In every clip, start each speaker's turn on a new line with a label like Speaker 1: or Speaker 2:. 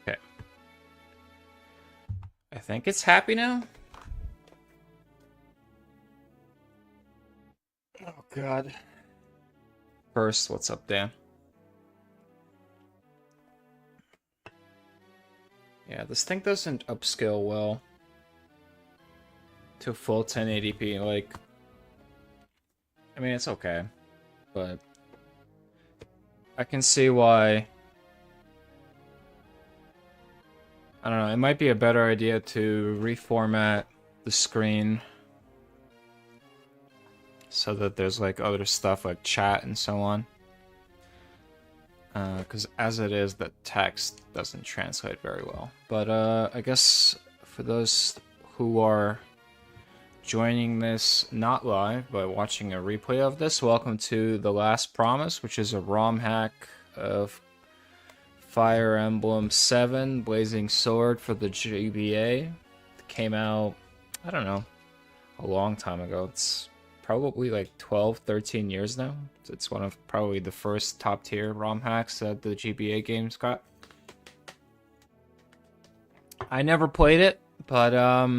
Speaker 1: Okay. I think it's happy now. Oh god. First, what's up, Dan? Yeah, this thing doesn't upscale well to full 1080p. Like, I mean, it's okay, but I can see why. I don't know, it might be a better idea to reformat the screen so that there's like other stuff like chat and so on. Because as it is, the text doesn't translate very well. But I guess for those who are joining this not live but watching a replay of this, welcome to The Last Promise, which is a ROM hack of Fire Emblem 7 Blazing Sword for the GBA. It came out, I don't know, a long time ago. It's probably like 12, 13 years now. It's one of probably the first top tier ROM hacks that the GBA games got. I never played it, but yeah,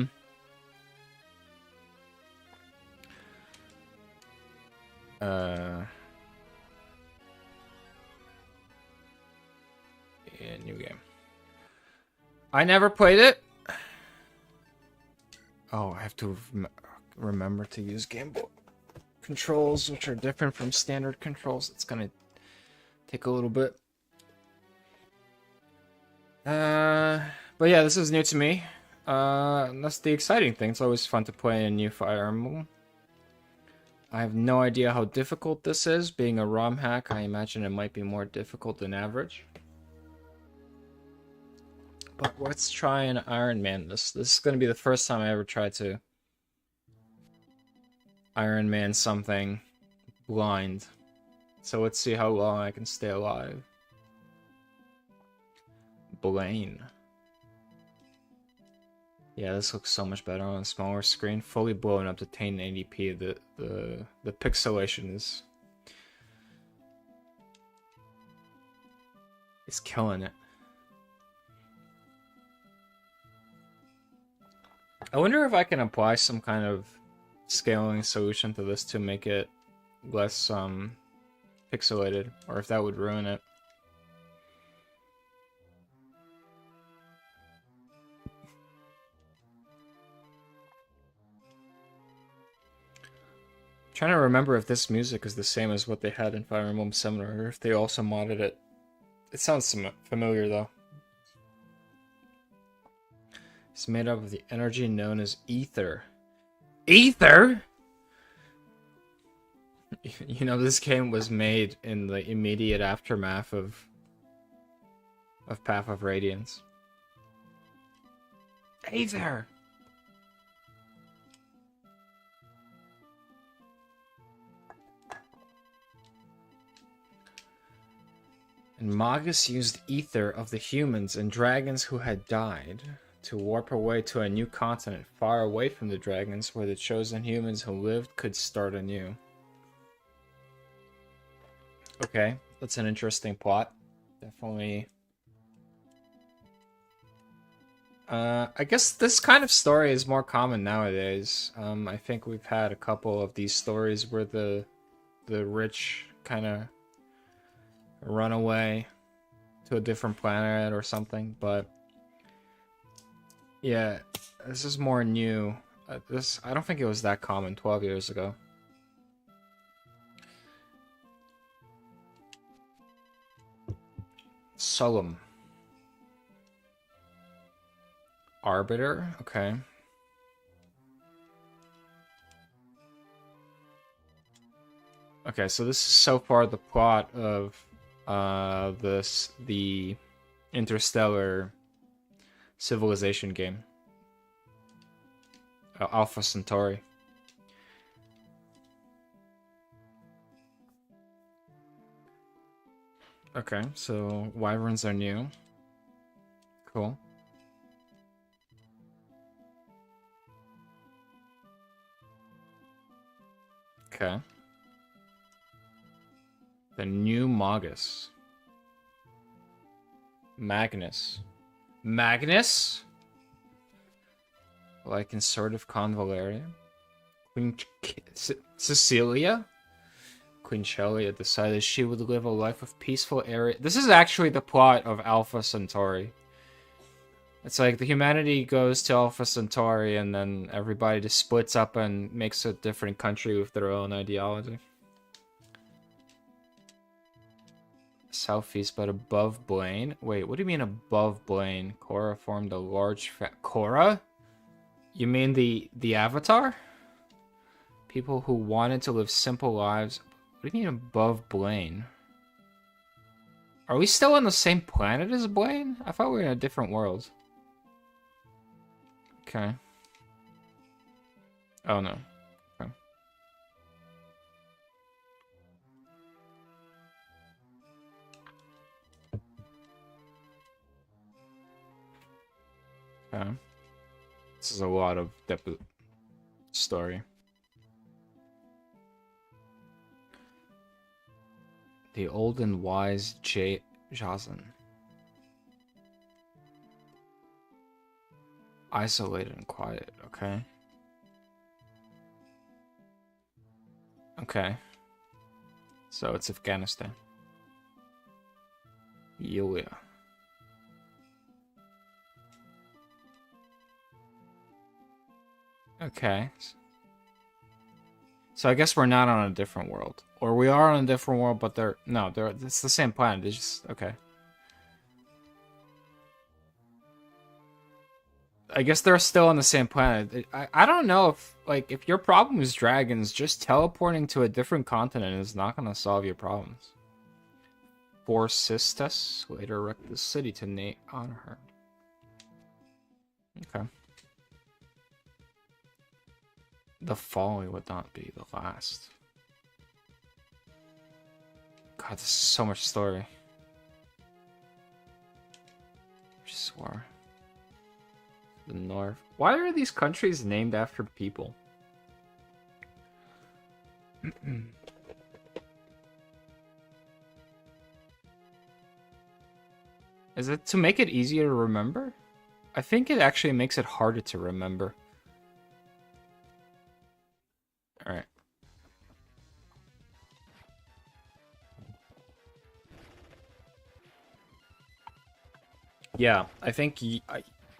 Speaker 1: new game. I never played it. Oh, I have to remember to use Game Boy controls, which are different from standard controls. It's gonna take a little bit. But yeah, this is new to me. That's the exciting thing. It's always fun to play a new Fire Emblem. I have no idea how difficult this is. Being a ROM hack, I imagine it might be more difficult than average. But let's try an Ironman. This is going to be the first time I ever try to Ironman something blind. So let's see how long I can stay alive. Blaine. Yeah, this looks so much better on a smaller screen. Fully blown up to 1080p. The pixelation is killing it. I wonder if I can apply some kind of scaling solution to this to make it less pixelated, or if that would ruin it. Trying to remember if this music is the same as what they had in Fire Emblem 7 or if they also modded it. It sounds familiar though. It's made up of the energy known as ether. Ether? You know, this game was made in the immediate aftermath of Path of Radiance. Ether! And Magus used ether of the humans and dragons who had died to warp away to a new continent far away from the dragons where the chosen humans who lived could start anew. Okay, that's an interesting plot. Definitely. I guess this kind of story is more common nowadays. I think we've had a couple of these stories where the rich kind of run away to a different planet or something, but yeah, this is more new. I don't think it was that common 12 years ago. Solemn. Arbiter? Okay. Okay, so this is so far the plot of the Interstellar Civilization game. Alpha Centauri. Okay, so wyverns are new. Cool. Okay. The new Magus. Magnus. Magnus? Like in sort of Convalaria? Queen Cecilia? Queen Shelia decided she would live a life of peaceful area. This is actually the plot of Alpha Centauri. It's like the humanity goes to Alpha Centauri and then everybody just splits up and makes a different country with their own ideology. Southeast, but above Blaine. Wait, what do you mean above Blaine? Korra formed a large Korra? You mean the Avatar? People who wanted to live simple lives. What do you mean above Blaine? Are we still on the same planet as Blaine? I thought we were in a different world. Okay. Oh no. Okay. Okay. This is a lot of depth story. The old and wise Jazan. Isolated and quiet, okay. Okay. So it's Afghanistan. Yulia. Okay. So I guess we're not on a different world. Or we are on a different world, but it's the same planet. It's just, okay. I guess they're still on the same planet. I don't know if your problem is dragons, just teleporting to a different continent is not going to solve your problems. Borsistas later erected the city to honor her. Okay. The folly would not be the last. God, this is so much story. I swore. The north. Why are these countries named after people? Is it to make it easier to remember? I think it actually makes it harder to remember. Alright. Yeah, I think...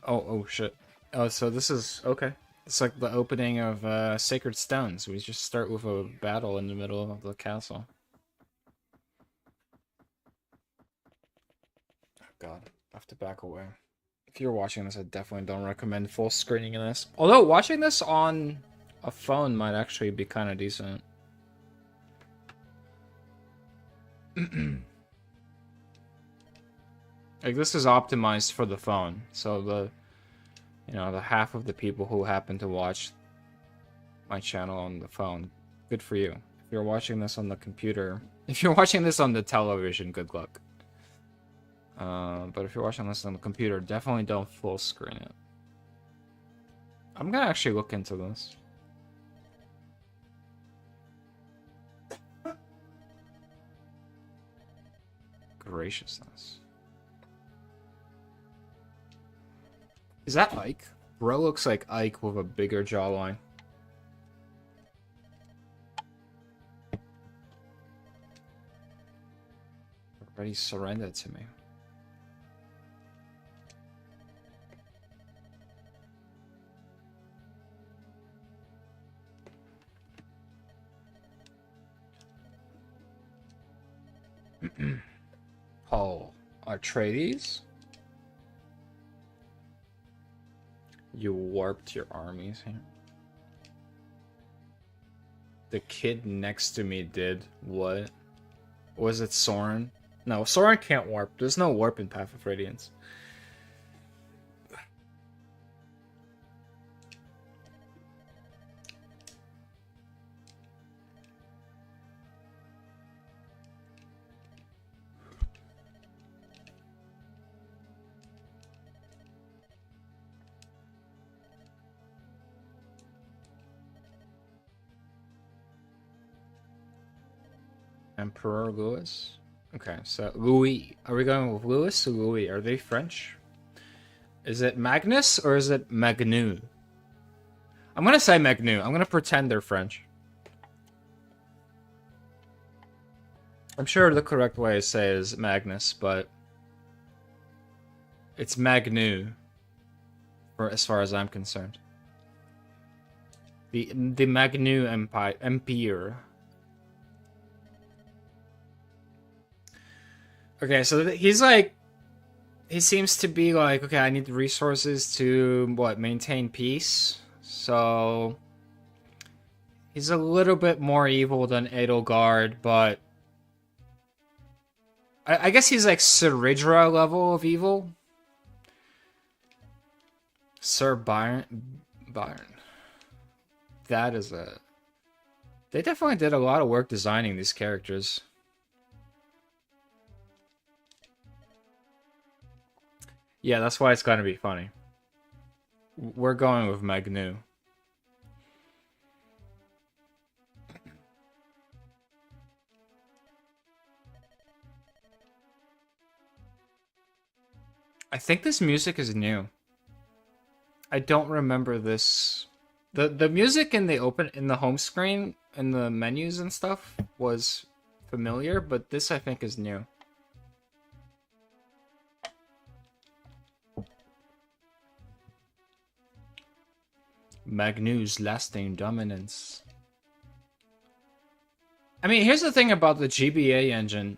Speaker 1: Oh shit. Oh, so this is... Okay. It's like the opening of Sacred Stones. We just start with a battle in the middle of the castle. Oh god. I have to back away. If you're watching this, I definitely don't recommend full screening of this. Although, watching this on a phone might actually be kind of decent. Like, this is optimized for the phone, so the half of the people who happen to watch my channel on the phone, good for you. If you're watching this on the computer, if you're watching this on the television, good luck. But if you're watching this on the computer, definitely don't full screen it. I'm gonna actually look into this. Graciousness. Is that Ike? Bro looks like Ike with a bigger jawline. Already surrendered to me. Paul Atreides? You warped your armies here. The kid next to me did what? Was it Soren? No, Soren can't warp. There's no warp in Path of Radiance. Emperor Louis? Okay, so Louis. Are we going with Louis or Louis? Are they French? Is it Magnus or is it Magnu? I'm gonna say Magnu. I'm gonna pretend they're French. I'm sure the correct way to say it is Magnus, but it's Magnu, for as far as I'm concerned. The Magnu Empire. Okay, so he's like, he seems to be like, okay, I need the resources to maintain peace. So he's a little bit more evil than Edelgard, but I guess he's like Siridra level of evil. Sir Byron. That is a... They definitely did a lot of work designing these characters. Yeah, that's why it's gonna be funny. We're going with Magnu. I think this music is new. I don't remember this. The music in the home screen and the menus and stuff was familiar, but this I think is new. Magnu's lasting dominance. I mean, here's the thing about the GBA engine.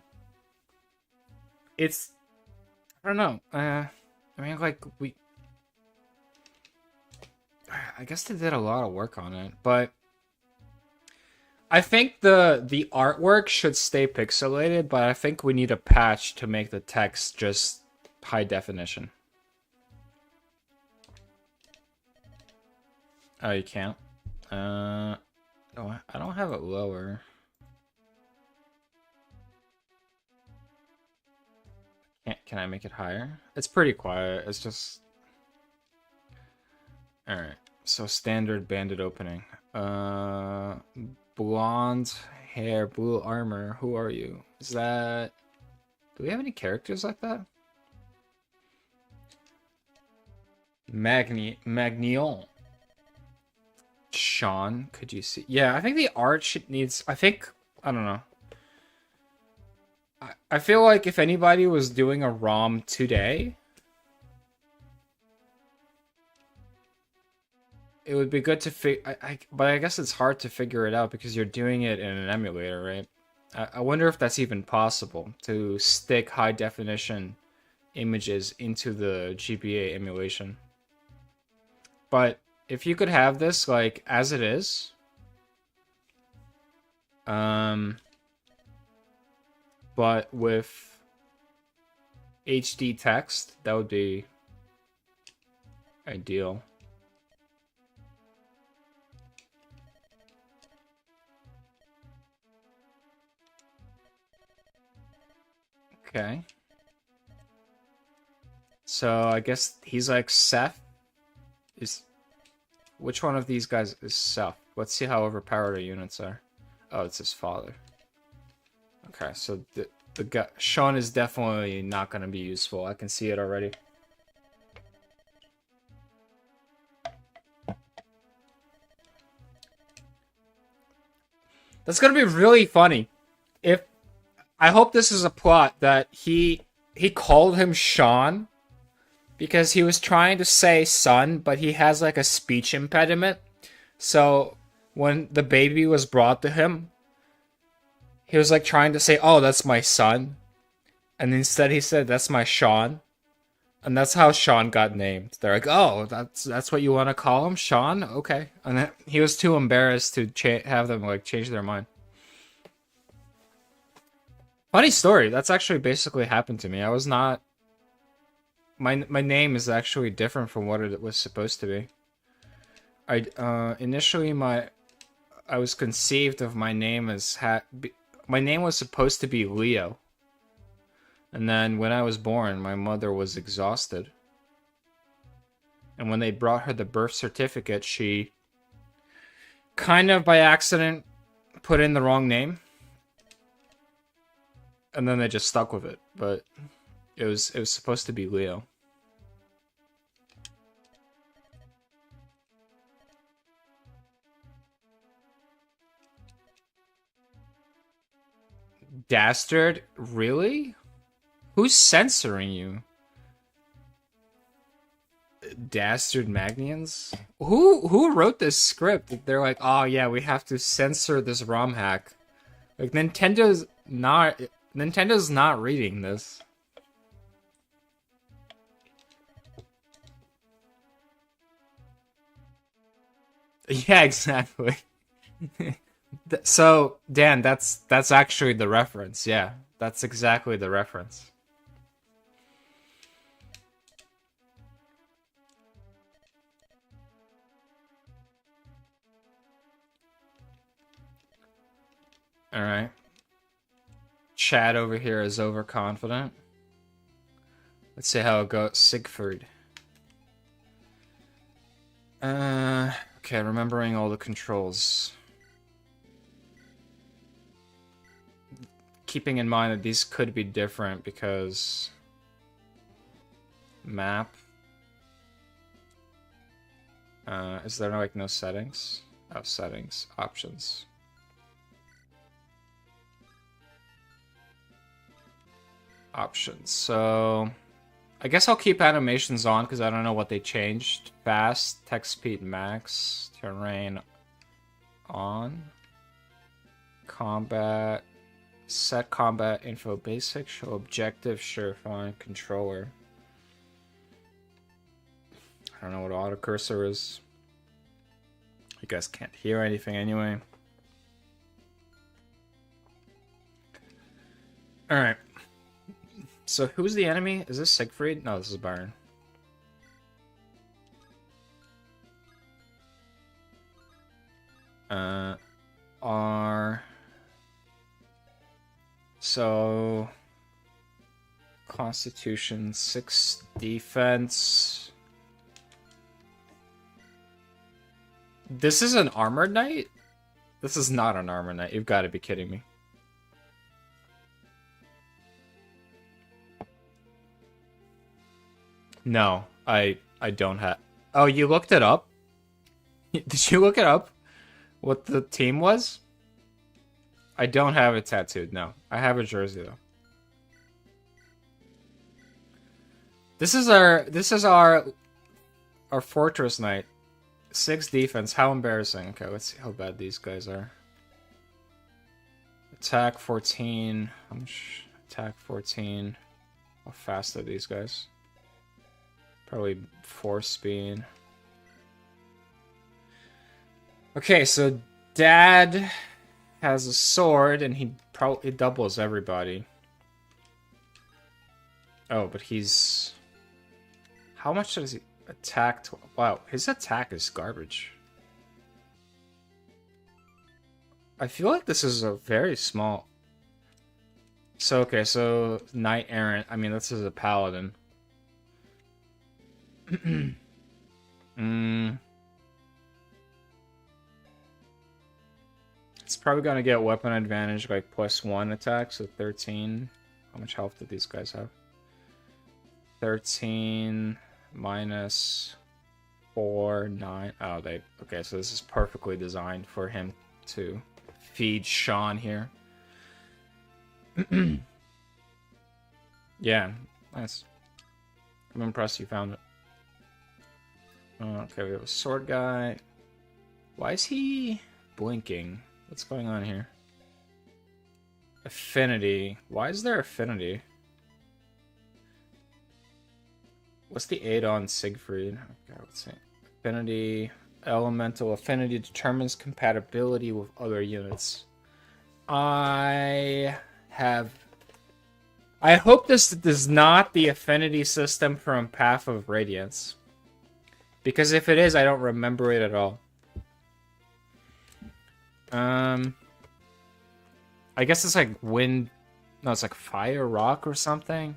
Speaker 1: It's... I don't know. I mean, like, I guess they did a lot of work on it, but I think the artwork should stay pixelated, but I think we need a patch to make the text just high definition. Oh, you can't? Oh, I don't have it lower. Can I make it higher? It's pretty quiet. It's just... Alright. So standard bandit opening. Blonde hair, blue armor. Who are you? Is that... Do we have any characters like that? Magnion. Sean, could you see? Yeah, I think the art needs... I don't know. I feel like if anybody was doing a ROM today, it would be good to but I guess it's hard to figure it out because you're doing it in an emulator, right? I wonder if that's even possible to stick high definition images into the GBA emulation. But if you could have this like as it is, but with HD text, that would be ideal. Okay. So I guess he's like Seth. Which one of these guys is Seth? Let's see how overpowered our units are. Oh, it's his father. Okay, so the guy Sean is definitely not going to be useful. I can see it already. That's going to be really funny. If I hope this is a plot that he called him Sean because he was trying to say son, but he has like a speech impediment. So when the baby was brought to him, he was like trying to say, "Oh, that's my son," and instead he said, "That's my Sean," and that's how Sean got named. They're like, "Oh, that's what you want to call him, Sean? Okay." And then he was too embarrassed to have them like change their mind. Funny story. That's actually basically happened to me. I was not. My name is actually different from what it was supposed to be. Initially I was conceived of my name as my name was supposed to be Leo. And then when I was born, my mother was exhausted. And when they brought her the birth certificate, she kind of by accident put in the wrong name. And then they just stuck with it, but it was supposed to be Leo. Dastard? Really? Who's censoring you? Dastard Magnians? Who wrote this script? They're like, oh yeah, we have to censor this ROM hack. Like Nintendo's not reading this. Yeah, exactly. So, Dan, that's actually the reference. Yeah, that's exactly the reference. All right. Chad over here is overconfident. Let's see how it goes. Siegfried. Okay, remembering all the controls. Keeping in mind that these could be different because map. Is there like no settings? Oh, settings, options. Options. So I guess I'll keep animations on because I don't know what they changed. Fast, text speed max, terrain on, combat, set combat info basic, show objective, sure, fine, controller. I don't know what auto cursor is. You guys can't hear anything anyway. Alright. So who's the enemy? Is this Siegfried? No, this is Byron. So Constitution 6 defense. This is an armored knight? This is not an armored knight. You've got to be kidding me. No, I don't have. Oh, you looked it up? Did you look it up? What the team was? I don't have it tattooed. No, I have a jersey though. This is our fortress knight. 6 defense. How embarrassing. Okay, let's see how bad these guys are. Attack 14. How much? Attack 14. How fast are these guys? Probably 4 speed. Okay, so Dad has a sword and he probably doubles everybody. Oh, but he's... How much does he attack? Wow, his attack is garbage. I feel like this is a very small... So, okay, so Knight Errant. I mean, this is a paladin. It's probably gonna get weapon advantage, like +1 attack, so 13. How much health did these guys have? 13 minus 4, 9. Oh, they... Okay, so this is perfectly designed for him to feed Sean here. Yeah, nice. I'm impressed you found it. Okay, we have a sword guy. Why is he blinking? What's going on here? Affinity. Why is there affinity? What's the 8 on Siegfried? Okay, let's see. Affinity. Elemental affinity determines compatibility with other units. I hope this is not the affinity system from Path of Radiance. Because if it is, I don't remember it at all. I guess it's like wind... No, it's like fire, rock, or something.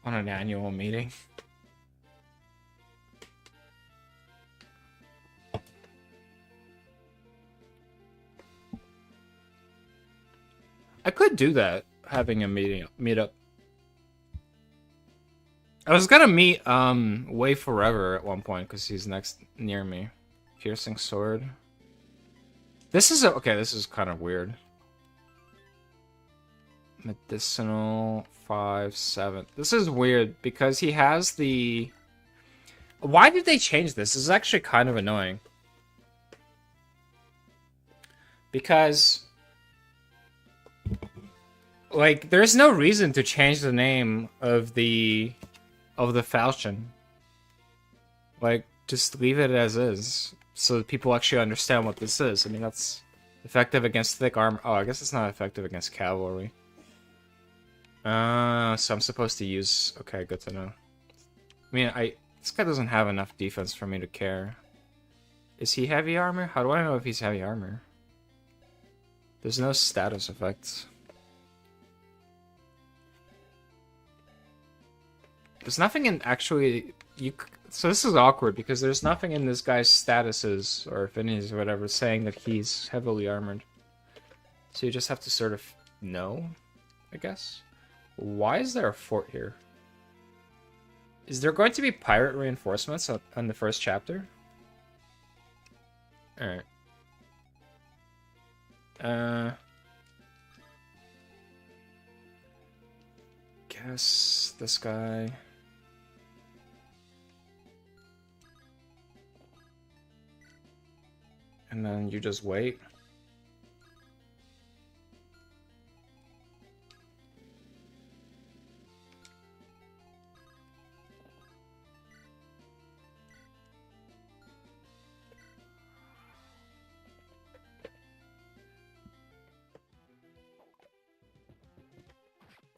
Speaker 1: On an annual meeting. I could do that, having a meet up. I was gonna meet Way Forever at one point because he's next near me. Piercing sword. This is okay. This is kind of weird. Medicinal 5/7. This is weird because he has the. Why did they change this? This is actually kind of annoying. Because, like, there's no reason to change the name of the falchion. Like, just leave it as is, so that people actually understand what this is. I mean, that's effective against thick armor. Oh, I guess it's not effective against cavalry. So I'm supposed to use... Okay, good to know. I mean, this guy doesn't have enough defense for me to care. Is he heavy armor? How do I know if he's heavy armor? There's no status effects. There's nothing in actually... So this is awkward because there's nothing in this guy's statuses or affinities or whatever saying that he's heavily armored. So you just have to sort of know, I guess. Why is there a fort here? Is there going to be pirate reinforcements on the first chapter? Alright. Guess this guy... And then you just wait.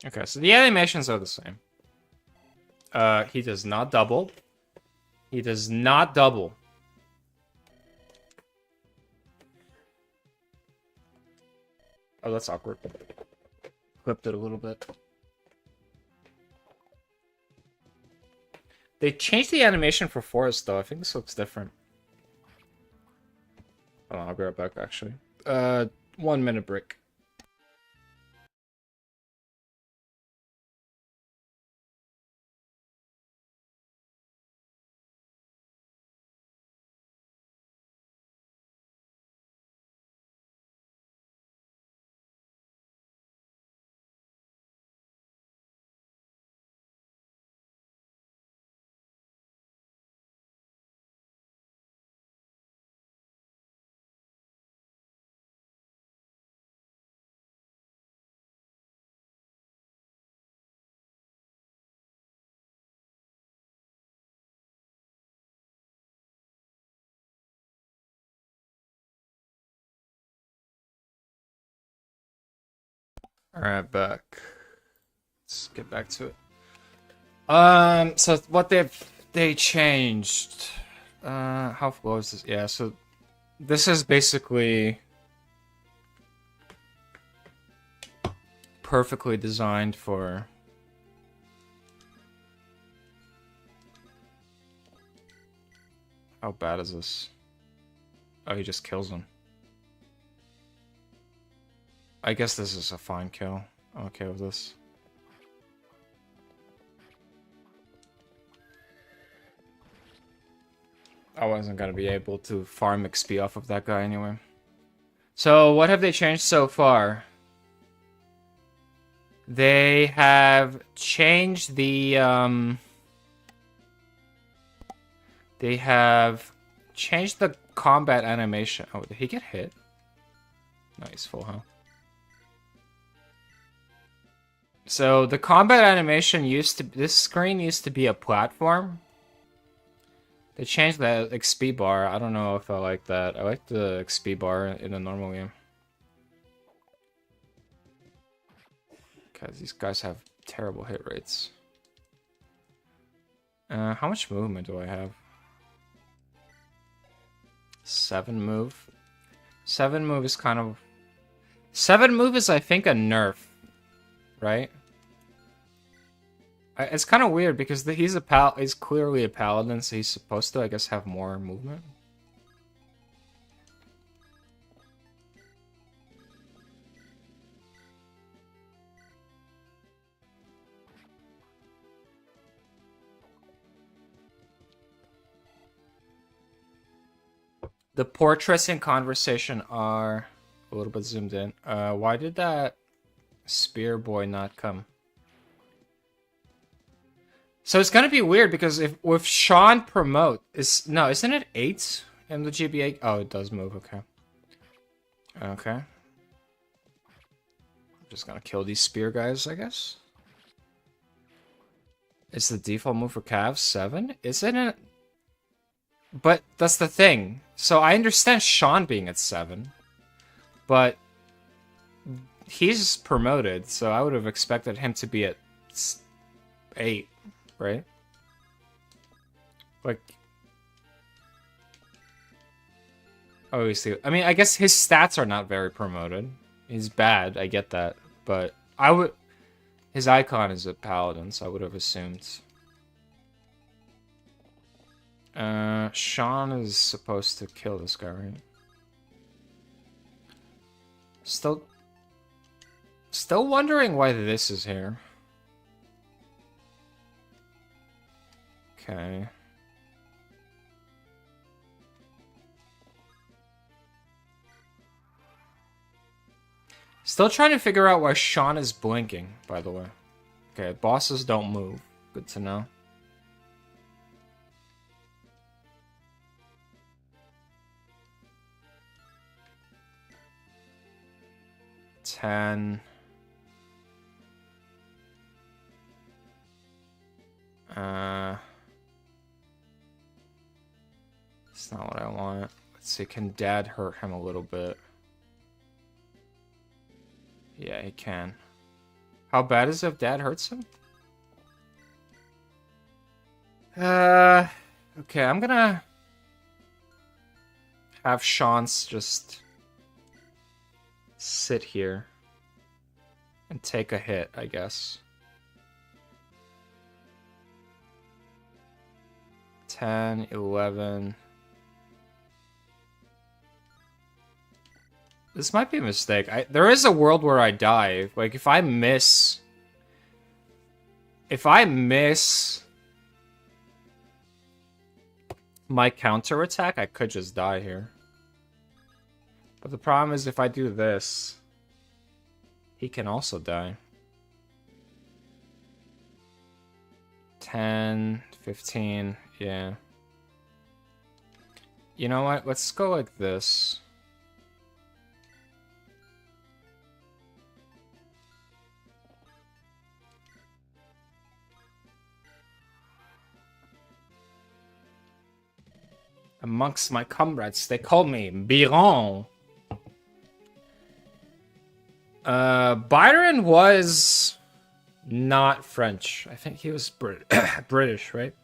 Speaker 1: Okay, so the animations are the same. He does not double. He does not double. Oh, that's awkward. Clipped it a little bit. They changed the animation for Forest, though. I think this looks different. Hold on, I'll be right back, actually. 1 minute break. Alright, back. Let's get back to it. So what they changed. How low is this? Yeah, so this is basically perfectly designed for how bad is this? Oh, he just kills him. I guess this is a fine kill. I'm okay with this. I wasn't gonna be able to farm XP off of that guy anyway. So, what have they changed so far? They have changed the, They have changed the combat animation. Oh, did he get hit? Nice, full health. So the combat animation this screen used to be a platform. They changed the XP bar. I don't know if I like that. I like the XP bar in a normal game. Because these guys have terrible hit rates. How much movement do I have? 7 move. 7 move is kind of... 7 move is, I think, a nerf. Right? It's kind of weird because he's clearly a paladin, so he's supposed to, I guess, have more movement. The portraits in conversation are a little bit zoomed in. Why did that spear boy not come? So it's gonna be weird because if with Sean promote isn't it 8 in the GBA? Oh, it does move. Okay. Okay. I'm just gonna kill these spear guys, I guess. It's the default move for Cavs 7, isn't it? But that's the thing. So I understand Sean being at 7, but he's promoted, so I would have expected him to be at 8, right? Like, obviously, I mean, I guess his stats are not very promoted. He's bad, I get that, but his icon is a paladin, so I would have assumed. Sean is supposed to kill this guy, right? Still wondering why this is here. Okay. Still trying to figure out why Sean is blinking, by the way. Okay, bosses don't move. Good to know. Ten. It's not what I want. Let's see, can Dad hurt him a little bit? Yeah, he can. How bad is it if Dad hurts him? Okay, I'm gonna have Sean's just sit here and take a hit, I guess. 10, 11. This might be a mistake. There is a world where I die. Like, if I miss my counterattack, I could just die here. But the problem is if I do this, he can also die. 10, 15, yeah. You know what? Let's go like this. Amongst my comrades, they call me Biron. Byron was not French. I think he was British, right?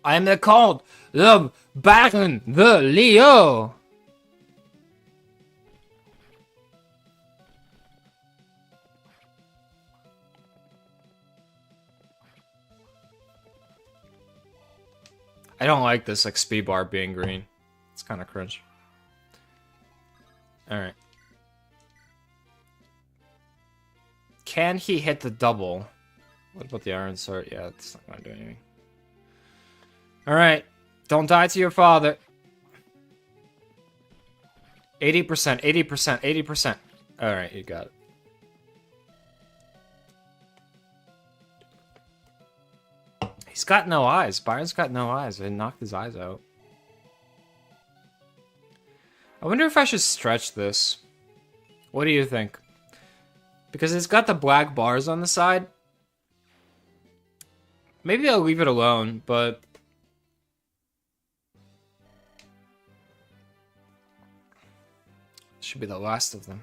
Speaker 1: I am called the Baron the Leo. I don't like this XP bar being green. It's kind of cringe. Alright. Can he hit the double? What about the iron sword? Yeah, it's not gonna do anything. Alright. Don't die to your father. 80%, 80%, 80%. Alright, you got it. He's got no eyes. Byron's got no eyes. I knocked his eyes out. I wonder if I should stretch this. What do you think? Because it's got the black bars on the side. Maybe I'll leave it alone, but... should be the last of them.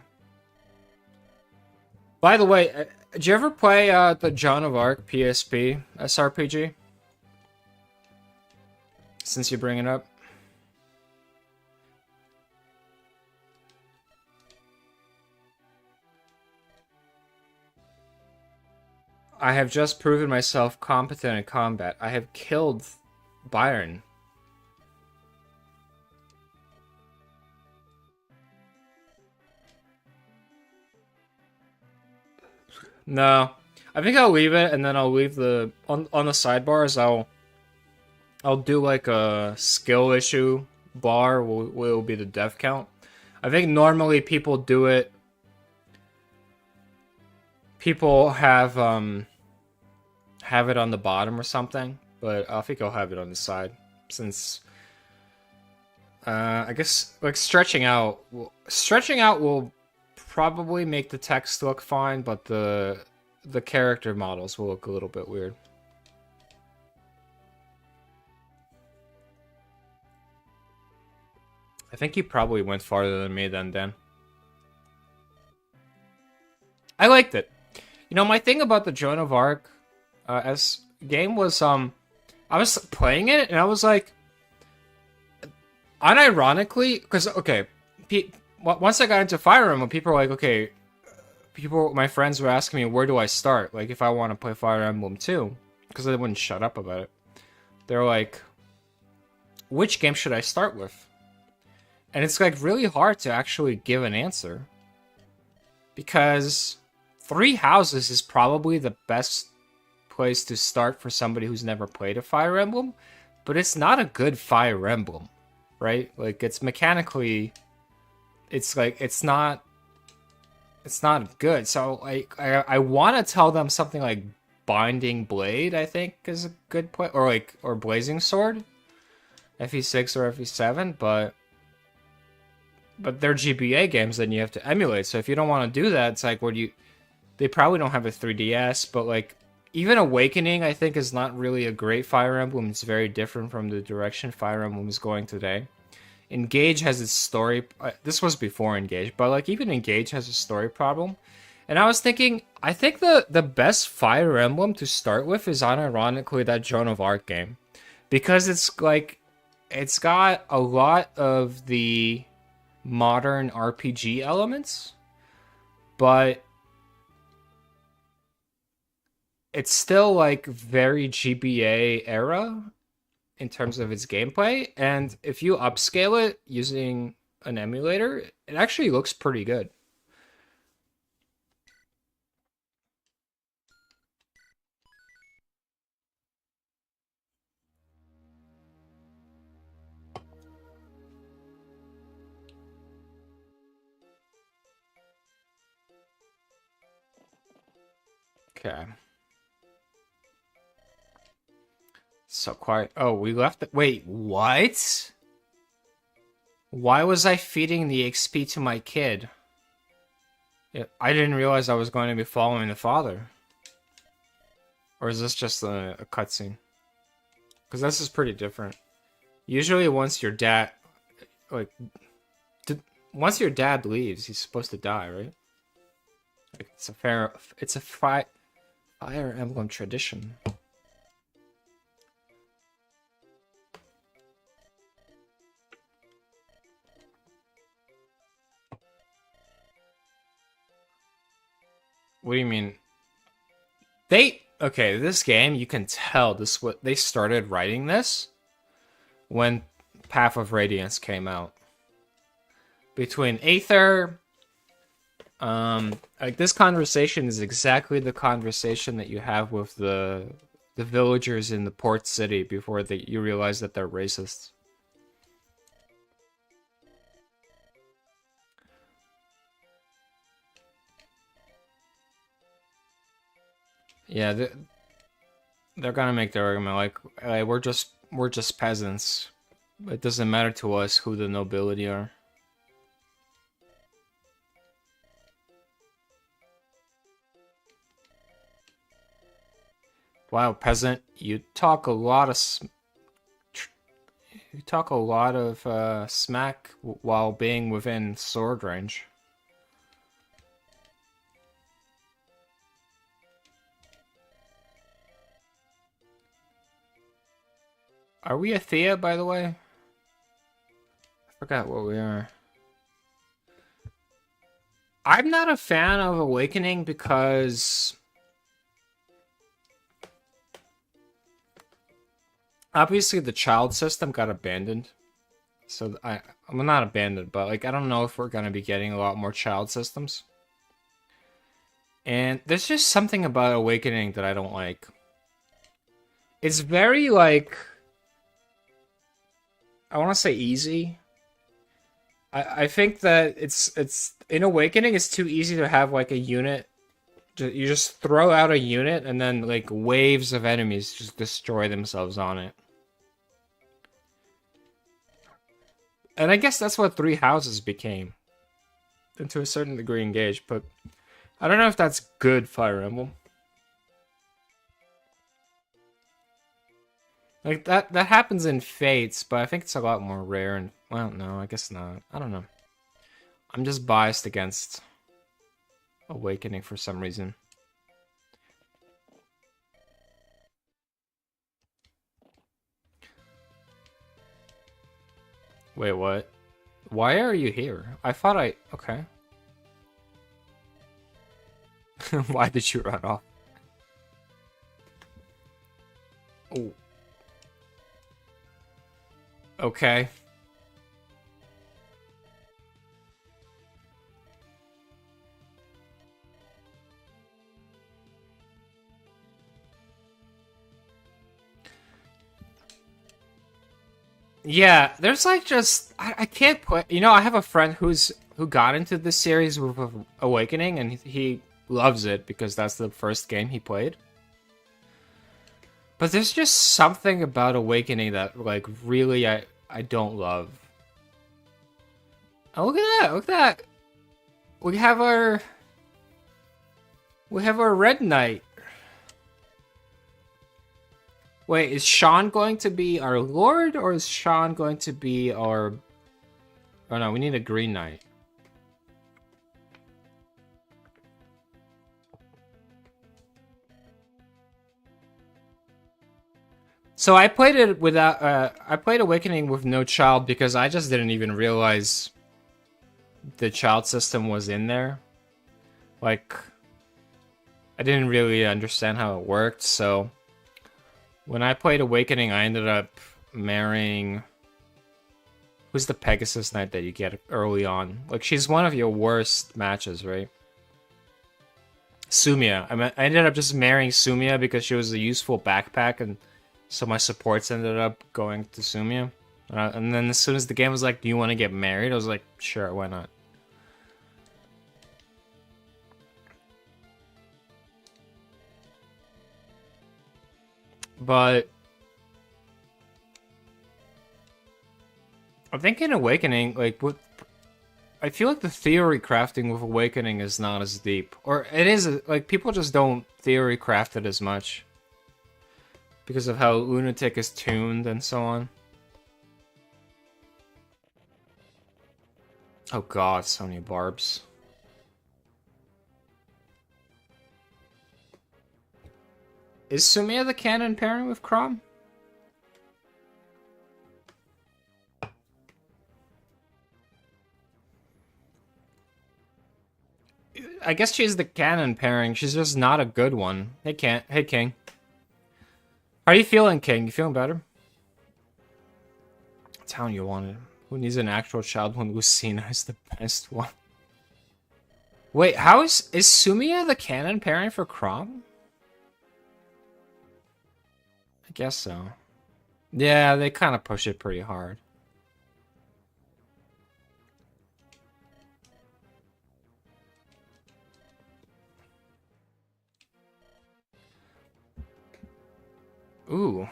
Speaker 1: By the way, did you ever play the Joan of Arc PSP SRPG? Since you bring it up. I have just proven myself competent in combat. I have killed Byron. No. I think I'll leave it, and then I'll leave the... On the sidebars, I'll do like a skill issue bar will be the death count. I think normally people do it. People have it on the bottom or something, but I think I'll have it on the side since I guess like stretching out will probably make the text look fine, but the character models will look a little bit weird. I think you probably went farther than me then, Dan. I liked it. You know, my thing about the Joan of Arc as game was I was playing it and I was like, unironically, because okay, once I got into Fire Emblem, people were like, okay, my friends were asking me where do I start, like if I want to play Fire Emblem 2, because they wouldn't shut up about it. They're like, which game should I start with? And it's like really hard to actually give an answer because Three Houses is probably the best place to start for somebody who's never played a Fire Emblem, but it's not a good Fire Emblem, right? Like it's mechanically, it's like it's not good. So like I want to tell them something like Binding Blade, I think is a good play, or Blazing Sword, FE6 or FE7, but they're GBA games that you have to emulate. So if you don't want to do that, it's like, they probably don't have a 3DS, but like even Awakening, I think, is not really a great Fire Emblem. It's very different from the direction Fire Emblem is going today. Engage has its story. This was before Engage, but like even Engage has a story problem. And I was thinking, I think the best Fire Emblem to start with is unironically that Joan of Arc game, because it's like it's got a lot of the modern RPG elements, but it's still like very GBA era in terms of its gameplay. And if you upscale it using an emulator, it actually looks pretty good. Okay. So quiet. Oh, we left it. Wait, what? Why was I feeding the XP to my kid? I didn't realize I was going to be following the father. Or is this just a cutscene? Because this is pretty different. Usually once your dad... Like... Once your dad leaves, he's supposed to die, right? Like, it's a Fire Emblem tradition. What do you mean? Okay, this game, you can tell what they started writing this when Path of Radiance came out. Between Aether, like this conversation is exactly the conversation that you have with the villagers in the port city before you realize that they're racists. Yeah, they're gonna make their argument like we're just peasants. It doesn't matter to us who the nobility are. Wow, peasant, you talk a lot of smack while being within sword range. Are we Athea, by the way? I forgot what we are. I'm not a fan of Awakening because... Obviously, the child system got abandoned. So, I'm not abandoned, but like I don't know if we're going to be getting a lot more child systems. And there's just something about Awakening that I don't like. It's very like... I want to say easy. I think that it's in Awakening it's too easy to have like a unit. You just throw out a unit and then like waves of enemies just destroy themselves on it. And I guess that's what Three Houses became. And to a certain degree engaged, but I don't know if that's good Fire Emblem. Like that happens in Fates, but I think it's a lot more rare and well no, I guess not. I don't know. I'm just biased against Awakening for some reason. Wait, what? Why are you here? I thought I... Okay. Why did you run off? Oh. Okay. Yeah, there's like just I can't put you know I have a friend who got into this series with Awakening and he loves it because that's the first game he played. But there's just something about Awakening that like really I don't love. Oh, look at that! Look at that! We have our Red Knight. Wait, is Sean going to be our Lord, or is Sean going to be our... Oh no, we need a Green Knight. So I played it without... I played Awakening with no child because I just didn't even realize the child system was in there. Like, I didn't really understand how it worked, so... When I played Awakening, I ended up marrying... Who's the Pegasus Knight that you get early on? Like, she's one of your worst matches, right? Sumia. I ended up just marrying Sumia because she was a useful backpack, and so my supports ended up going to Sumia. And then as soon as the game was like, do you want to get married? I was like, sure, why not? But I think in Awakening, like I feel like the theory crafting with Awakening is not as deep, or it is like people just don't theory craft it as much because of how Lunatic is tuned and so on. Oh god, so many barbs. Is Sumia the canon pairing with Chrom? I guess she's the canon pairing. She's just not a good one. Hey, Hey, King. How are you feeling, King? You feeling better? Town you wanted. Who needs an actual child when Lucina is the best one? Wait, how is Sumia the canon pairing for Chrom? I guess so. Yeah, they kind of push it pretty hard. Ooh,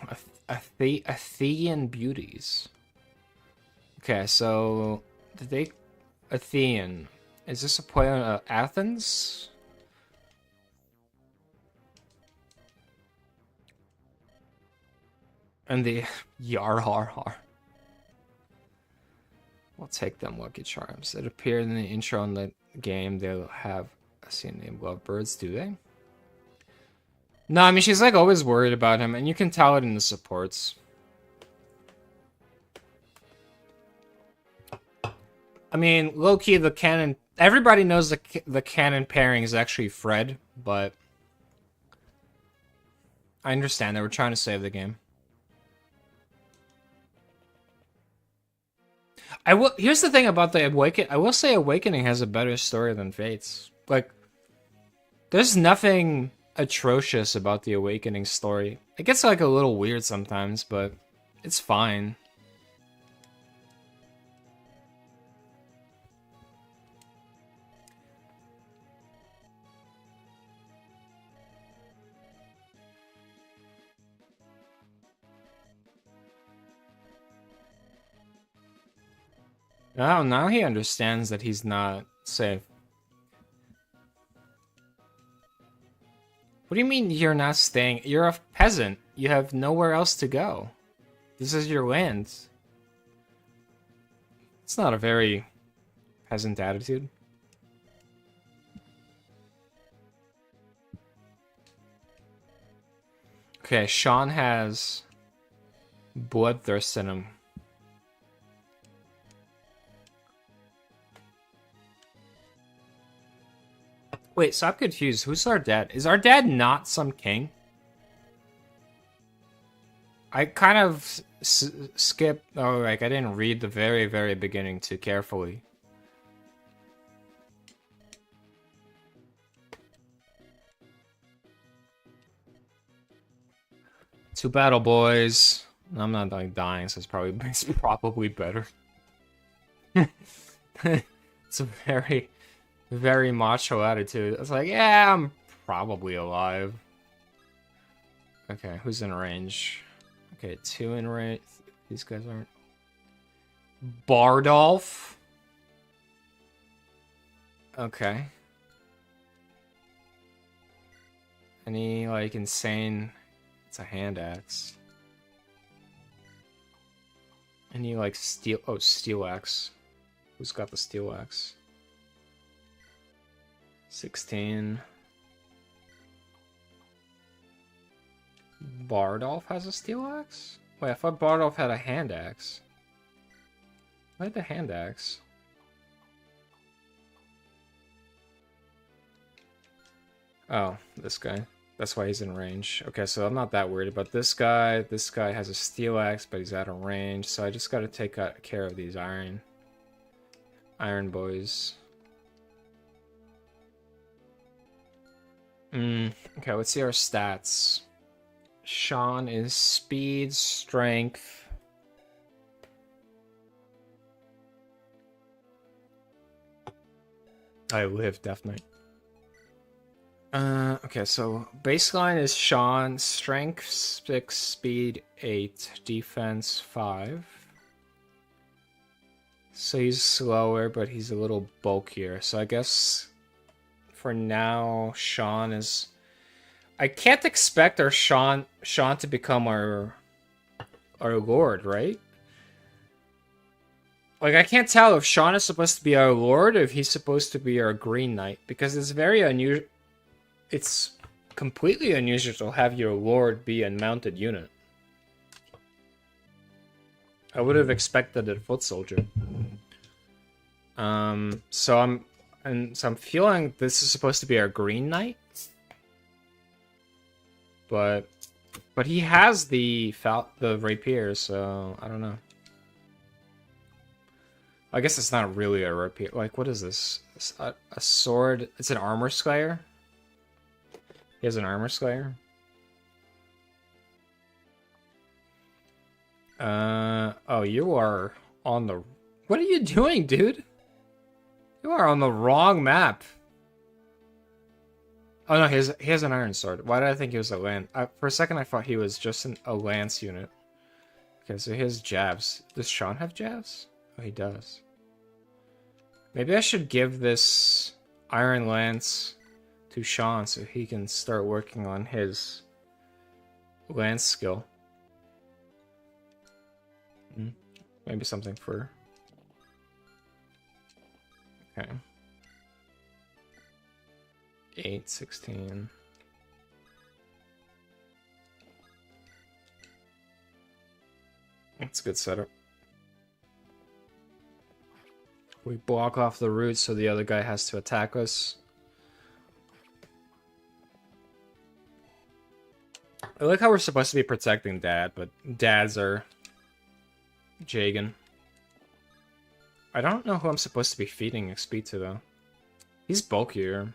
Speaker 1: Athenian beauties. Okay, so did they Athenian? Is this a play on Athens? And the Yar har har. We'll take them Lucky Charms. It appeared in the intro in the game. They'll have a scene named Lovebirds, do they? No, I mean, she's like always worried about him, and you can tell it in the supports. I mean, low-key, the canon... Everybody knows the canon pairing is actually Fred, but... I understand they were trying to save the game. Here's the thing about the Awakening. I will say Awakening has a better story than Fates. Like, there's nothing atrocious about the Awakening story. It gets like a little weird sometimes, but it's fine. Oh, now he understands that he's not safe. What do you mean you're not staying? You're a peasant. You have nowhere else to go. This is your land. It's not a very peasant attitude. Okay, Sean has bloodthirst in him. Wait, so I'm confused. Who's our dad? Is our dad not some king? I kind of skipped. Oh, like I didn't read the very, very beginning too carefully. Two battle boys. I'm not like dying, so it's probably better. It's a very, very macho attitude. It's like, yeah, I'm probably alive. Okay, who's in range? Okay, 2 in range. These guys aren't. Bardolph? Okay. Any, like, insane... It's a hand axe. Any, like, steel... Oh, steel axe. Who's got the steel axe? 16. Bardolph has a steel axe? Wait, I thought Bardolph had a hand axe. Why the hand axe? Oh, this guy. That's why he's in range. Okay, so I'm not that worried about this guy. This guy has a steel axe, but he's out of range. So I just gotta take care of these iron boys. Okay, let's see our stats. Sean is speed, strength. I live, definitely. Okay, so baseline is Sean, strength 6, speed 8, defense 5. So he's slower, but he's a little bulkier. So I guess for now, Sean is... I can't expect our Sean to become our lord, right? Like, I can't tell if Sean is supposed to be our lord or if he's supposed to be our green knight, because it's very unusual. It's completely unusual to have your lord be a mounted unit. I would have expected a foot soldier. So I'm feeling this is supposed to be our green knight. But he has the rapier, so I don't know. I guess it's not really a rapier. Like, what is this? A sword? It's an armor slayer? He has an armor slayer? Oh, you are on the... What are you doing, dude? You are on the wrong map. Oh no, he has an iron sword. Why did I think he was a lance? For a second I thought he was just a lance unit. Okay, so he has jabs. Does Sean have jabs? Oh, he does. Maybe I should give this iron lance to Sean so he can start working on his lance skill. Maybe something for... Okay. 8, 16. That's a good setup. We block off the route so the other guy has to attack us. I like how we're supposed to be protecting Dad, but Dads are Jagan. I don't know who I'm supposed to be feeding XP to, though. He's bulkier.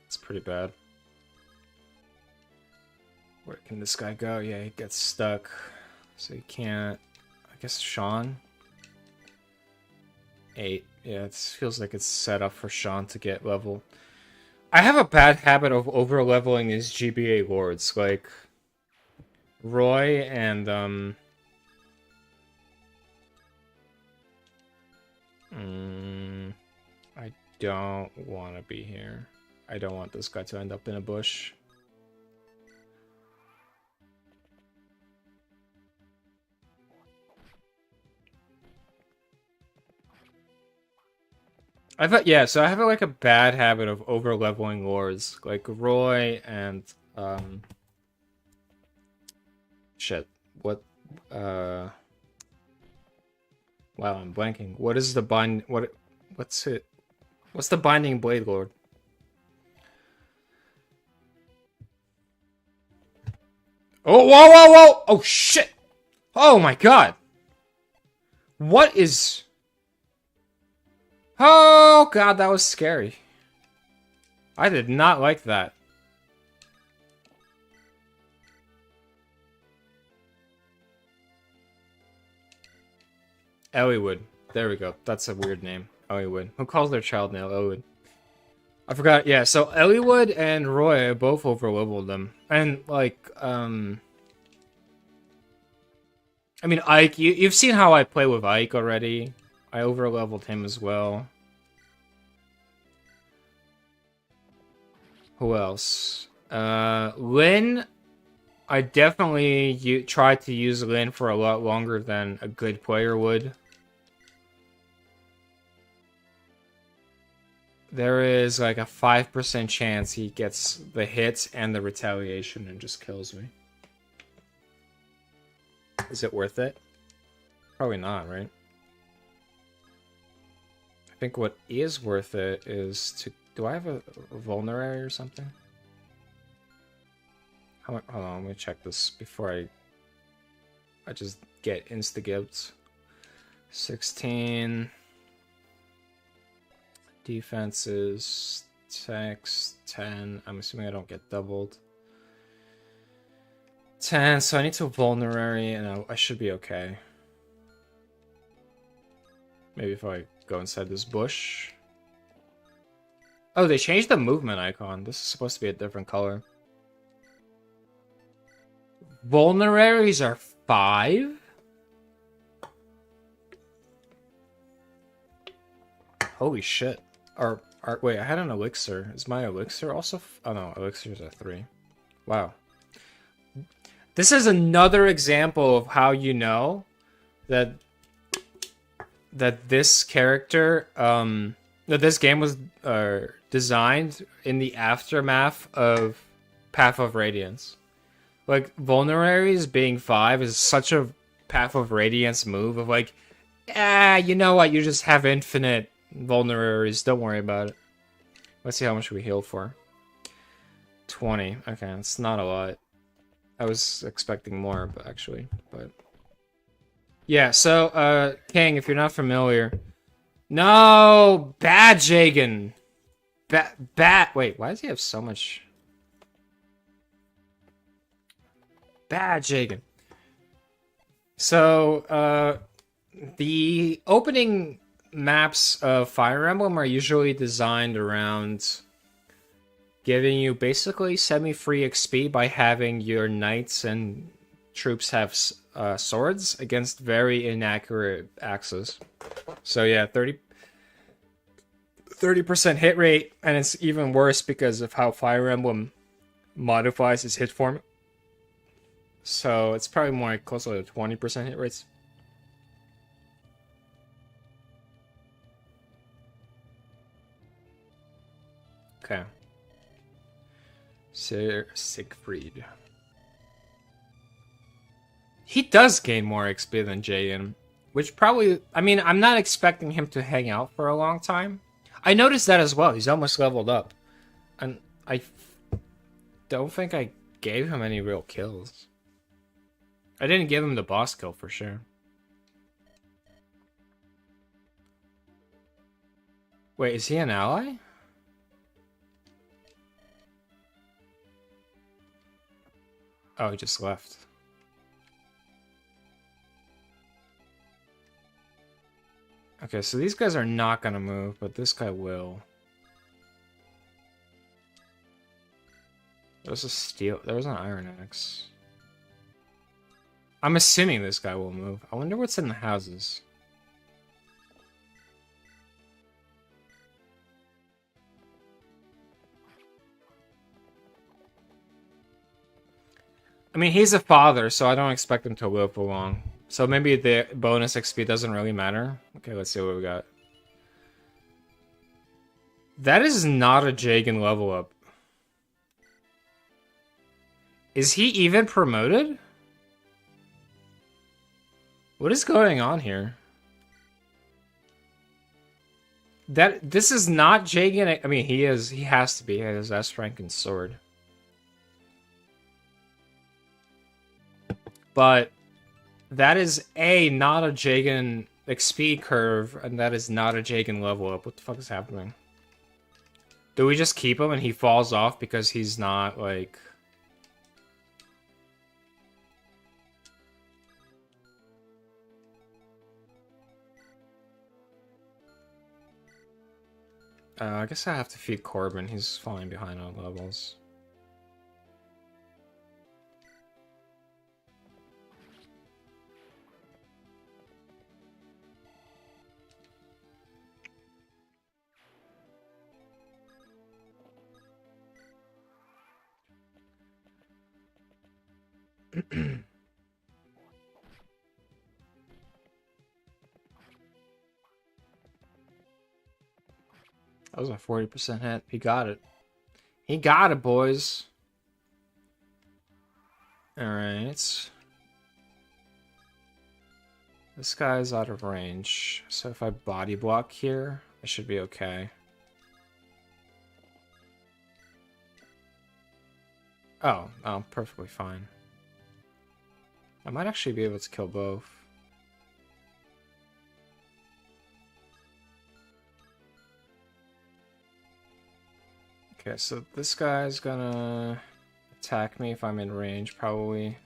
Speaker 1: It's pretty bad. Where can this guy go? Yeah, he gets stuck. So he can't... I guess Sean? 8. Yeah, it feels like it's set up for Sean to get level. I have a bad habit of over-leveling these GBA lords, like Roy and I don't want to be here. I don't want this guy to end up in a bush. So I have like a bad habit of over leveling lords, like Roy and shit. What wow, I'm blanking. What is the what's it? What's the binding blade lord? Oh, whoa, whoa, whoa! Oh shit! Oh my god! What is? Oh god, that was scary. I did not like that. Elliewood. There we go. That's a weird name. Elliewood. Who calls their child now Elliewood? I forgot. Yeah, so Elliewood and Roy both overleveled them. And, like, I mean, Ike, you've seen how I play with Ike already. I overleveled him as well. Who else? Lynn. I definitely tried to use Lynn for a lot longer than a good player would. There is like a 5% chance he gets the hit and the retaliation and just kills me. Is it worth it? Probably not, right? I think what is worth it is to... Do I have a vulnerary or something? Hold on, let me check this before I just get insta-gibs. 16... Defenses, text, 10. I'm assuming I don't get doubled. 10, so I need to vulnerary, and I should be okay. Maybe if I go inside this bush. Oh, they changed the movement icon. This is supposed to be a different color. Vulneraries are 5? Holy shit. Wait, I had an elixir. Is my elixir also... Oh no, elixirs are 3. Wow. This is another example of how you know that this character, that this game was designed in the aftermath of Path of Radiance. Like, Vulneraries being 5 is such a Path of Radiance move of like, you know what, you just have infinite vulneraries, don't worry about it. Let's see how much we heal for. 20. Okay, it's not a lot. I was expecting more, but actually, yeah, so King, if you're not familiar. No, Badjagan. Wait, why does he have so much? Badjagan. So, the opening maps of Fire Emblem are usually designed around giving you basically semi-free XP by having your knights and troops have swords against very inaccurate axes. So yeah, 30% hit rate, and it's even worse because of how Fire Emblem modifies its hit form. So it's probably more like closer to 20% hit rates. Okay. Sir Siegfried. He does gain more XP than Jaden, which probably... I mean, I'm not expecting him to hang out for a long time. I noticed that as well. He's almost leveled up. And I don't think I gave him any real kills. I didn't give him the boss kill for sure. Wait, is he an ally? Oh, he just left. Okay, so these guys are not gonna move, but this guy will. There's a steel. There's an iron axe. I'm assuming this guy will move. I wonder what's in the houses. I mean, he's a father, so I don't expect him to live for long. So maybe the bonus XP doesn't really matter. Okay, let's see what we got. That is not a Jagan level up. Is he even promoted? What is going on here? This is not Jagan. I mean, he is. He has to be. He has S rank and sword. But that is not a Jagan XP curve, and that is not a Jagan level up. What the fuck is happening? Do we just keep him and he falls off because he's not, like... I guess I have to feed Corbin. He's falling behind on levels. That was a 40% hit. He got it. He got it, boys. Alright. This guy's out of range. So if I body block here, I should be okay. Oh, perfectly fine. I might actually be able to kill both. Okay, so this guy's gonna attack me if I'm in range, probably.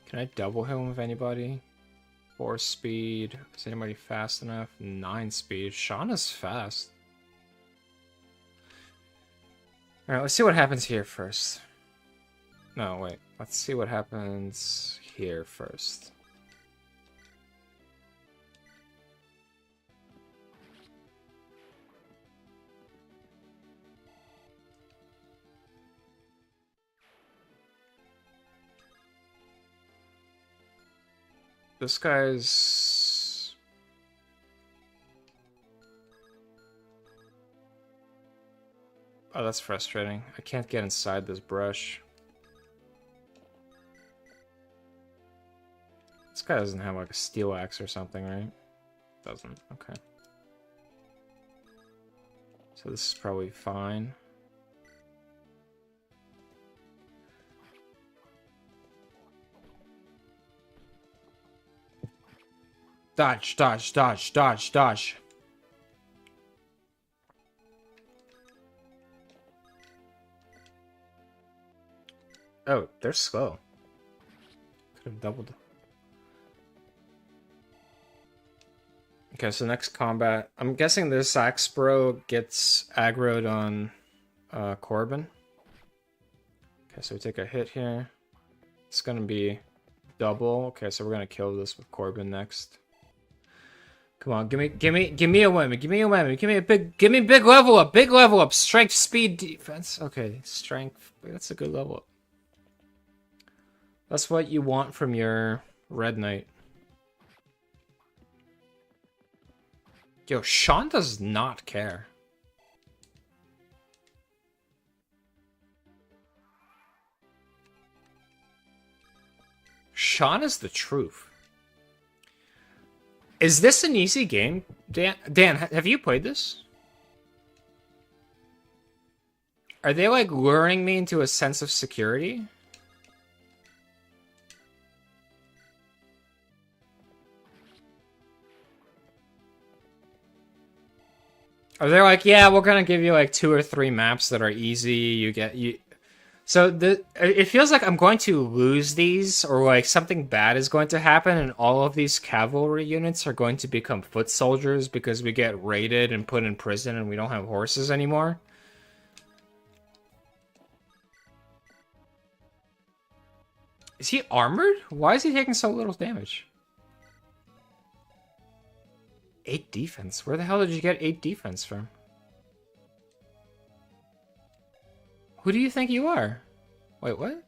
Speaker 1: Can I double him with anybody? 4 speed. Is anybody fast enough? 9 speed. Shauna's fast. Alright, let's see what happens here first. No, wait. Let's see what happens here first. This guy's... Oh, that's frustrating. I can't get inside this brush. This guy doesn't have like a steel axe or something, right? Doesn't. Okay. So this is probably fine. Dodge, dodge, dodge, dodge, dodge. Oh, they're slow. Could have doubled. Okay, so next combat. I'm guessing this Axe Bro gets aggroed on Corbin. Okay, so we take a hit here. It's gonna be double. Okay, so we're gonna kill this with Corbin next. Come on, give me a win, give me a win, give me big level up, strength, speed, defense. Okay, strength, that's a good level up. That's what you want from your Red Knight. Yo, Sean does not care. Sean is the truth. Is this an easy game? Dan, have you played this? Are they like luring me into a sense of security? Are they like, yeah, we're gonna give you like 2 or 3 maps that are easy, So it feels like I'm going to lose these, or like something bad is going to happen, and all of these cavalry units are going to become foot soldiers because we get raided and put in prison and we don't have horses anymore. Is he armored? Why is he taking so little damage? 8 defense? Where the hell did you get 8 defense from? Who do you think you are? Wait, what?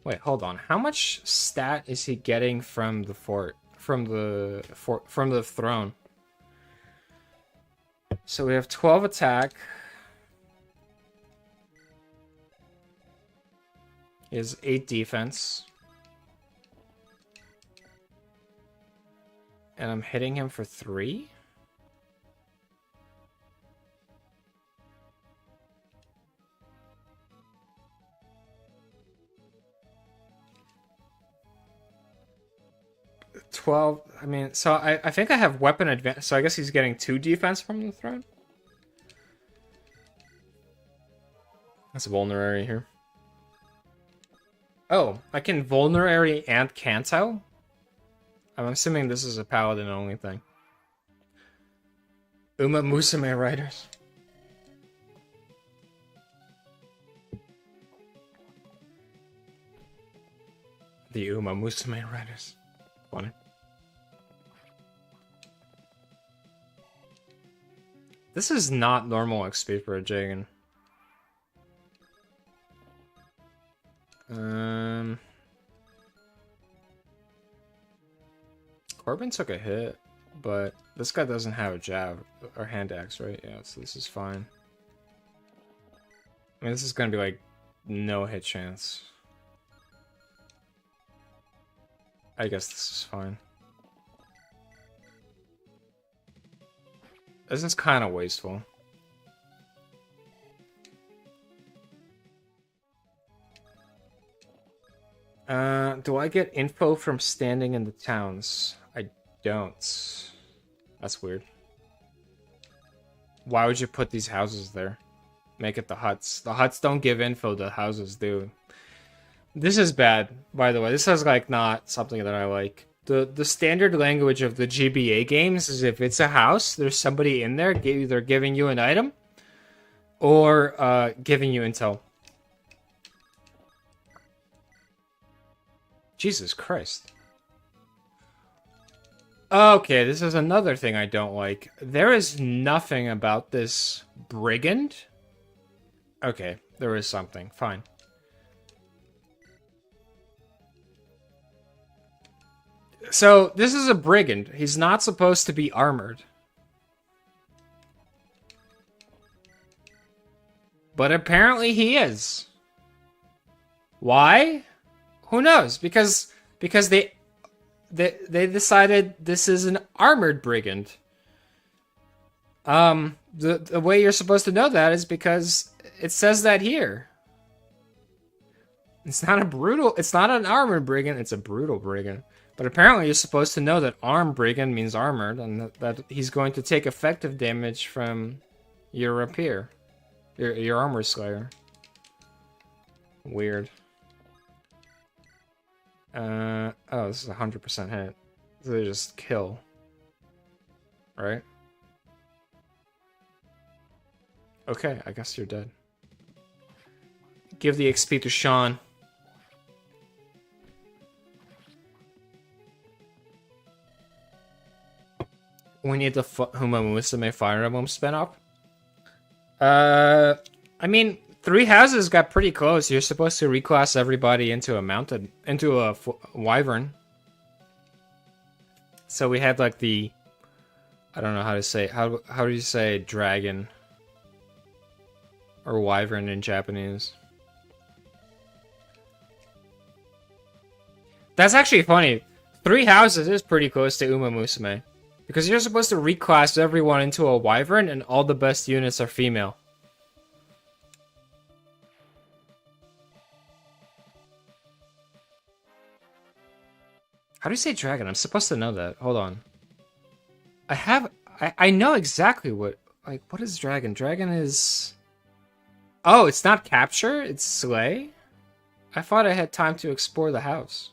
Speaker 1: Wait, hold on. How much stat is he getting from the fort? From the throne? So we have 12 attack. He has 8 defense. And I'm hitting him for 3? I mean, so I think I have weapon advantage, so I guess he's getting 2 defense from the throne? That's vulnerary here. Oh, I can vulnerary and canto? I'm assuming this is a paladin only thing. Uma Musume Riders. The Uma Musume Riders. Funny. This is not normal XP for a Jagan. Corbin took a hit, but this guy doesn't have a jab or hand axe, right? Yeah, so this is fine. I mean, this is gonna be like no hit chance. I guess this is fine. This is kind of wasteful. Do I get info from standing in the towns? I don't. That's weird. Why would you put these houses there? Make it the huts. The huts don't give info, the houses do. This is bad, by the way. This is like not something that I like. The standard language of the GBA games is if it's a house, there's somebody in there either giving you an item or giving you intel. Jesus Christ. Okay, this is another thing I don't like. There is nothing about this brigand. Okay, there is something. Fine. So, this is a brigand. He's not supposed to be armored. But apparently he is. Why? Who knows? Because they decided this is an armored brigand. The way you're supposed to know that is because it says that here. It's not an armored brigand, it's a brutal brigand. But apparently you're supposed to know that armed brigand means armored, and that he's going to take effective damage from your rapier. Your armor slayer. Weird. Oh, this is 100% hit. So they just kill. Right? Okay, I guess you're dead. Give the XP to Sean. We need the Huma Musume Fire Emblem spin-off. I mean, 3 houses got pretty close. You're supposed to reclass everybody into a wyvern. So we had like the, I don't know how to say, how do you say dragon or wyvern in Japanese? That's actually funny. 3 houses is pretty close to Uma Musume. Because you're supposed to reclass everyone into a wyvern and all the best units are female. How do you say dragon? I'm supposed to know that. Hold on. I know exactly what is dragon? Dragon is... Oh, it's not capture? It's slay? I thought I had time to explore the house.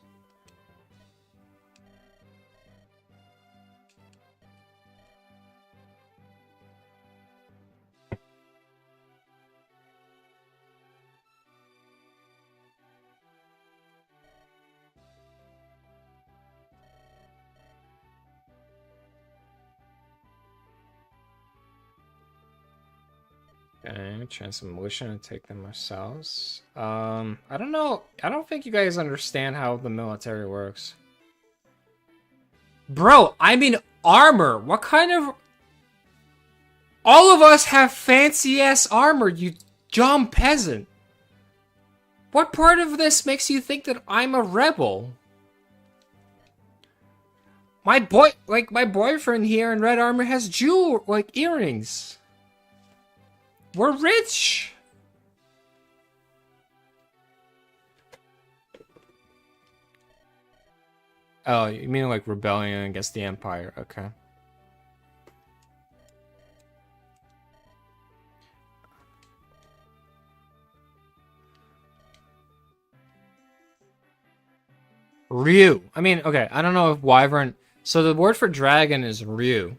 Speaker 1: Okay, chance of militia and take them ourselves. I don't know. I don't think you guys understand how the military works. Bro, I'm in armor. What kind of... All of us have fancy-ass armor, you dumb peasant. What part of this makes you think that I'm a rebel? My boyfriend here in red armor has earrings. We're rich. Oh, you mean like rebellion against the Empire? Okay. Ryu. I mean, okay, I don't know if wyvern... So the word for dragon is Ryu.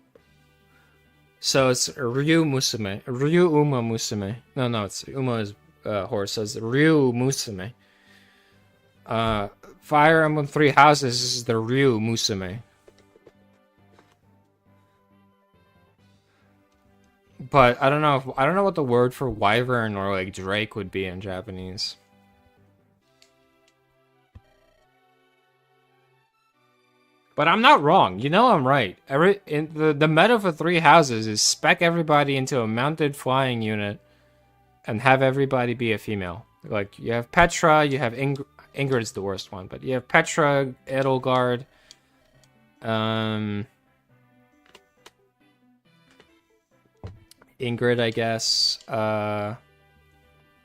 Speaker 1: So it's Ryu Musume. Ryu Uma Musume. No, it's Uma is horse. So it's Ryu Musume. Fire Emblem Three Houses is the Ryu Musume. But I don't know what the word for wyvern or like drake would be in Japanese. But I'm not wrong. You know I'm right. The meta for Three Houses is spec everybody into a mounted flying unit and have everybody be a female. Like, you have Petra, you have Ingrid is the worst one, but you have Petra, Edelgard, Ingrid, I guess.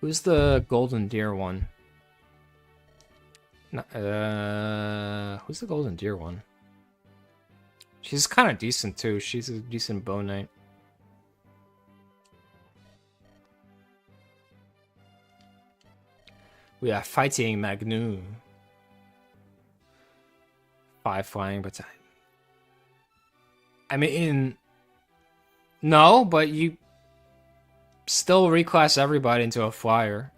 Speaker 1: Who's the Golden Deer one? Who's the Golden Deer one? She's kind of decent too. She's a decent bow knight. We are fighting Magnu. 5 flying, but I mean, no, but you still reclass everybody into a flyer.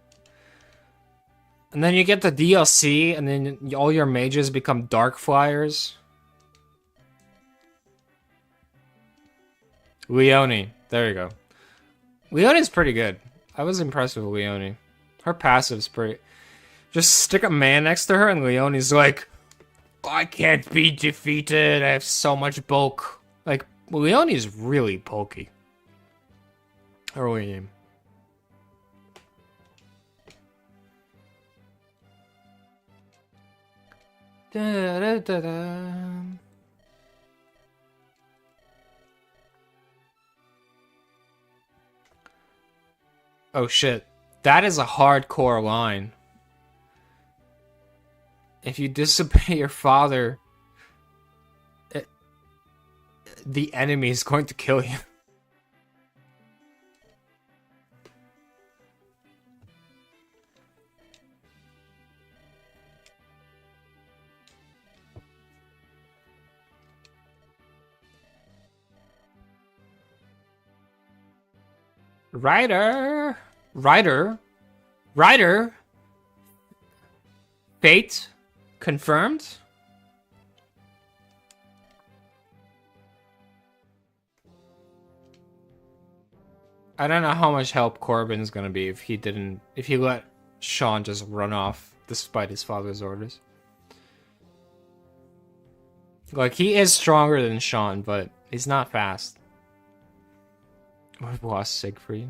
Speaker 1: And then you get the DLC, and then all your mages become dark flyers. Leone. There you go. Leone's pretty good. I was impressed with Leone. Her passive's pretty... Just stick a man next to her, and Leone's like, I can't be defeated. I have so much bulk. Like, Leone's really bulky. Early game. Da, da, da, da. Oh shit. That is a hardcore line. If you disobey your father, the enemy is going to kill you. Ryder! Fate confirmed? I don't know how much help Corbin's gonna be if he let Sean just run off despite his father's orders. Like, he is stronger than Sean, but he's not fast. We've lost Siegfried.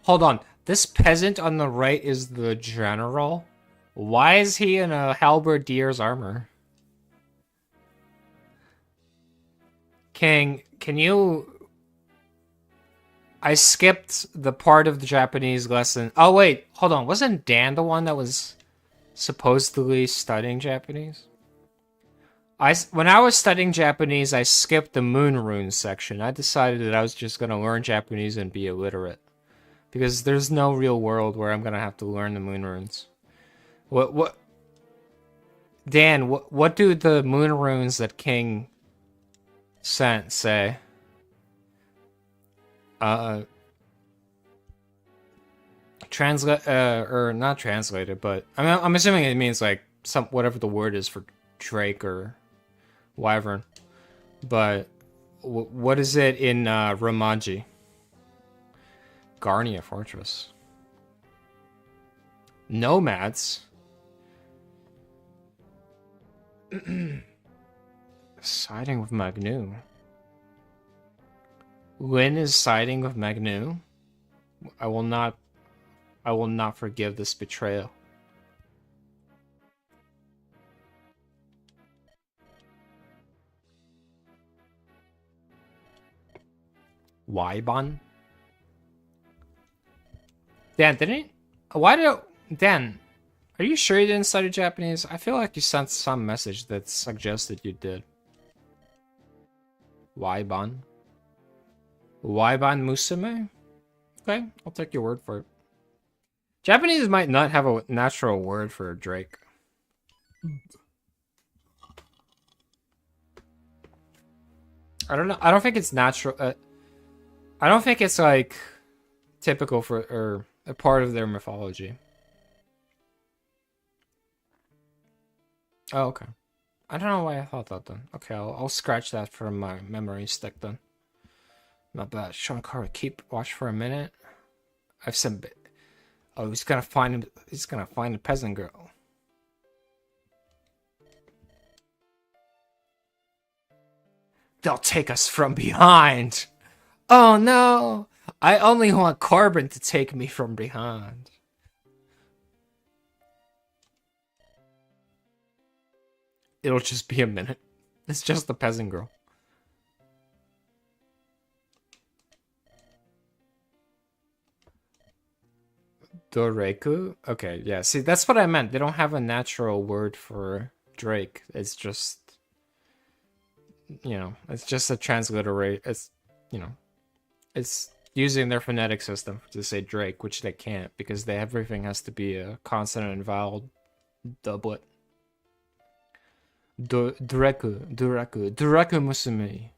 Speaker 1: Hold on. This peasant on the right is the general? Why is he in a halberdier's armor? King, can you... I skipped the part of the Japanese lesson. Oh, wait. Hold on. Wasn't Dan the one that was supposedly studying Japanese? When I was studying Japanese, I skipped the moon runes section. I decided that I was just going to learn Japanese and be illiterate. Because there's no real world where I'm going to have to learn the moon runes. Dan, what do the moon runes that King sent say? Translate, or not translated, but I'm assuming it means like whatever the word is for Drake or Wyvern. But What is it in Romanji? Garnia Fortress. Nomads. Siding with Magnu. Lin is siding with Magnu. I will not forgive this betrayal. Waiban? Dan, didn't... Why did... Dan, are you sure you didn't study Japanese? I feel like you sent some message that suggested you did. Waiban? Waiban Musume? Okay, I'll take your word for it. Japanese might not have a natural word for Drake. I don't know. I don't think it's natural. I don't think it's like typical for or a part of their mythology. Oh, okay. I don't know why I thought that then. Okay, I'll scratch that from my memory stick then. Not bad. Shankara, keep watch for a minute. I've some. Oh, he's gonna find him. He's gonna find a peasant girl. They'll take us from behind. Oh no! I only want Carbon to take me from behind. It'll just be a minute. It's just the peasant girl. Doreku? Okay, yeah. See, that's what I meant. They don't have a natural word for Drake. It's just, you know, it's just a transliterate. It's, you know, it's using their phonetic system to say Drake, which they can't because everything has to be a consonant and vowel doublet. Dureku Musume.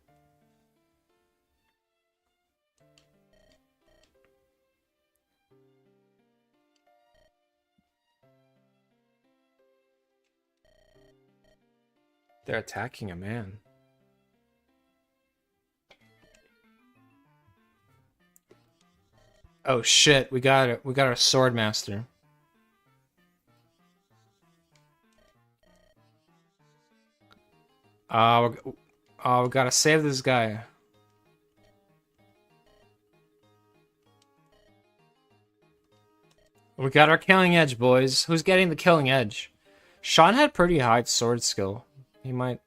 Speaker 1: They're attacking a man. Oh shit, we got it. We got our sword master. We gotta save this guy. We got our killing edge, boys. Who's getting the killing edge? Sean had pretty high sword skill. He might...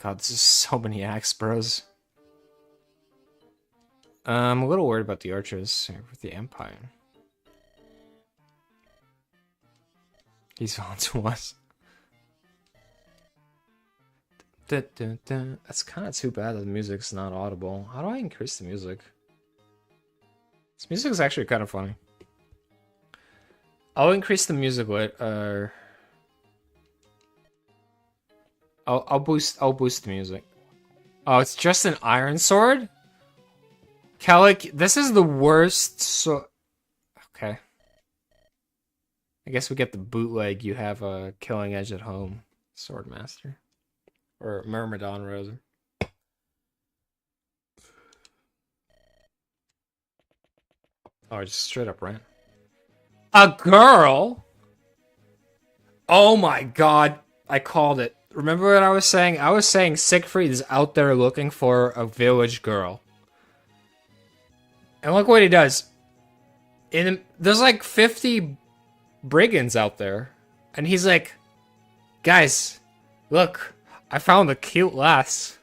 Speaker 1: God, this is so many axe bros. I'm a little worried about the archers with the Empire. He's on to us. That's kind of too bad that the music's not audible. How do I increase the music? This music is actually kind of funny. I'll increase the music with I'll boost the music. Oh, it's just an iron sword? Kellic, this is the worst okay. I guess we get the bootleg. You have a killing edge at home, Swordmaster. Or Myrmidon, rather. Oh, I just straight up ran. A girl? Oh my god. I called it. Remember what I was saying? I was saying Siegfried is out there looking for a village girl. And look what he does. There's like 50 brigands out there. And he's like, guys, look. I found a cute lass.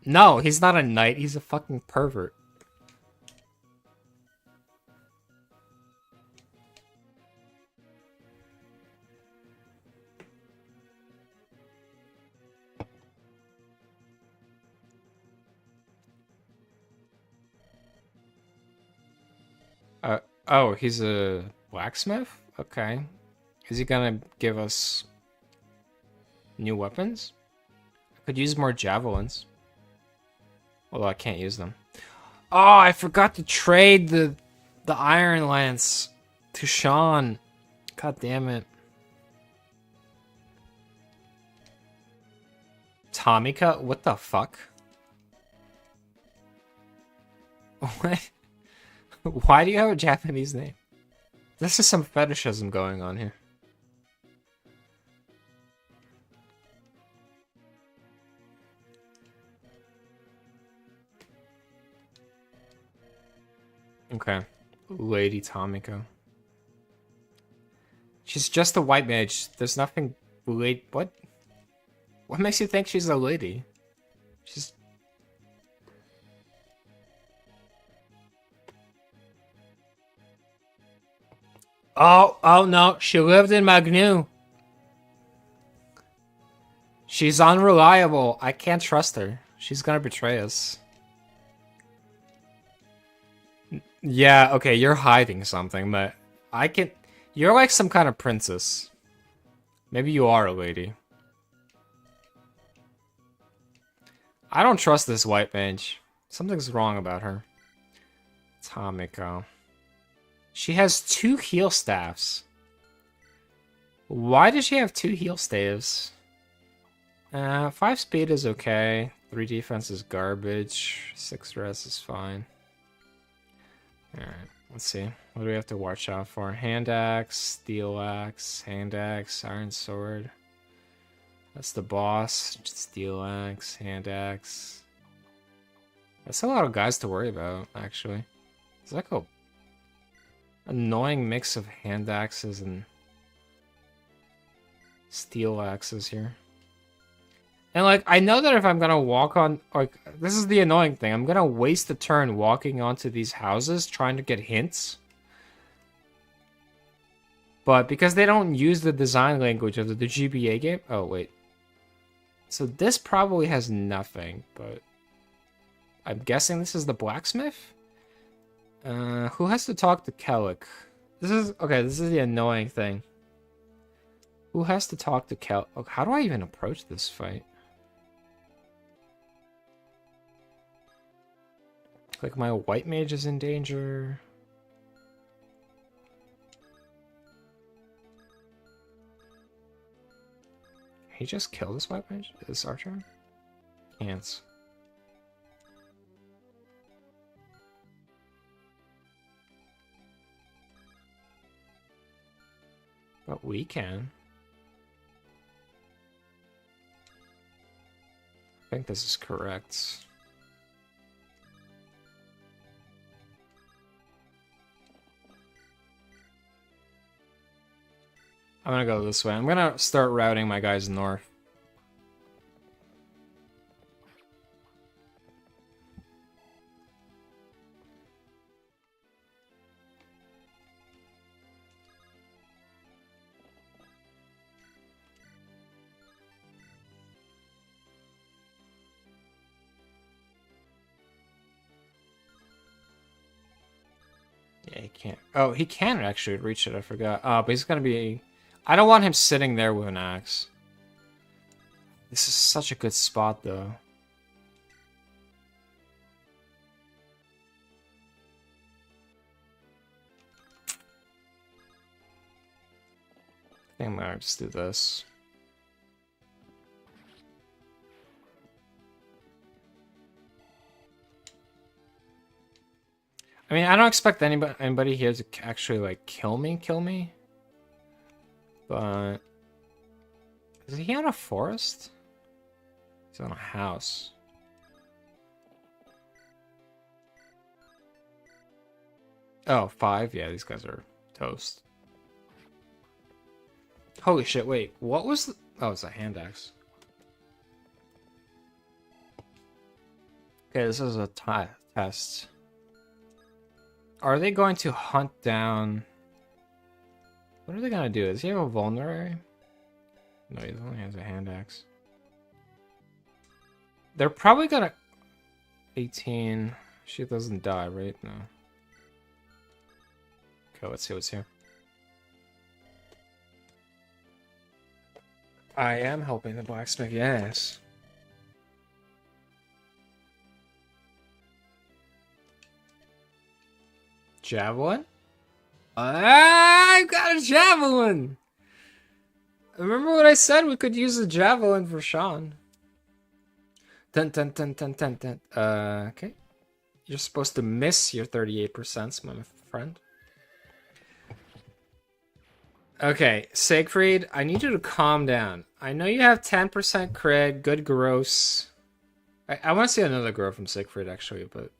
Speaker 1: No, he's not a knight. He's a fucking pervert. Oh, he's a blacksmith? Okay. Is he gonna give us new weapons? I could use more javelins. Although I can't use them. Oh, I forgot to trade the iron lance to Sean. God damn it. Tomika? What the fuck? What? Why do you have a Japanese name? This is some fetishism going on here. Okay. Lady Tomiko. She's just a white mage. There's nothing... Wait, what? What makes you think she's a lady? She's... Oh no, she lived in Magnu. She's unreliable. I can't trust her. She's gonna betray us. Yeah, okay, you're hiding something, but I can... You're like some kind of princess. Maybe you are a lady. I don't trust this white mage. Something's wrong about her. Tomiko. She has 2 heal staffs. Why does she have 2 heal staves? 5 speed is okay. 3 defense is garbage. 6 res is fine. Alright, let's see. What do we have to watch out for? Hand axe, steel axe, hand axe, iron sword. That's the boss. Steel axe, hand axe. That's a lot of guys to worry about, actually. It's like a annoying mix of hand axes and steel axes here. And like, I know that if I'm gonna walk on, like, this is the annoying thing. I'm gonna waste a turn walking onto these houses trying to get hints. But because they don't use the design language of the GBA game. Oh, wait. So this probably has nothing, but I'm guessing this is the blacksmith? Who has to talk to Kellic? This is the annoying thing. Who has to talk to Kellic? Oh, how do I even approach this fight? Like, my white mage is in danger. Can he just kill this white mage? This archer? Can't. But we can. I think this is correct. I'm gonna go this way. I'm gonna start routing my guys north. Yeah, he can't. Oh, he can actually reach it. I forgot. But he's gonna be... I don't want him sitting there with an axe. This is such a good spot, though. I think I'm gonna just do this. I mean, I don't expect anybody here to actually, like, kill me. But... Is he on a forest? He's on a house. Oh, 5? Yeah, these guys are toast. Holy shit, wait. What was the... Oh, it's a hand axe. Okay, this is a test. Are they going to hunt down... What are they gonna do? Does he have a vulnerary? No, he only has a hand axe. They're probably gonna... 18... She doesn't die, right? No. Okay, let's see what's here. I am helping the blacksmith, yes. Javelin? I got a javelin! Remember what I said? We could use a javelin for Sean. Dun dun dun dun dun dun. Okay. You're supposed to miss your 38%, my friend. Okay, Siegfried, I need you to calm down. I know you have 10% crit, good gross. I want to see another grow from Siegfried, actually, but...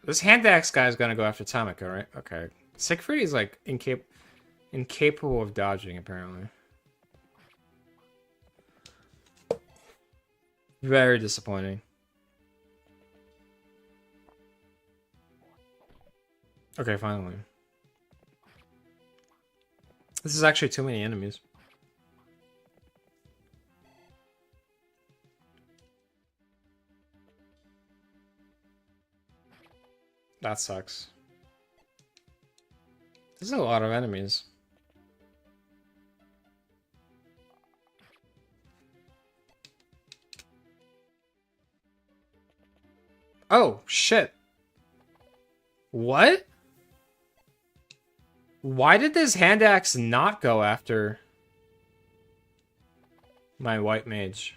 Speaker 1: This hand axe guy is gonna go after Tamika, right? Okay. Siegfried is, like, incapable of dodging, apparently. Very disappointing. Okay, finally. This is actually too many enemies. That sucks. This is a lot of enemies. Oh, shit. What? Why did this hand axe not go after my white mage?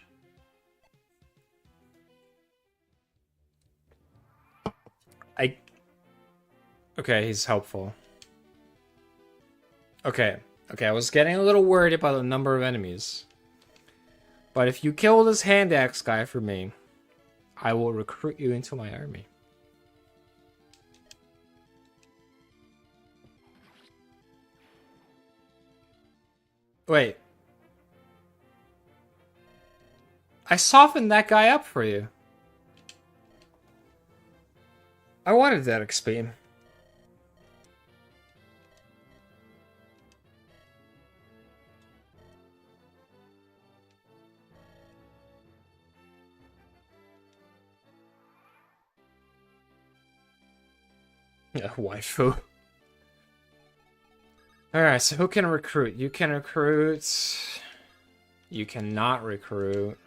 Speaker 1: Okay, he's helpful. Okay, I was getting a little worried about the number of enemies. But if you kill this hand axe guy for me, I will recruit you into my army. Wait. I softened that guy up for you. I wanted that XP. Yeah, waifu. Alright, so who can recruit? You can recruit. You cannot recruit.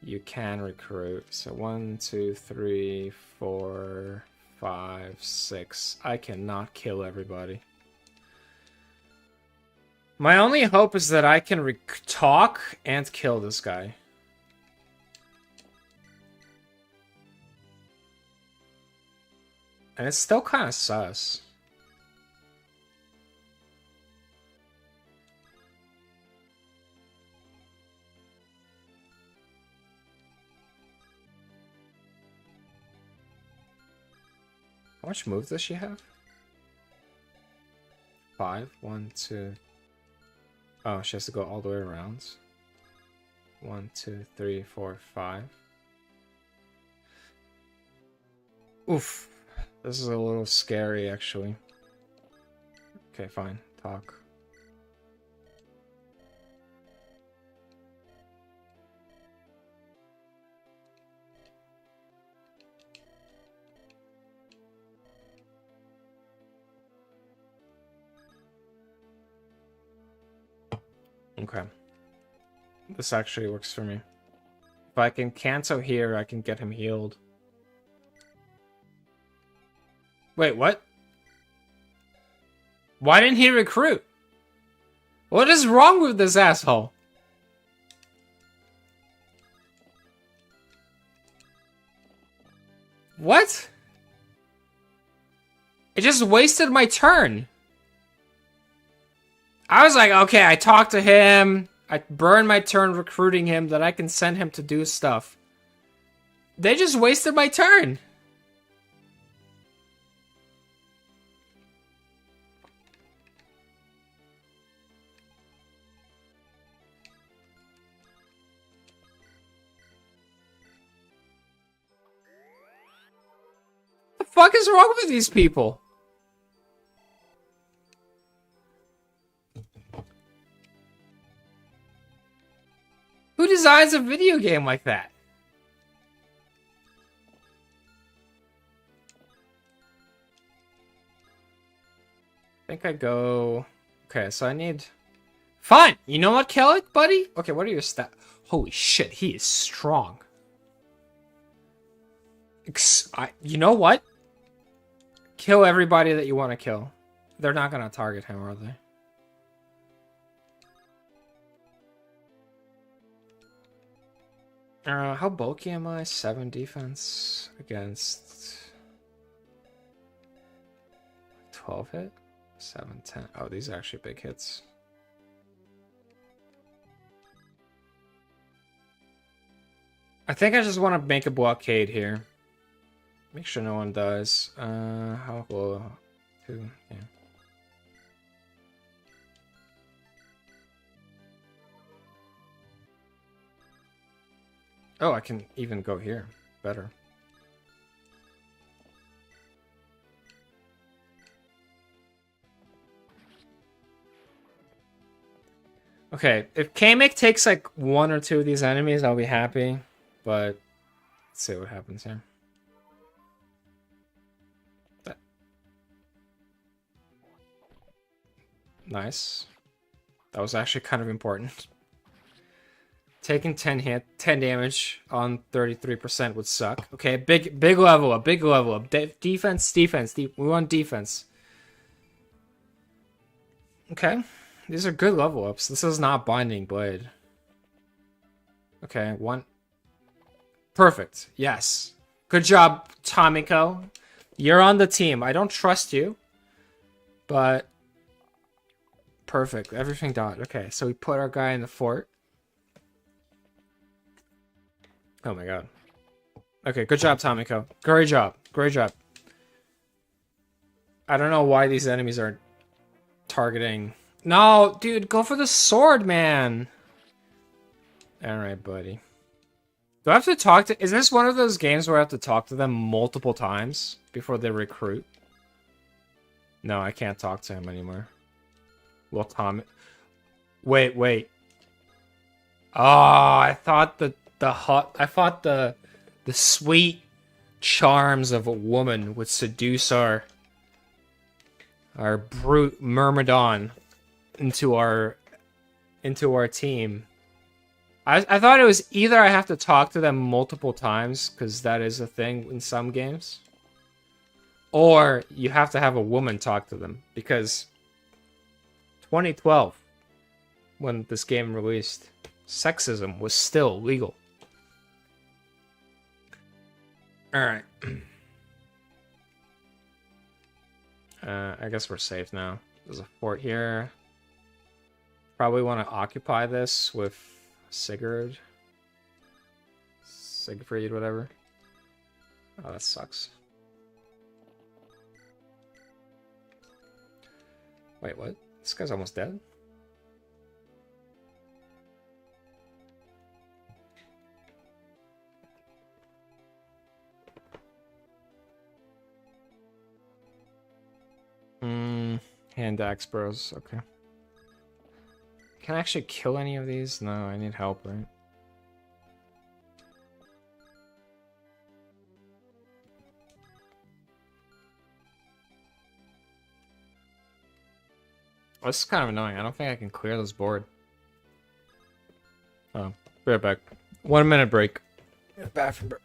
Speaker 1: You can recruit. So 1, 2, 3, 4, 5, 6. I cannot kill everybody. My only hope is that I can talk and kill this guy. And it's still kind of sus. How much move does she have? 5? 1, 2. Oh, she has to go all the way around. 1, 2, 3, 4, 5. Oof. This is a little scary, actually. Okay, fine. Talk. Okay. This actually works for me. If I can cancel here, I can get him healed. Wait, what? Why didn't he recruit? What is wrong with this asshole? What? It just wasted my turn. I was like, okay, I talked to him. I burned my turn recruiting him, that I can send him to do stuff. They just wasted my turn. What the fuck is wrong with these people? Who designs a video game like that? I think I go... Okay, so I need... Fine! You know what, Kelly, buddy? Okay, what are your stats? Holy shit, he is strong. You know what? Kill everybody that you want to kill. They're not gonna target him, are they? How bulky am I? 7 defense against 12 hit? 7, 10. Oh, these are actually big hits. I think I just want to make a blockade here. Make sure no one dies. How low? 2, yeah. Oh, I can even go here. Better. Okay, if Kamek takes like 1 or 2 of these enemies, I'll be happy. But let's see what happens here. Nice. That was actually kind of important. Taking 10 damage on 33% would suck. Okay, big level up, big level up. Defense. We want defense. Okay, these are good level ups. This is not Binding Blade. Okay, 1. Perfect. Yes. Good job, Tomiko. You're on the team. I don't trust you, but perfect. Everything died. Okay, so we put our guy in the fort. Oh my god. Okay, good job, Tomiko. Great job. Great job. I don't know why these enemies are targeting. No, dude, go for the sword, man. Alright, buddy. Do I have to talk to... Is this one of those games where I have to talk to them multiple times before they recruit? No, I can't talk to him anymore. Well, Tom... Wait. Oh, I thought the sweet charms of a woman would seduce our brute Myrmidon into our team. I thought it was either I have to talk to them multiple times, because that is a thing in some games, or you have to have a woman talk to them, because 2012, when this game released, sexism was still legal. Alright. I guess we're safe now. There's a fort here. Probably want to occupy this with Siegfried, whatever. Oh, that sucks. Wait, what? This guy's almost dead? Hand axe bros, okay. Can I actually kill any of these? No, I need help, right? Oh, this is kind of annoying. I don't think I can clear this board. Oh, be right back. 1 minute break. Bathroom break.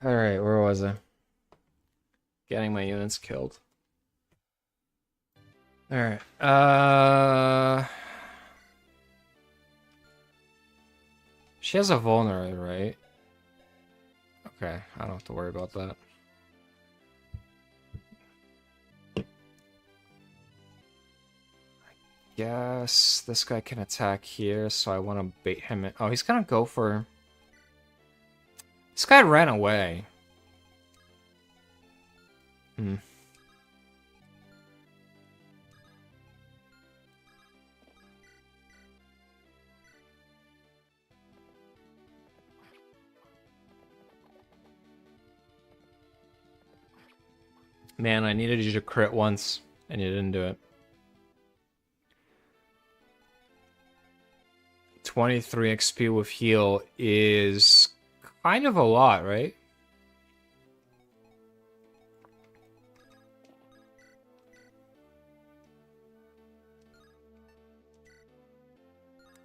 Speaker 1: Alright, where was I? Getting my units killed. Alright, She has a vulnerable, right? Okay, I don't have to worry about that. Yes, this guy can attack here, so I want to bait him in. Oh, he's gonna go for... This guy ran away. Hmm. Man, I needed you to crit once, and you didn't do it. 23 XP with heal is kind of a lot, right?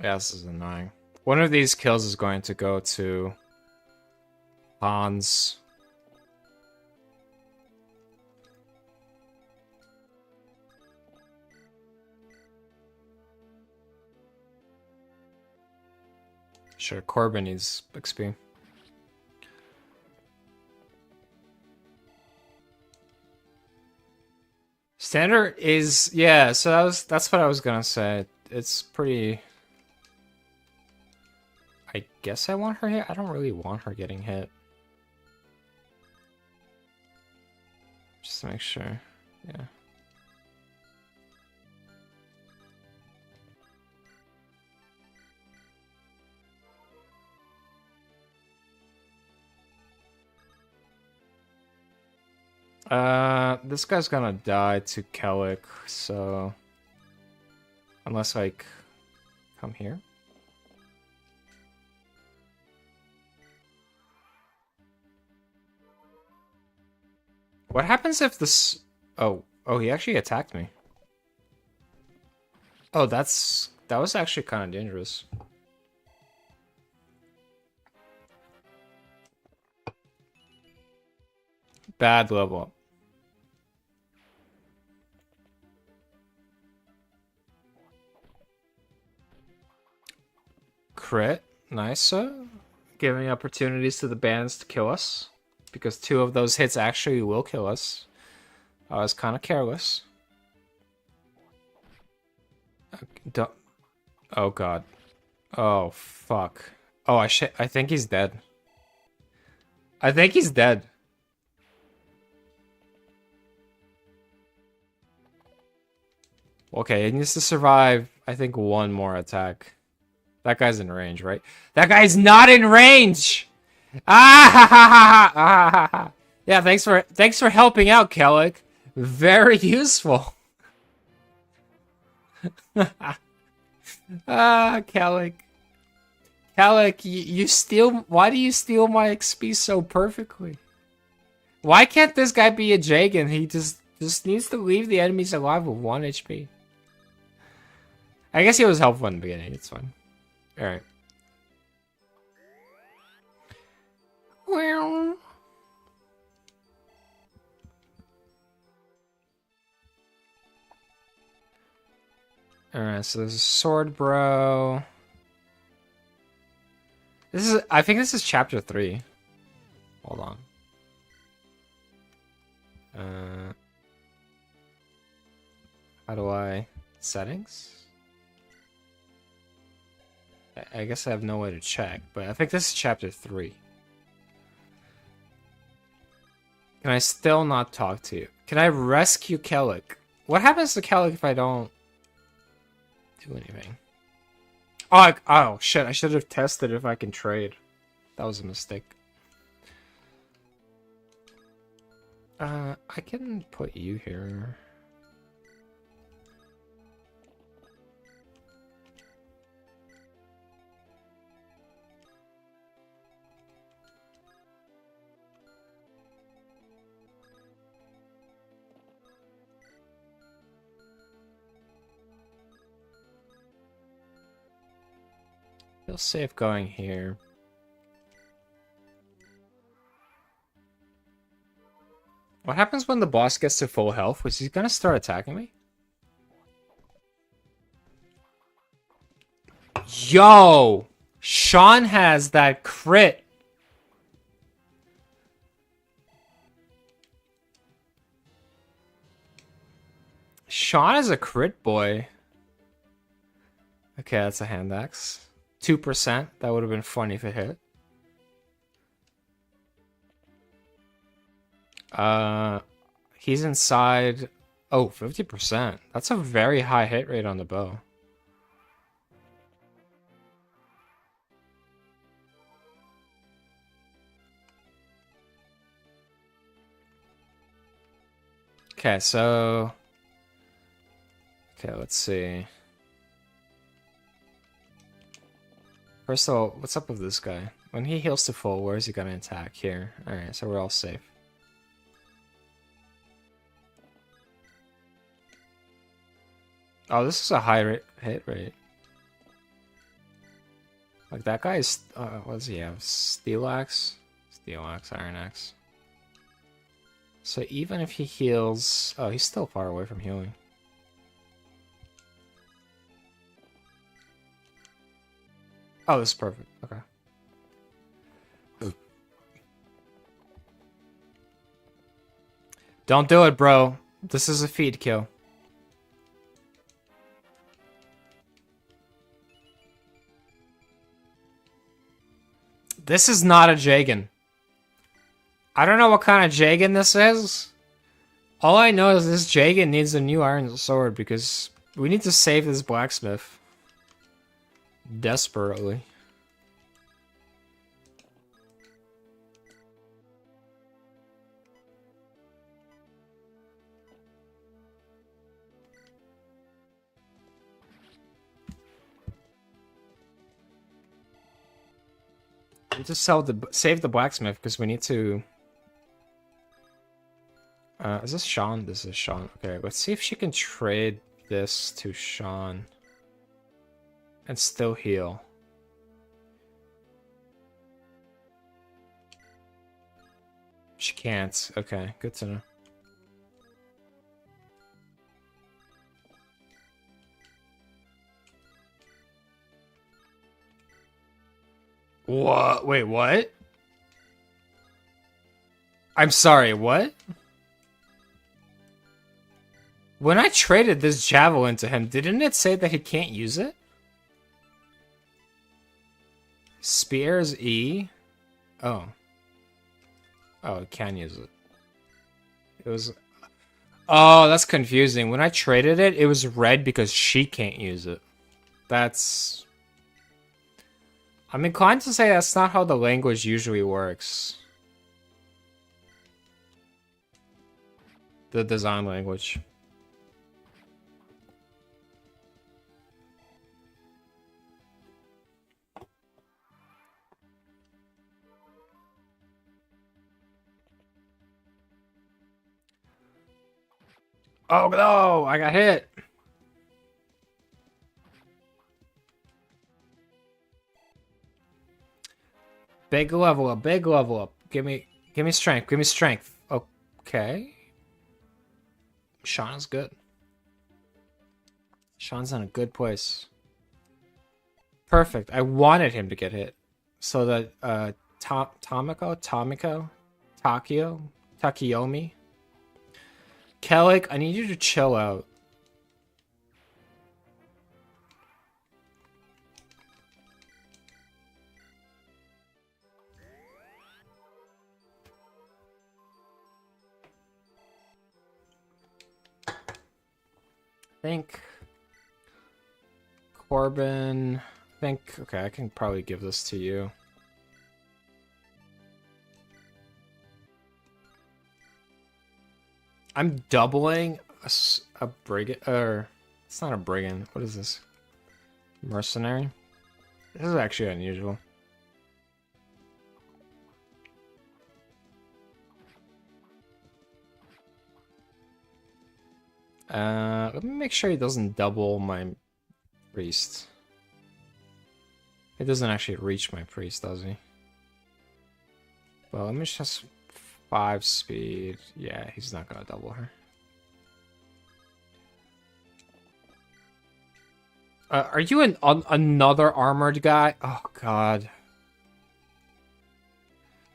Speaker 1: Yeah, this is annoying. One of these kills is going to go to Hans. Sure, Corbin needs XP. Standard is, yeah, so that's what I was gonna say. It's pretty... I guess I want her hit. I don't really want her getting hit. Just to make sure. Yeah. This guy's gonna die to Kellic, so... Unless, like, come here? What happens if this... Oh, he actually attacked me. Oh, that was actually kind of dangerous. Bad level up. Crit. Nice. Giving opportunities to the bands to kill us. Because 2 of those hits actually will kill us. I was kind of careless. Don't... Oh, God. Oh, fuck. Oh, I think he's dead. I think he's dead. Okay, he needs to survive, I think, 1 more attack. That guy's in range, right? That guy's not in range! Ah ha ha ha ha ha ha! Yeah, thanks for helping out, Kellic. Very useful. Kellic. Kellic, you steal... Why do you steal my XP so perfectly? Why can't this guy be a Jagan? He just needs to leave the enemies alive with 1 HP. I guess he was helpful in the beginning. It's fine. Alright. Well... Alright, so there's a sword bro. I think this is chapter 3. Hold on. How do I... Settings? I guess I have no way to check, but I think this is chapter 3. Can I still not talk to you? Can I rescue Kellic? What happens to Kellic if I don't do anything? Oh shit, I should have tested if I can trade. That was a mistake. I can put you here. Feels safe going here. What happens when the boss gets to full health? Was he gonna start attacking me? Yo! Sean has that crit. Sean is a crit boy. Okay, that's a hand axe. 2%. That would have been funny if it hit. He's inside. Oh, 50%. That's a very high hit rate on the bow. Okay, so... Okay, let's see. First of all, what's up with this guy? When he heals to full, where is he gonna attack? Here. Alright, so we're all safe. Oh, this is a high hit rate. Like, that guy is... what does he have? Steel Axe? Steel Axe, Iron Axe. So even if he heals... Oh, he's still far away from healing. Oh, this is perfect. Okay. Don't do it, bro. This is a feed kill. This is not a Jagan. I don't know what kind of Jagan this is. All I know is this Jagan needs a new iron sword because we need to save this blacksmith. Desperately. We need to save the blacksmith because we need to... is this Sean? This is Sean. Okay, let's see if she can trade this to Sean. And still heal. She can't. Okay, good to know. What? Wait, what? I'm sorry, what? When I traded this javelin to him, didn't it say that he can't use it? Spears E? Oh. Oh, it can use it. It was... Oh, that's confusing. When I traded it, it was red because she can't use it. That's... I'm inclined to say that's not how the language usually works. The design language. Oh no, I got hit. Big level up, big level up. Give me strength, give me strength. Okay. Sean's good. Sean's in a good place. Perfect. I wanted him to get hit. So that Takiyomi. Kellic, I need you to chill out. I think Corbin, okay, I can probably give this to you. I'm doubling a brigand, or it's not a brigand. What is this? Mercenary? This is actually unusual. Let me make sure he doesn't double my priest. He doesn't actually reach my priest, does he? Well, let me just 5 speed. Yeah, he's not gonna double her. Are you another armored guy? Oh, God.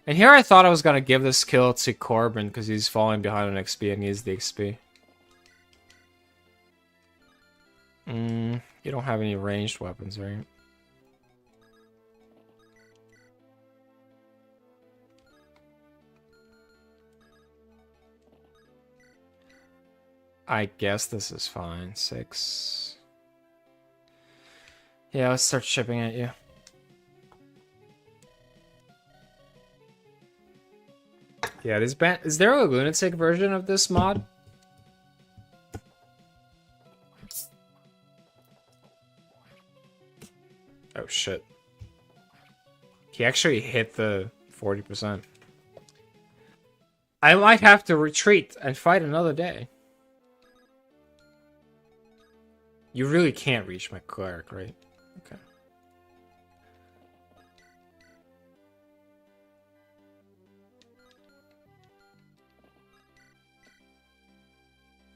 Speaker 1: And here I thought I was going to give this kill to Corbin because he's falling behind on XP and needs the XP. You don't have any ranged weapons, right? I guess this is fine. 6. Yeah, let's start shipping at you. Yeah, is there a lunatic version of this mod? Oh shit. He actually hit the 40%. I might have to retreat and fight another day. You really can't reach my cleric, right? Okay.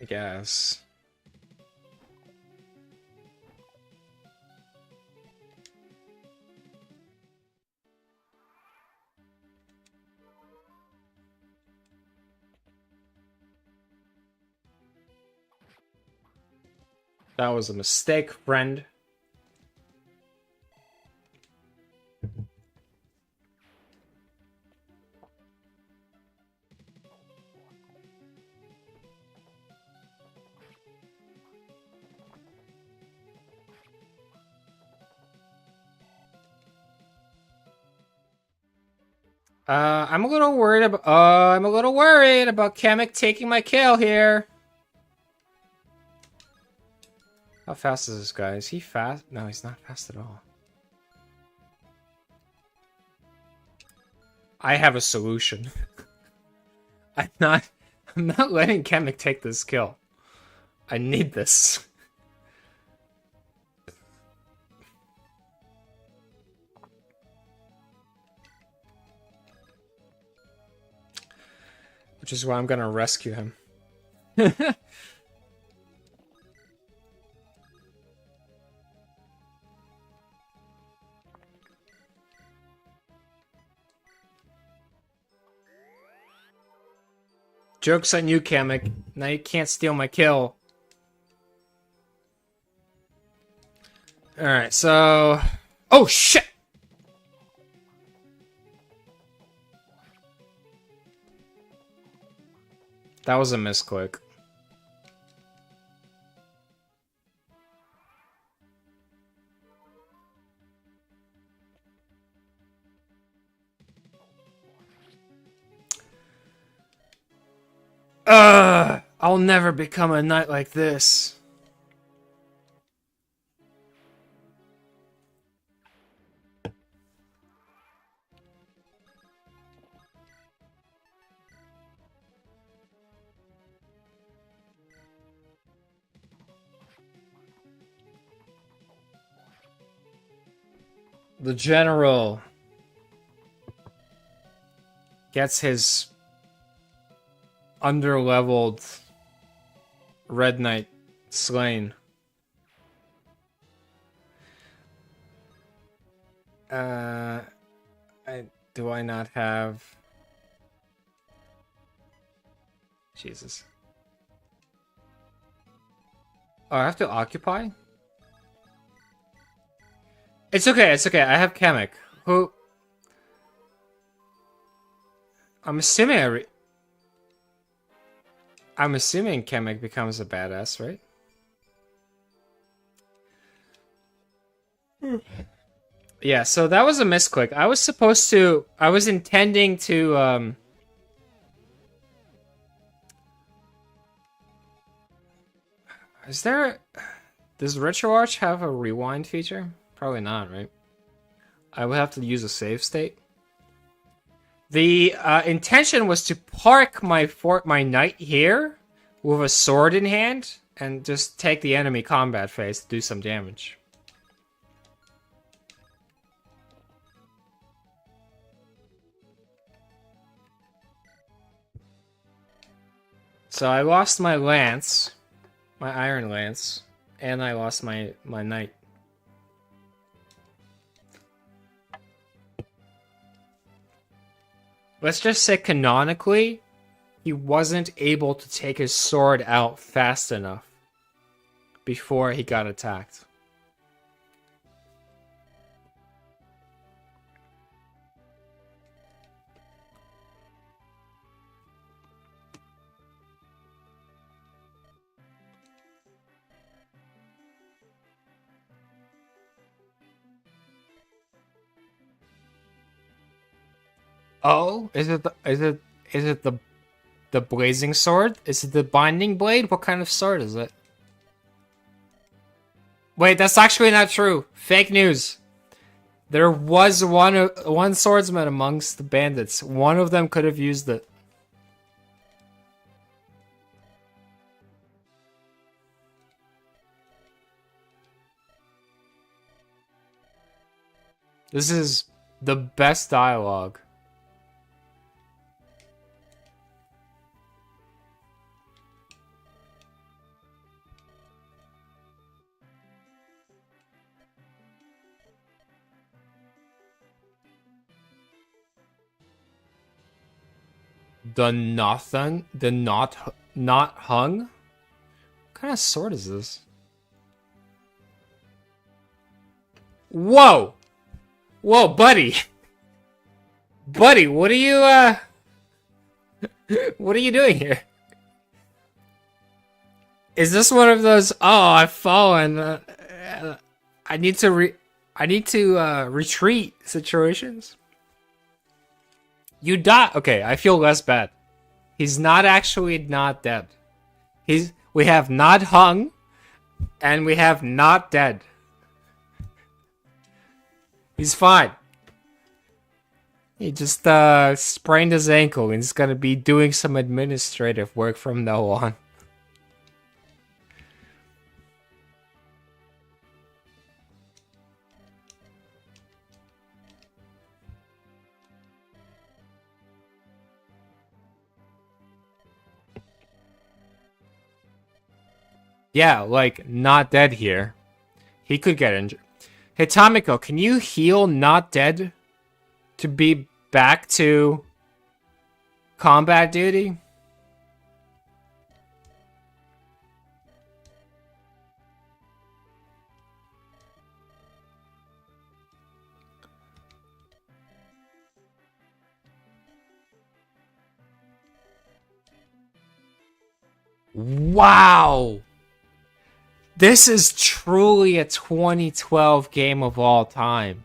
Speaker 1: I guess. That was a mistake, friend. I'm a little worried about Kamek taking my kill here. How fast is this guy? Is he fast? No, he's not fast at all. I have a solution. I'm not letting Kamek take this kill. I need this. Which is why I'm gonna rescue him. Joke's on you, Kamek. Now you can't steal my kill. Alright, so... Oh, shit! That was a misclick. I'll never become a knight like this. The general gets his under-leveled Red Knight slain. Do I not have... Jesus. Oh, I have to occupy? It's okay, it's okay. I have Kamek, who... I'm assuming I'm assuming Kamek becomes a badass, right? Yeah, so that was a misclick. I was intending to, does RetroArch have a rewind feature? Probably not, right? I would have to use a save state. The intention was to park my knight here with a sword in hand and just take the enemy combat phase to do some damage. So I lost my lance, my iron lance, and I lost my knight Let's just say canonically, he wasn't able to take his sword out fast enough before he got attacked. Oh, is it the blazing sword? Is it the binding blade? What kind of sword is it? Wait, that's actually not true. Fake news. There was one swordsman amongst the bandits. One of them could have used it. This is the best dialogue. The not hung? What kind of sword is this? Whoa! Whoa, buddy! Buddy, what are you, what are you doing here? Is this one of those, oh, I've fallen, I need to retreat situations? You die. Okay, I feel less bad. He's not actually not dead. We have not hung, and we have not dead. He's fine. He just sprained his ankle and he's gonna be doing some administrative work from now on. Yeah, like, not dead here. He could get injured. Hey, Tomiko, can you heal not dead to be back to combat duty? Wow! This is truly a 2012 game of all time.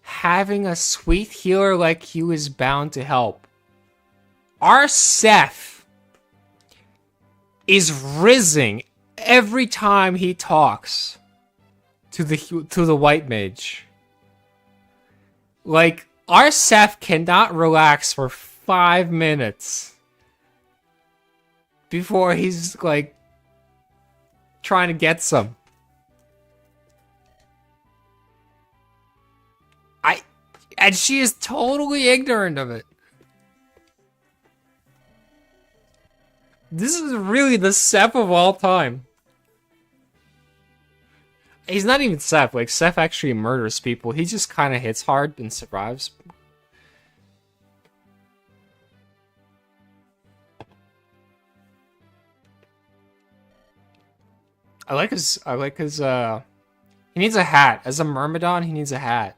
Speaker 1: Having a sweet healer like you is bound to help. Our Seth is rizzing every time he talks to the white mage. Like, our Seth cannot relax for 5 minutes before he's like trying to get some. And she is totally ignorant of it. This is really the Seth of all time. He's not even Seth. Like, Seth actually murders people. He just kind of hits hard and survives. I like his, he needs a hat. As a Myrmidon, he needs a hat.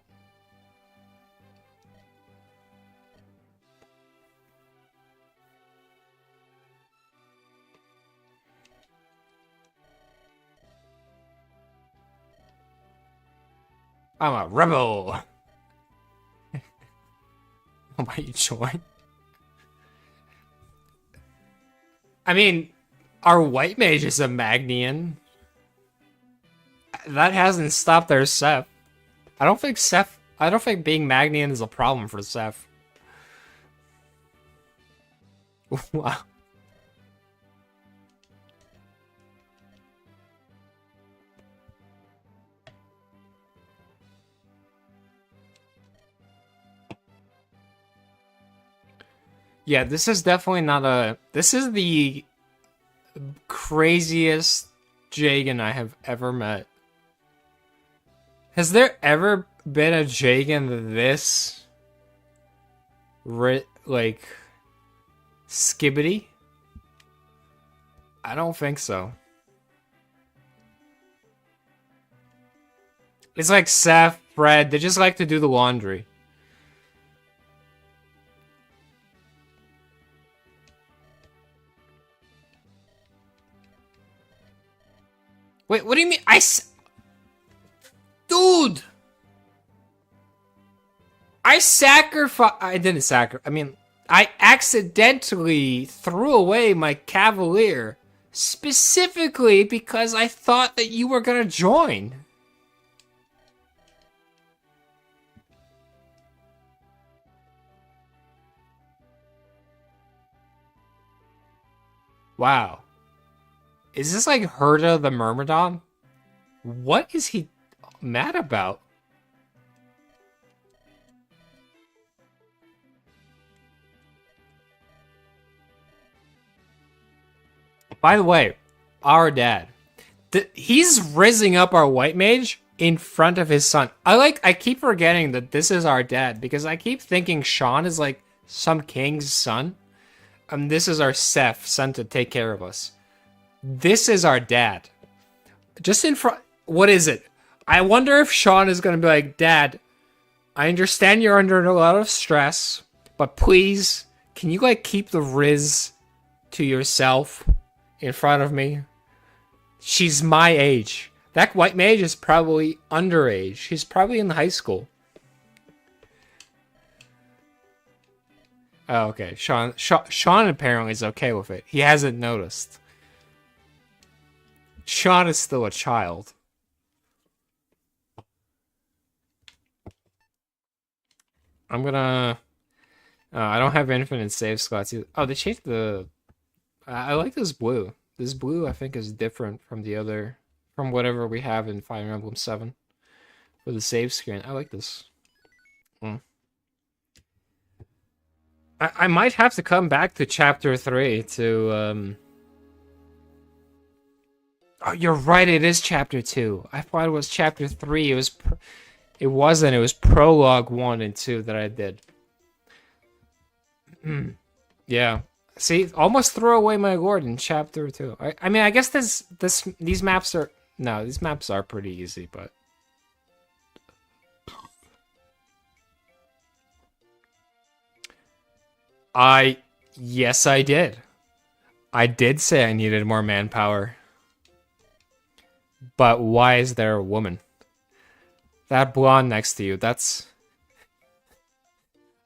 Speaker 1: I'm a rebel. How about you join? I mean, our white mage is a Magnian. That hasn't stopped their Seth. I don't think being Magnian is a problem for Seth. Wow. Yeah, this is definitely not a... This is the craziest Jagan I have ever met. Has there ever been a Jagan this like skibbity? I don't think so. It's like Seth, Fred, they just like to do the laundry. Wait, what do you mean? Dude! I didn't sacrifice. I mean, I accidentally threw away my Cavalier specifically because I thought that you were gonna join. Wow. Is this like Herta the Myrmidon? What is he mad about? By the way, our dad. He's rizzing up our white mage in front of his son. I keep forgetting that this is our dad because I keep thinking Sean is like some king's son. And this is our Seth sent to take care of us. This is our dad. Just in front. What is it? I wonder if Sean is going to be like, Dad, I understand you're under a lot of stress, but please, can you like keep the Riz to yourself in front of me? She's my age. That white mage is probably underage. She's probably in high school. Oh, okay. Sean apparently is okay with it. He hasn't noticed. Sean is still a child. I'm gonna... I don't have infinite save slots either. Oh, they changed the... I like this blue. This blue, I think, is different from the other... From whatever we have in Fire Emblem 7. For the save screen. I like this. I might have to come back to Chapter 3 to... Oh, you're right, it is Chapter 2. I thought it was Chapter 3. It wasn't. It was Prologue 1 and 2 that I did. Yeah. See, almost throw away my lord in Chapter 2. I mean, I guess these maps are... No, these maps are pretty easy, but... Yes, I did. I did say I needed more manpower. But why is there a woman? That blonde next to you, that's...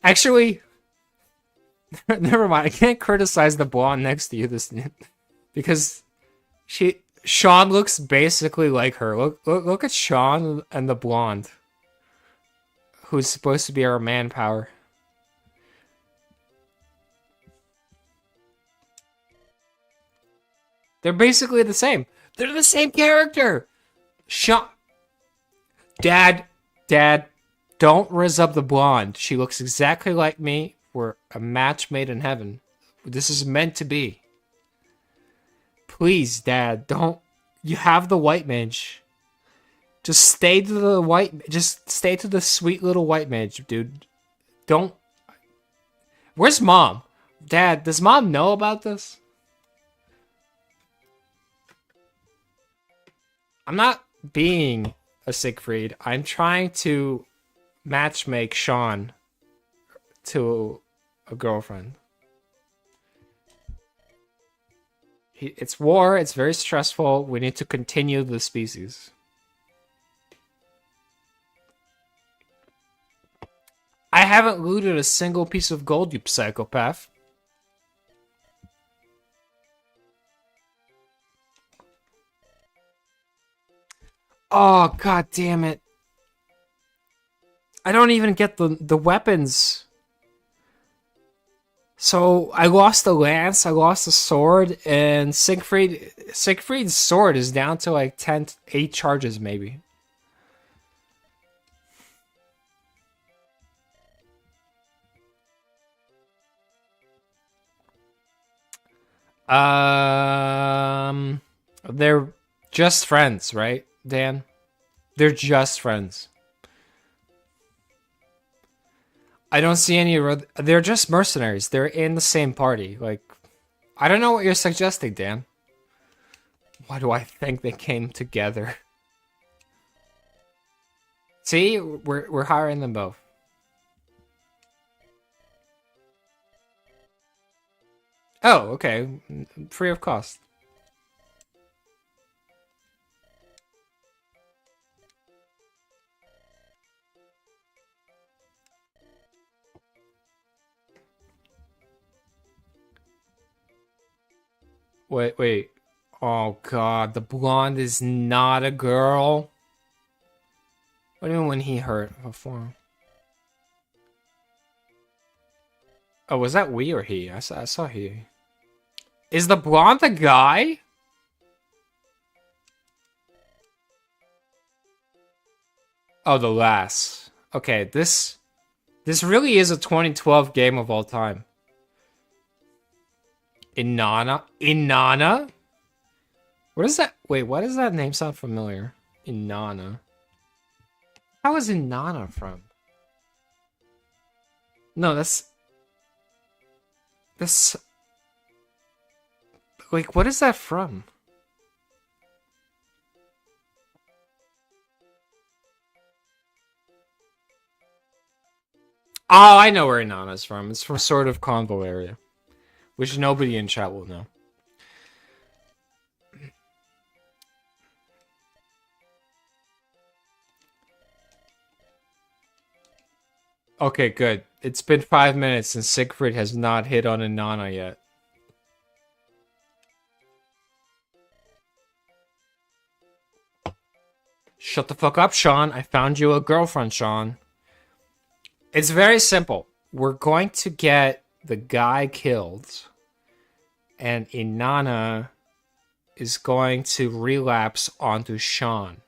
Speaker 1: Actually... Never mind, I can't criticize the blonde next to you because Sean looks basically like her. Look at Sean and the blonde. Who's supposed to be our manpower. They're basically the same. They're the same character. Sean. Dad, don't rizz up the blonde. She looks exactly like me. We're a match made in heaven. This is meant to be. Please, Dad, don't. You have the white mage. Just stay to the sweet little white mage, dude. Don't. Where's Mom? Dad, does Mom know about this? I'm not being a Siegfried. I'm trying to matchmake Sean to a girlfriend. It's war. It's very stressful. We need to continue the species. I haven't looted a single piece of gold, you psychopath. Oh, god damn it. I don't even get the weapons. So, I lost the lance, I lost the sword, and Siegfried's sword is down to like 8 charges maybe. They're just friends, right, Dan? They're just friends. I don't see any. They're just mercenaries. They're in the same party. Like, I don't know what you're suggesting, Dan. Why do I think they came together? See, we're hiring them both. Oh, okay. Free of cost. Wait. Oh god, the blonde is not a girl. What do you mean when he hurt before? Oh, was that we or he? I saw he. Is the blonde the guy? Oh, the last. Okay, this really is a 2012 game of all time. Inanna? Inanna? What is that? Wait, why does that name sound familiar? Inanna. How is Inanna from? No, that's... Like, what is that from? Oh, I know where Inanna's from. It's from sort of Convo area. Which nobody in chat will know. Okay, good. It's been 5 minutes and Siegfried has not hit on Inanna yet. Shut the fuck up, Sean. I found you a girlfriend, Sean. It's very simple. We're going to get the guy killed, and Inanna is going to relapse onto Sean.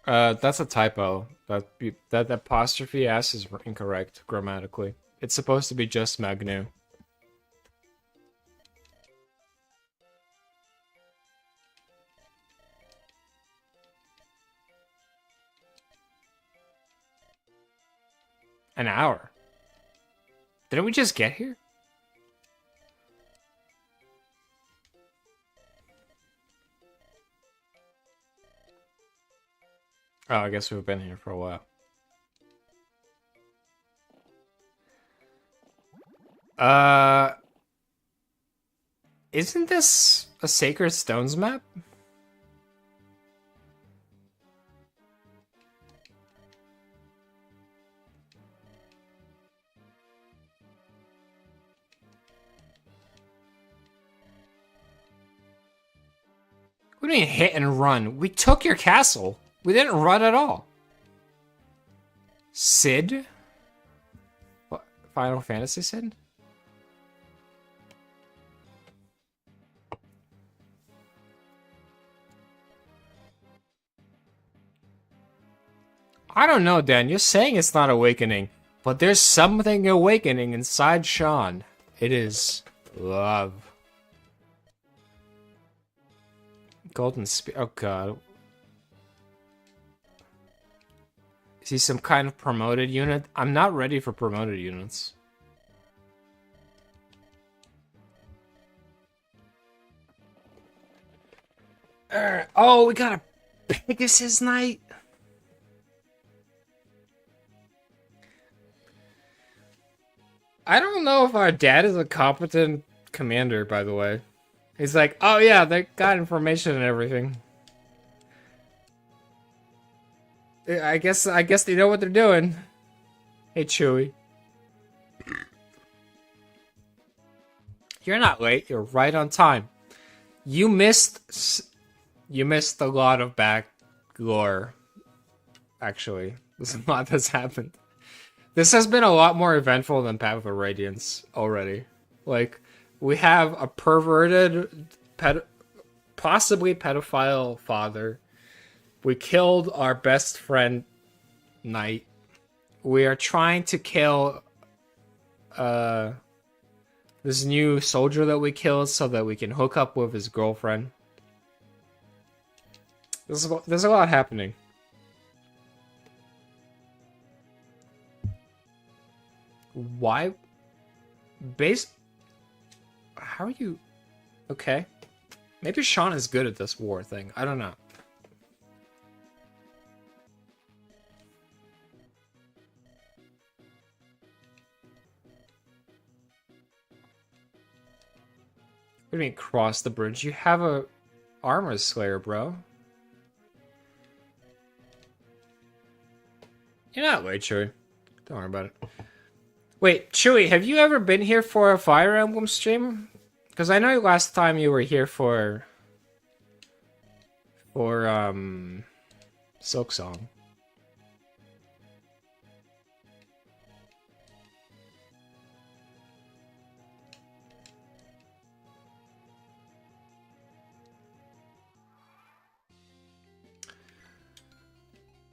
Speaker 1: That's a typo. That apostrophe S is incorrect grammatically. It's supposed to be just Magnu. An hour? Didn't we just get here? Oh, I guess we've been here for a while. Isn't this a Sacred Stones map? What do you mean hit and run? We took your castle. We didn't run at all. Sid? What? Final Fantasy Sid? I don't know, Dan. You're saying it's not awakening, but there's something awakening inside Sean. It is love. Golden Spear. Oh, God. Is he some kind of promoted unit? I'm not ready for promoted units. Oh, we got a Pegasus Knight? I don't know if our dad is a competent commander, by the way. He's like, oh yeah, they got information and everything. I guess they know what they're doing. Hey, Chewie. You're not late. You're right on time. You missed a lot of back lore. Actually, there's a lot that's happened. This has been a lot more eventful than Path of Radiance already. Like, we have a perverted, possibly pedophile father. We killed our best friend, Knight. we are trying to kill this new soldier that we killed so that we can hook up with his girlfriend. There's a lot happening. Why? How are you? Okay. Maybe Sean is good at this war thing. I don't know. What do you mean cross the bridge? You have a armor slayer, bro. You're not late, Chewy. Don't worry about it. Wait, Chewy, have you ever been here for a Fire Emblem stream? Because I know last time you were here for Silk Song.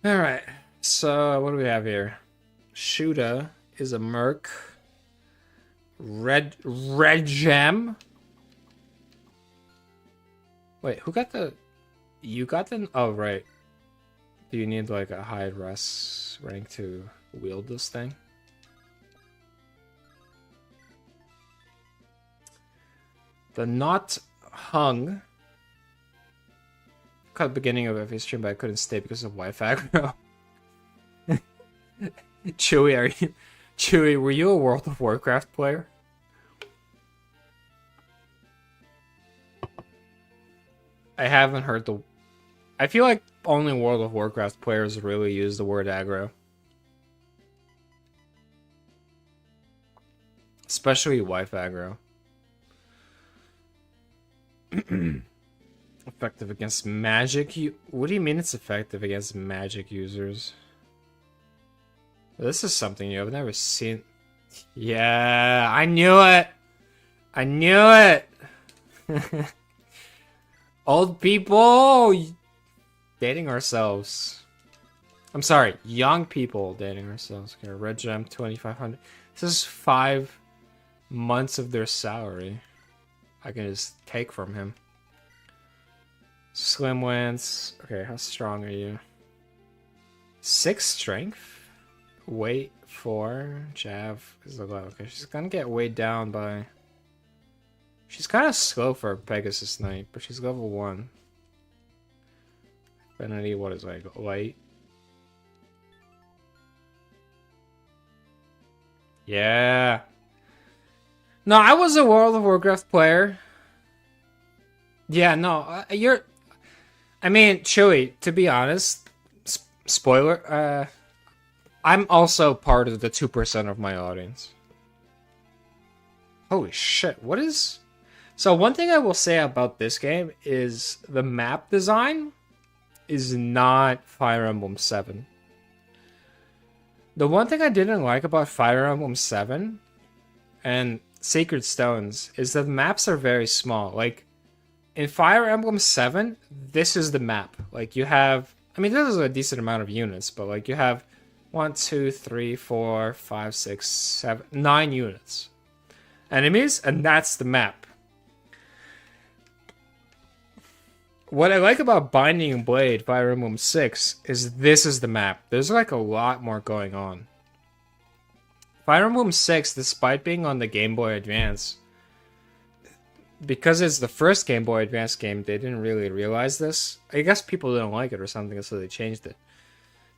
Speaker 1: Alright, so what do we have here? Shuda is a merc. Red Gem. Wait, who got the... You got the... Oh, right. Do you need, like, a high res rank to wield this thing? The Not Hung. Caught the beginning of every stream, but I couldn't stay because of Wi-Fi aggro. Chewy, were you a World of Warcraft player? I haven't heard the... I feel like only World of Warcraft players really use the word aggro. Especially wife aggro. Effective against magic? What do you mean it's effective against magic users? This is something new. I've never seen. Yeah, I knew it. I knew it. Old people dating ourselves. I'm sorry, young people dating ourselves. Okay, Red Gem 2500. This is 5 months of their salary. I can just take from him. Slim Lance. Okay, how strong are you? 6 strength. Weight 4. Jav is 11. Okay, she's gonna get weighed down by... She's kind of slow for a Pegasus Knight, but she's level 1. Affinity, what is like light? Yeah. No, I was a World of Warcraft player. Yeah, no, you're... I mean, Chewy, to be honest, spoiler, I'm also part of the 2% of my audience. Holy shit, what is... So one thing I will say about this game is the map design is not Fire Emblem 7. The one thing I didn't like about Fire Emblem 7 and Sacred Stones is that the maps are very small. Like, in Fire Emblem 7, this is the map. Like, you have... I mean, this is a decent amount of units, but, like, you have 1, 2, 3, 4, 5, 6, 7, 9 units. Enemies, and that's the map. What I like about Binding and Blade, Fire Emblem 6, is this is the map. There's, like, a lot more going on. Fire Emblem 6, despite being on the Game Boy Advance... Because it's the first Game Boy Advance game, they didn't really realize this. I guess people didn't like it or something, so they changed it.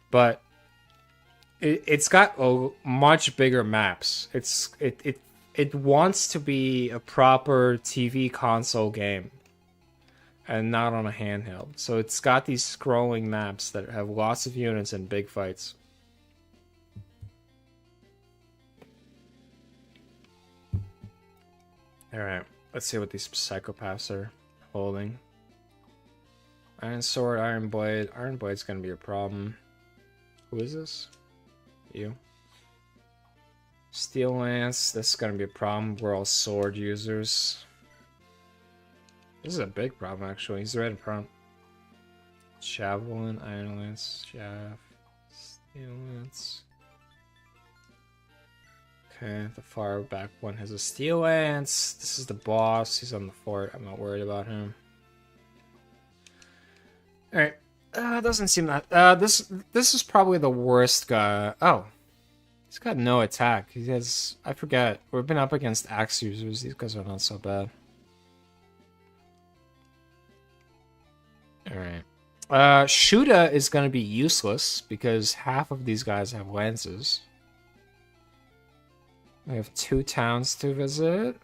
Speaker 1: But it's got much bigger maps. It wants to be a proper TV console game, and not on a handheld. So it's got these scrolling maps that have lots of units and big fights. All right. Let's see what these psychopaths are holding. Iron Sword, Iron Blade. Iron Blade's gonna be a problem. Who is this? You. Steel Lance. This is gonna be a problem. We're all sword users. This is a big problem, actually. He's right in front. Javelin, Iron Lance, Jav, Steel Lance. Okay, the far back one has a steel lance. This is the boss. He's on the fort. I'm not worried about him. All right. Doesn't seem that. This is probably the worst guy. Oh, he's got no attack. He has. I forget. We've been up against axe users. These guys are not so bad. All right. Shuda is going to be useless because half of these guys have lances. We have 2 towns to visit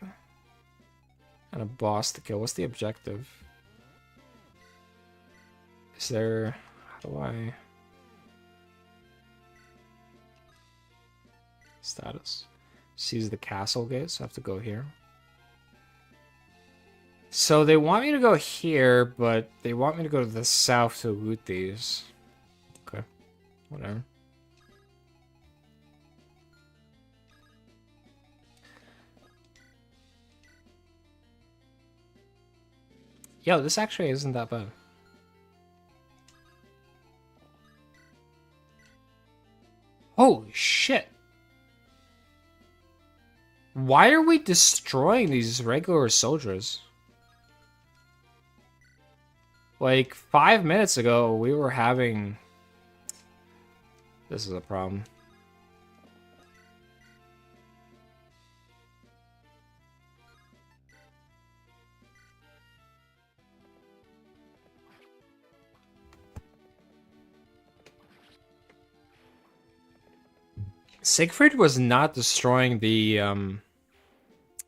Speaker 1: and a boss to kill. What's the objective? Is there... How do I... Status. Seize the castle gate, so I have to go here. So they want me to go here, but they want me to go to the south to loot these. Okay. Whatever. Yo, this actually isn't that bad. Holy shit. Why are we destroying these regular soldiers? Like, 5 minutes ago, we were having... This is a problem. Siegfried was not destroying the,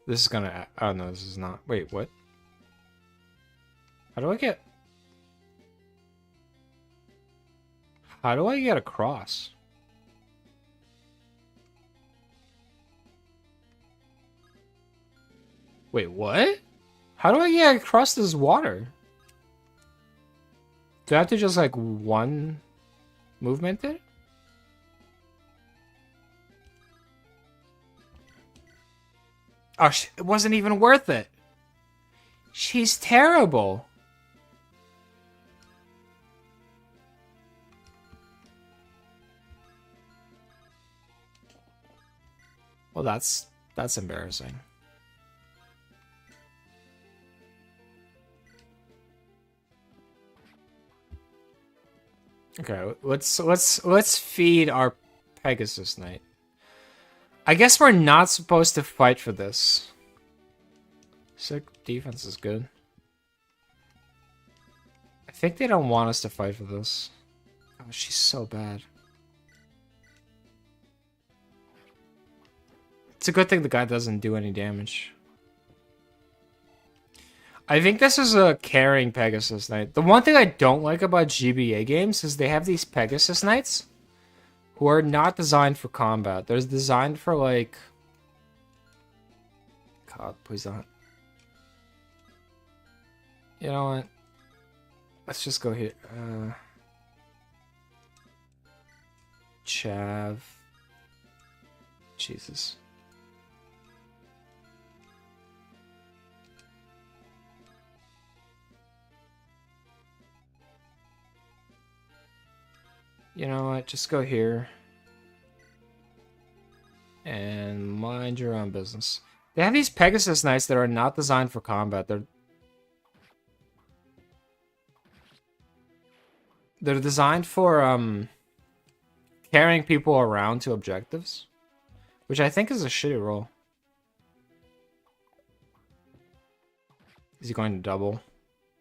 Speaker 1: This is gonna... Oh, no, this is not. Wait, what? How do I get... How do I get across? Wait, what? How do I get across this water? Do I have to just, like, one movement it? Oh, it wasn't even worth it. She's terrible. Well, that's embarrassing. Okay, let's feed our Pegasus Knight. I guess we're not supposed to fight for this. Sick defense is good. I think they don't want us to fight for this. Oh, she's so bad. It's a good thing the guy doesn't do any damage. I think this is a carrying Pegasus Knight. The one thing I don't like about GBA games is they have these Pegasus Knights who are not designed for combat. They're designed for, like... God, please don't. You know what? Let's just go here. Chav. Jesus. You know what? Just go here. And mind your own business. They have these Pegasus Knights that are not designed for combat. They're designed for carrying people around to objectives, which I think is a shitty role. Is he going to double?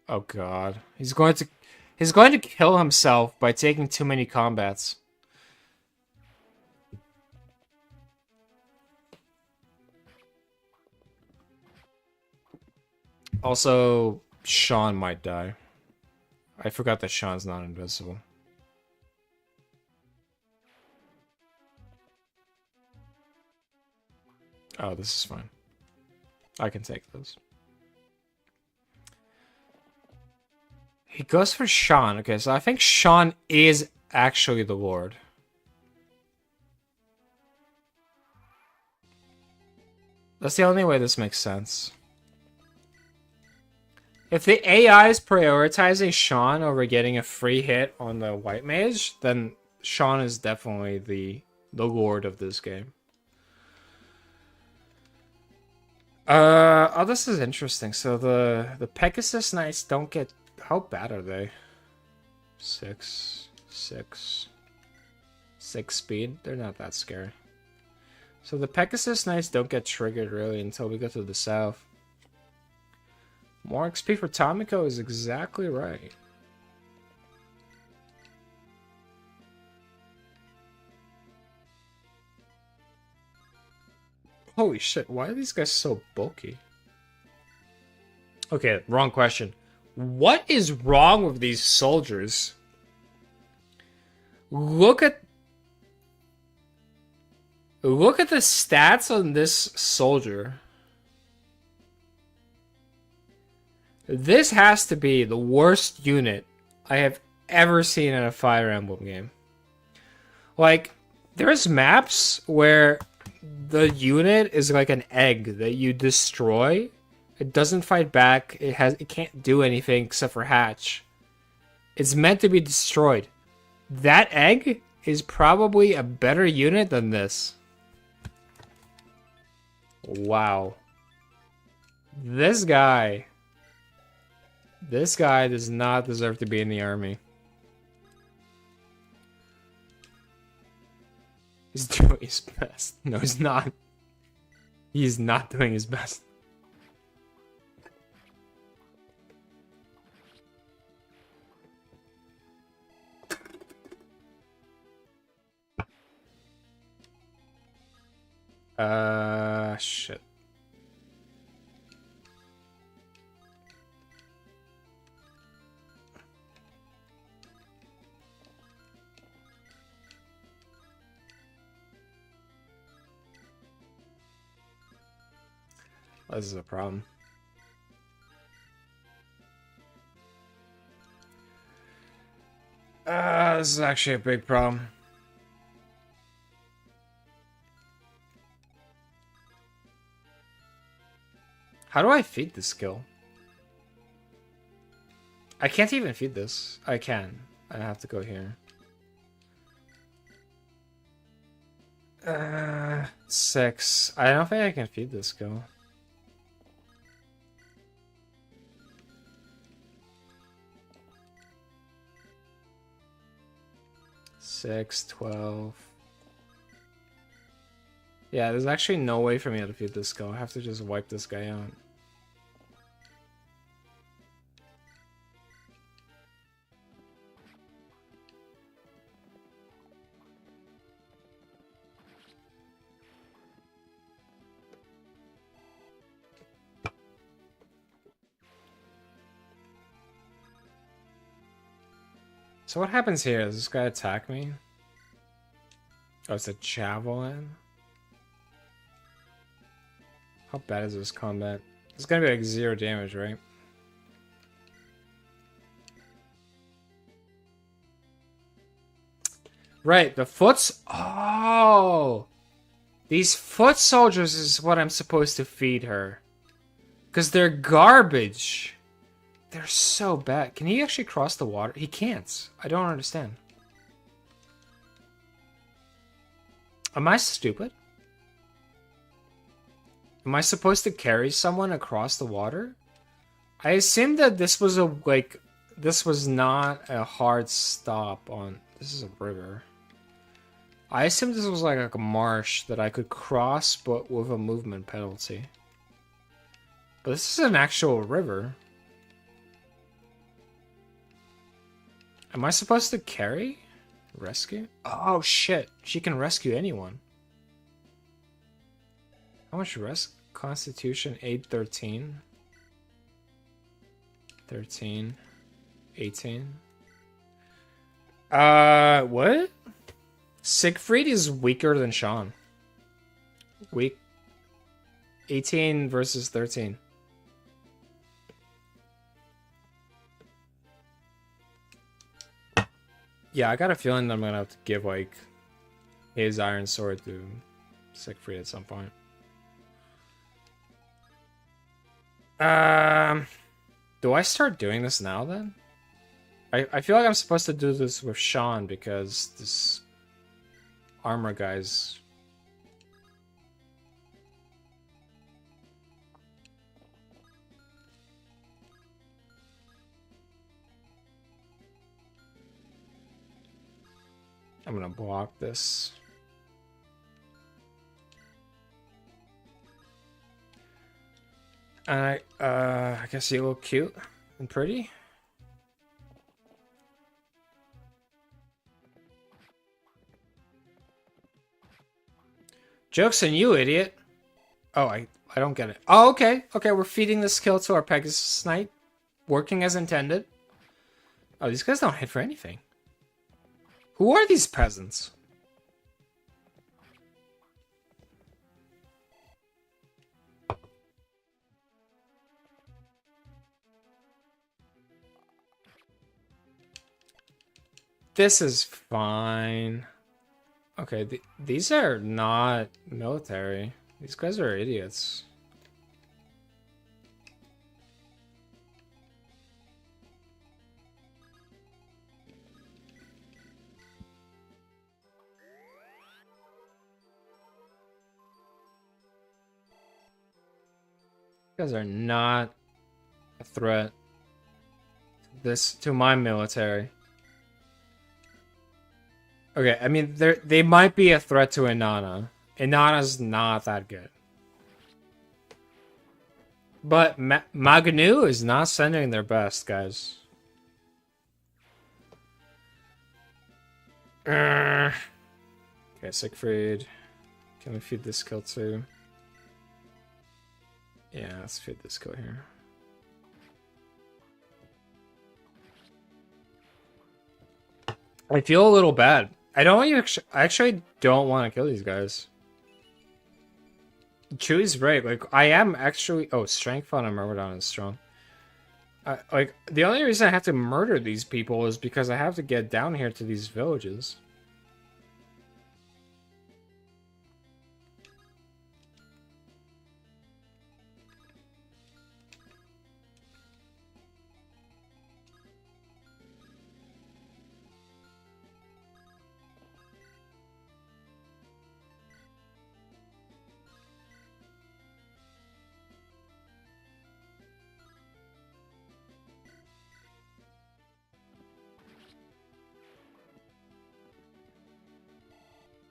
Speaker 1: Oh god. He's going to kill himself by taking too many combats. Also, Sean might die. I forgot that Sean's not invincible. Oh, this is fine. I can take this. He goes for Sean. Okay, so I think Sean is actually the Lord. That's the only way this makes sense. If the AI is prioritizing Sean over getting a free hit on the White Mage, then Sean is definitely the Lord of this game. Oh, this is interesting. So the Pegasus Knights don't get. How bad are they? 6, 6, 6 speed. They're not that scary. So the Pegasus Knights don't get triggered really until we go to the south. More XP for Tomiko is exactly right. Holy shit, why are these guys so bulky? Okay, wrong question. What is wrong with these soldiers? Look at the stats on this soldier. This has to be the worst unit I have ever seen in a Fire Emblem game. Like, there's maps where the unit is like an egg that you destroy. It doesn't fight back. It can't do anything except for hatch. It's meant to be destroyed. That egg is probably a better unit than this. Wow. This guy does not deserve to be in the army. He's doing his best. No, he's not. He's not doing his best. Shit. This is a problem. This is actually a big problem. How do I feed this skill? I can't even feed this. I can. I have to go here. 6. I don't think I can feed this skill. Six, 12. Yeah, there's actually no way for me to feed this skill. I have to just wipe this guy out. So what happens here? Does this guy attack me? Oh, it's a javelin? How bad is this combat? It's gonna be like 0 damage, right? Right, the foots... Oh! These foot soldiers is what I'm supposed to feed her. Because they're garbage. They're so bad. Can he actually cross the water? He can't. I don't understand. Am I stupid? Am I supposed to carry someone across the water? I assumed that this was a, like, this was not a hard stop on... This is a river. I assumed this was like a marsh that I could cross, but with a movement penalty. But this is an actual river. Am I supposed to carry? Rescue? Oh shit, she can rescue anyone. How much Constitution 813? 13. 18. What? Siegfried is weaker than Sean. Weak. 18 versus 13. Yeah, I got a feeling that I'm gonna have to give, like, his iron sword to Siegfried at some point. Do I start doing this now, then? I feel like I'm supposed to do this with Sean, because this armor guy's... I'm gonna block this. I guess you look cute and pretty. Joke's on you, idiot. Oh, I don't get it. Oh, okay. Okay, we're feeding the skill to our Pegasus Knight. Working as intended. Oh, these guys don't hit for anything. Who are these peasants? This is fine. Okay, these are not military. These guys are idiots. You guys are not a threat to my military. Okay, I mean they might be a threat to Inanna. Inanna's not that good. But Maganu is not sending their best, guys. Okay, Siegfried. Can we feed this kill too? Yeah, let's feed this kill here. I feel a little bad. I actually don't want to kill these guys. Chewy's right. Like, I am actually... Oh, Strength on a Myrmidon is strong. Like, the only reason I have to murder these people is because I have to get down here to these villages.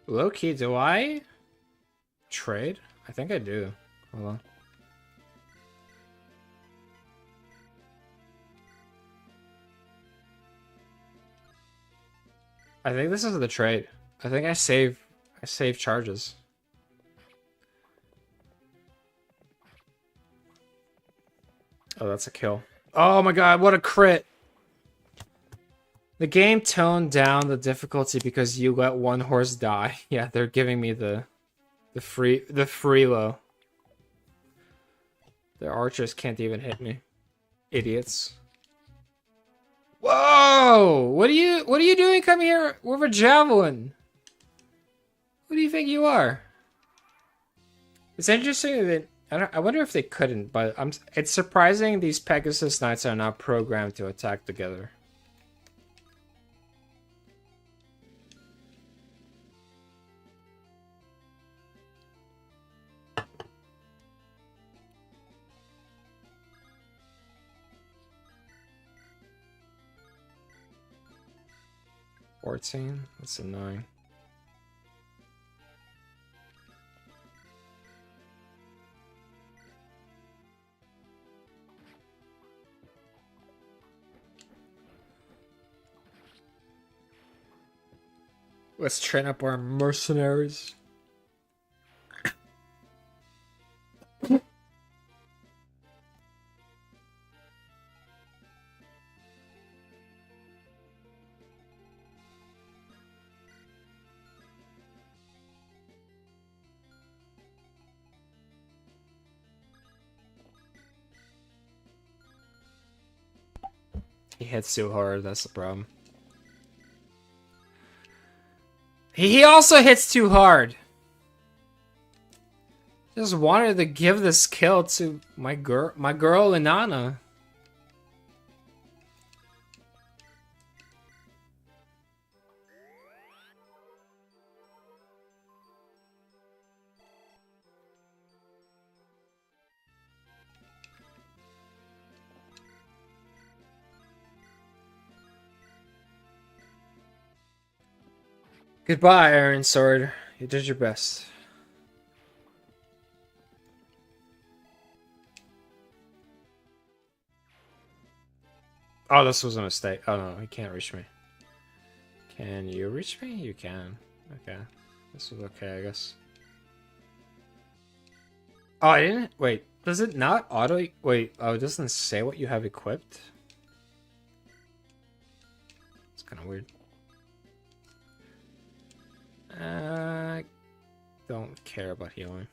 Speaker 1: Low-key, do I trade? I think I do. Hold on. I think this is the trade. I think I save charges. Oh, that's a kill. Oh my god, what a crit! The game toned down the difficulty because you let one horse die. Yeah, they're giving me the free low. Their archers can't even hit me. Idiots. Whoa! What are you doing coming here with a javelin? Who do you think you are? It's interesting that I wonder if they couldn't, but it's surprising these Pegasus Knights are not programmed to attack together. That's annoying. Let's train up our mercenaries. He hits too hard, that's the problem. He also hits too hard. Just wanted to give this kill to my girl Inanna. Goodbye, Iron Sword. You did your best. Oh, this was a mistake. Oh no, he can't reach me. Can you reach me? You can. Okay. This was okay, I guess. Oh, I didn't... Wait, does it not auto... Wait, oh, it doesn't say what you have equipped? It's kind of weird. Don't care about healing.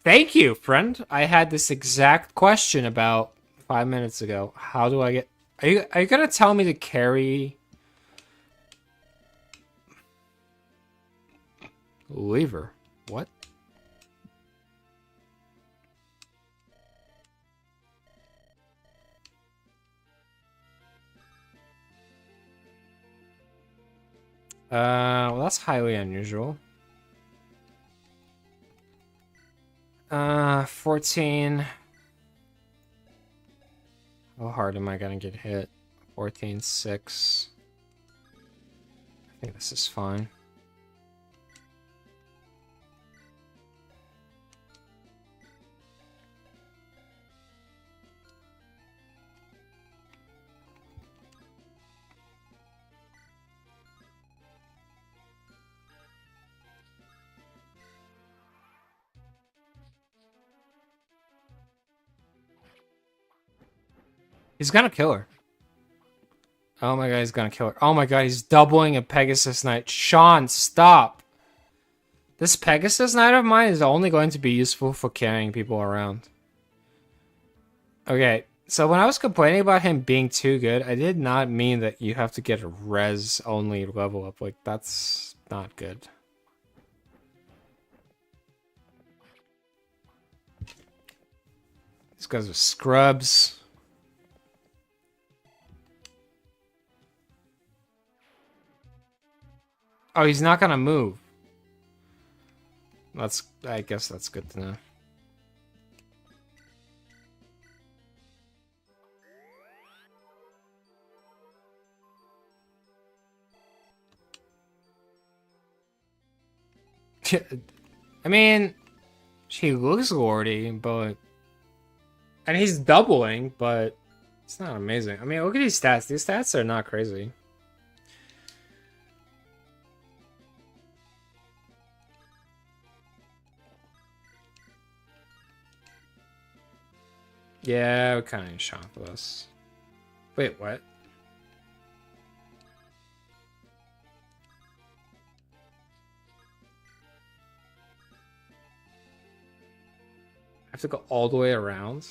Speaker 1: Thank you, friend. I had this exact question about 5 minutes ago. How do I get... Are you gonna tell me to carry... Lever? What? Well, that's highly unusual. 14. How hard am I gonna get hit? 14.6. I think this is fine. He's gonna kill her. Oh my god, he's gonna kill her. Oh my god, he's doubling a Pegasus Knight. Sean, stop! This Pegasus Knight of mine is only going to be useful for carrying people around. Okay, so when I was complaining about him being too good, I did not mean that you have to get a res-only level up. Like, that's not good. These guys are scrubs. Oh, he's not gonna move. I guess that's good to know. I mean, she looks lordy, but... And he's doubling, but it's not amazing. I mean, look at these stats. These stats are not crazy. Yeah, we kind of need shot for this. Wait, what? I have to go all the way around?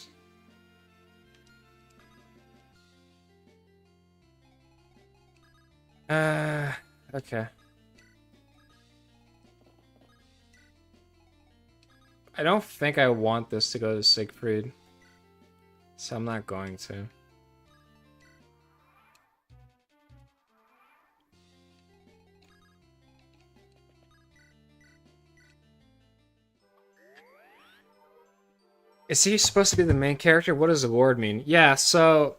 Speaker 1: Okay. I don't think I want this to go to Siegfried. So I'm not going to. Is he supposed to be the main character? What does the Lord mean? Yeah, so...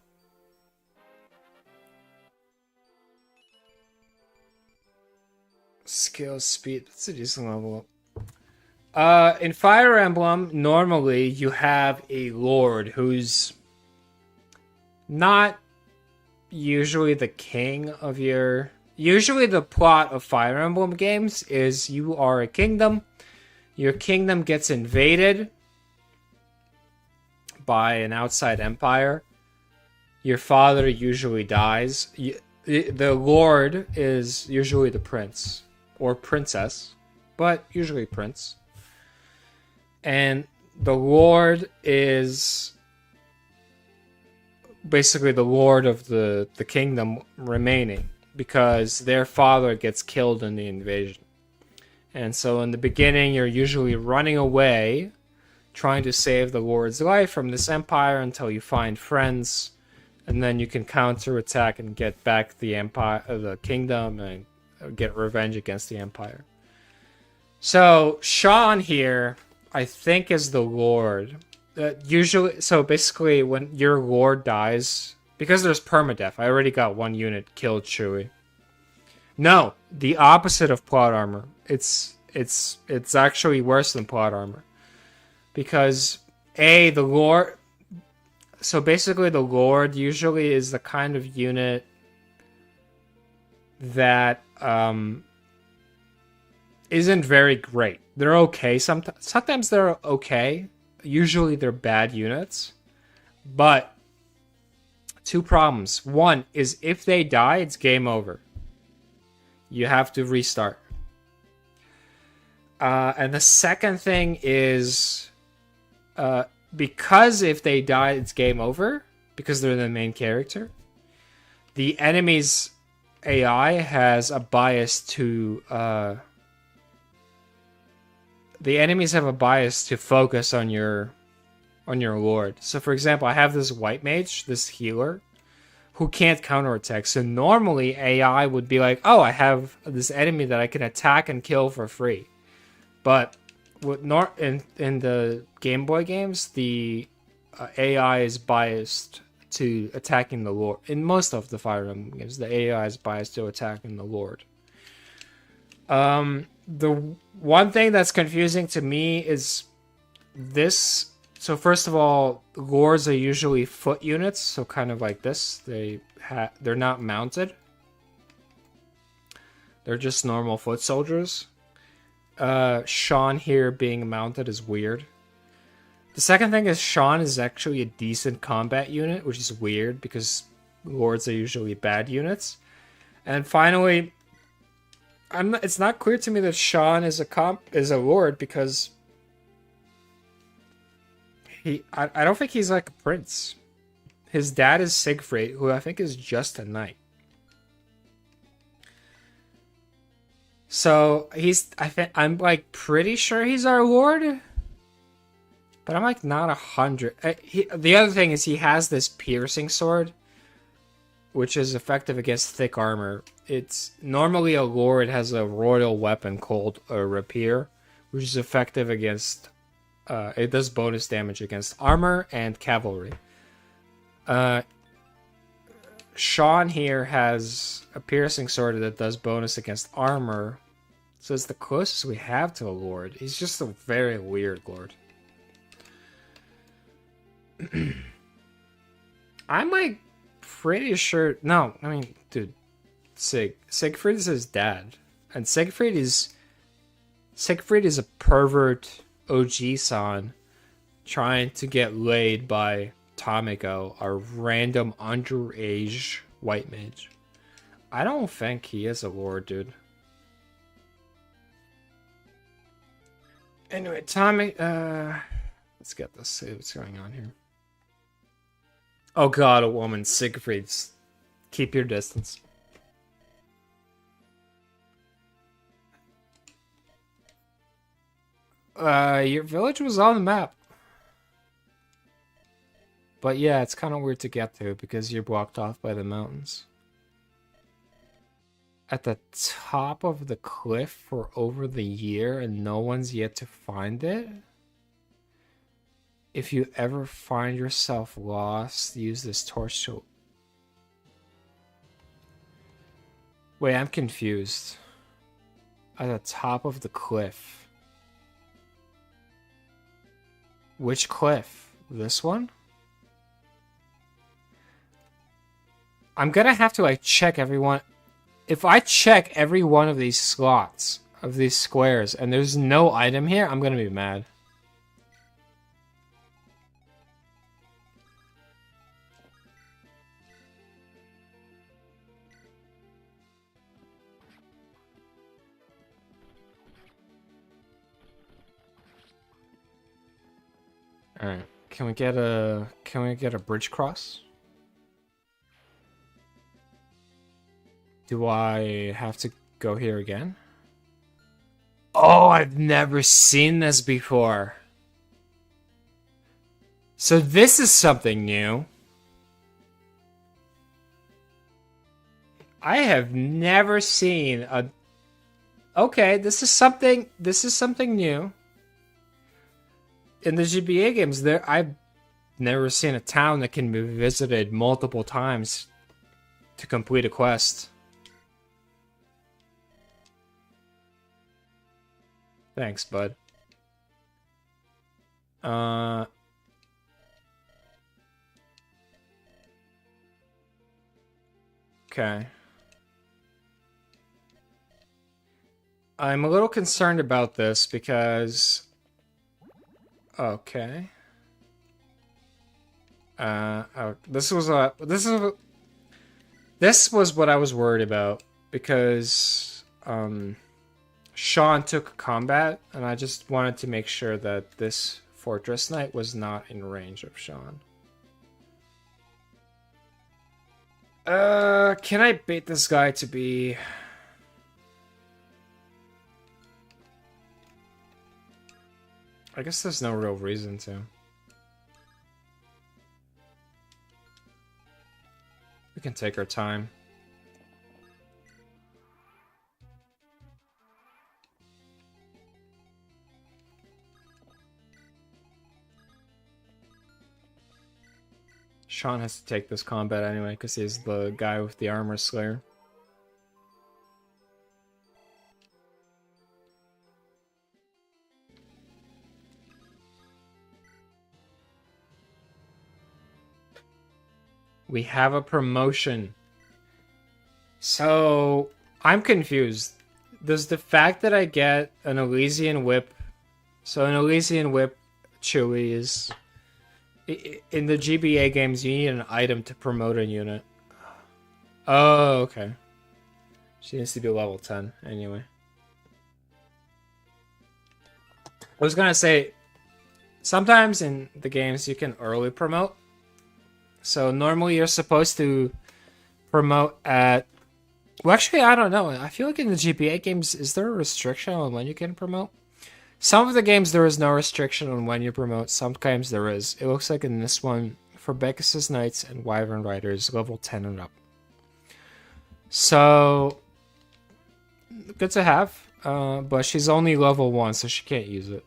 Speaker 1: Skill, speed, that's a decent level up. In Fire Emblem, normally you have a Lord who's not usually the king of your... Usually the plot of Fire Emblem games is you are a kingdom. Your kingdom gets invaded by an outside empire. Your father usually dies. The Lord is usually the prince or princess, but usually prince. And the Lord is basically the Lord of the kingdom remaining because their father gets killed in the invasion. And so in the beginning, you're usually running away, trying to save the Lord's life from this empire until you find friends, and then you can counterattack and get back the empire, the kingdom, and get revenge against the empire. So Sean here, I think, is the Lord. Usually, so basically, when your Lord dies, Because there's permadeath. I already got one unit killed Chewie. No, the opposite of plot armor. It's actually worse than plot armor. Because the Lord. So basically, the Lord usually is the kind of unit that isn't very great. They're okay. Sometimes they're okay. Usually they're bad units. But two problems. One is if they die, it's game over. You have to restart. And the second thing is because if they die, it's game over, because they're the main character, the enemy's AI has a bias to... the enemies have a bias to focus on your lord. So for example, I have this white mage, this healer, who can't counterattack. So normally AI would be like, oh, I have this enemy that I can attack and kill for free. But in the Game Boy games, the AI is biased to attacking the lord. In most of the Fire Emblem games, the AI is biased to attacking the lord. The one thing that's confusing to me is this. So first of all, lords are usually foot units, so kind of like this. They're not mounted. They're just normal foot soldiers. Sean here being mounted is weird. The second thing is Sean is actually a decent combat unit, which is weird because lords are usually bad units. And finally, it's not clear to me that Sean is a lord because I don't think he's like a prince. His dad is Siegfried, who I think is just a knight. So I'm like pretty sure he's our lord, but I'm like not 100. The other thing is he has this piercing sword, which is effective against thick armor. It's normally a lord has a royal weapon called a rapier, which is effective against. It does bonus damage against armor and cavalry. Sean here has a piercing sword that does bonus against armor. So it's the closest we have to a lord. He's just a very weird lord. I'm like pretty sure... No, I mean, dude. Siegfried is his dad. And Siegfried is a pervert OG-san trying to get laid by Tomiko, a random underage white mage. I don't think he is a lord, dude. Anyway, let's get this, see what's going on here. Oh god, a woman, Siegfried's. Keep your distance. Your village was on the map. But yeah, it's kind of weird to get to because you're blocked off by the mountains. At the top of the cliff for over the year and no one's yet to find it? If you ever find yourself lost, use this torch to... Wait, I'm confused. At the top of the cliff. Which cliff? This one? I'm gonna have to like check everyone. If I check every one of these slots, of these squares, and there's no item here, I'm gonna be mad. Alright, can we get a bridge cross? Do I have to go here again? Oh, I've never seen this before. So this is something new. I have never seen a... Okay, this is something new. In the GBA games, I've never seen a town that can be visited multiple times to complete a quest. Thanks, bud. Okay. I'm a little concerned about this because... Okay. This was what I was worried about because Sean took combat, and I just wanted to make sure that this Fortress Knight was not in range of Sean. Can I bait this guy to be... I guess there's no real reason to. We can take our time. Sean has to take this combat anyway, because he's the guy with the armor slayer. We have a promotion. So, I'm confused. Does the fact that I get an Elysian Whip... So an Elysian Whip Chewie is... In the GBA games, you need an item to promote a unit. Oh, okay. She needs to be level 10, anyway. I was gonna say... Sometimes in the games, you can early promote. So normally you're supposed to promote at... Well, actually, I don't know. I feel like in the GBA games, is there a restriction on when you can promote? Some of the games, there is no restriction on when you promote. Sometimes there is. It looks like in this one, for Pegasus Knights and Wyvern Riders, level 10 and up. So, good to have. But she's only level 1, so she can't use it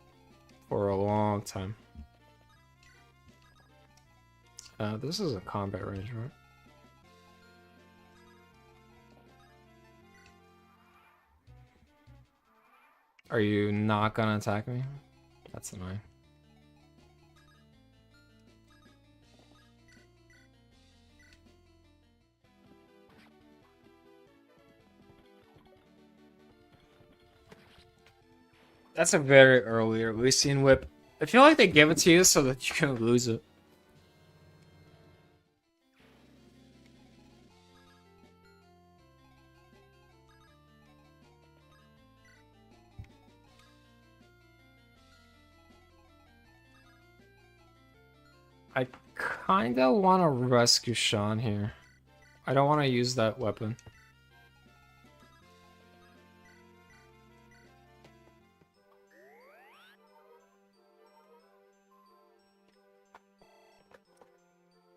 Speaker 1: for a long time. This is a combat range, right? Are you not gonna attack me? That's annoying. That's a very early Elysian Whip. I feel like they give it to you so that you can lose it. I kinda want to rescue Sean here. I don't want to use that weapon.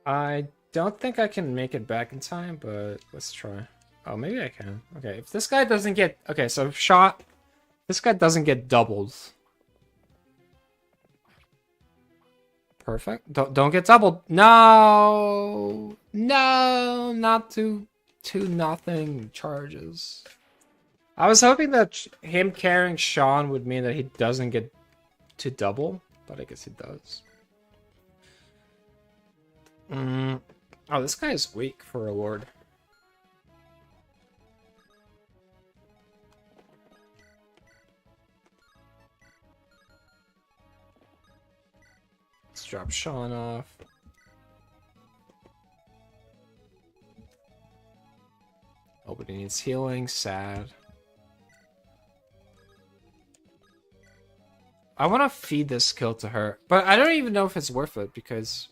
Speaker 1: I don't think I can make it back in time, but let's try. Oh, maybe I can. Okay, if this guy doesn't get... Okay, so Sean... This guy doesn't get doubled. Perfect. Don't get doubled. No, no, not two nothing charges. I was hoping that him carrying Sean would mean that he doesn't get to double, but I guess he does. Oh, this guy is weak for a lord. Let's drop Sean off. Nobody needs healing. Sad. I want to feed this kill to her, but I don't even know if it's worth it because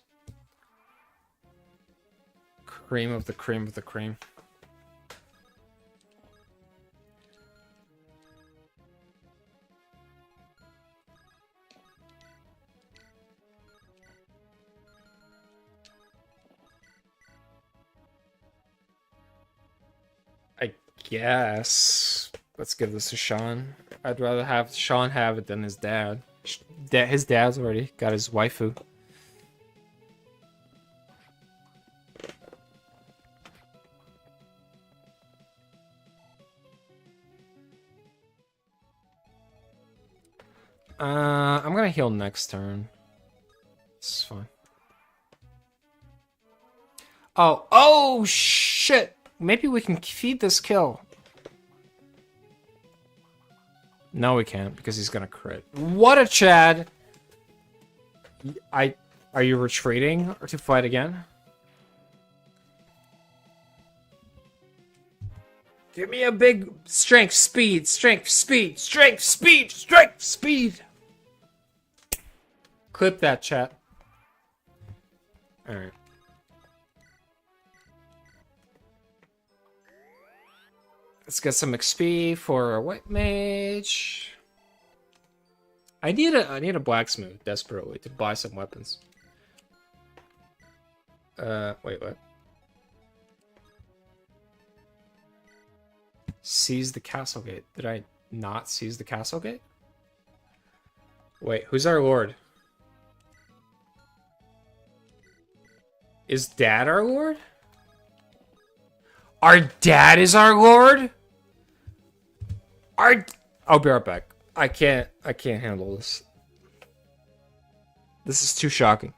Speaker 1: cream of the cream of the cream. I guess let's give this to Sean. I'd rather have Sean have it than his dad. His dad's already got his waifu. I'm gonna heal next turn. It's fine. Oh shit! Maybe we can feed this kill. No, we can't because he's gonna crit. What a Chad! Are you retreating or to fight again? Give me a big strength, speed, strength, speed, strength, speed, strength, speed. Clip that, chat. All right. Let's get some XP for a white mage. I need a blacksmith desperately to buy some weapons. Wait, what? Seize the castle gate. Did I not seize the castle gate? Wait, who's our lord? Is Dad our lord? Our dad is our lord? I'll be right back. I can't handle this. This is too shocking.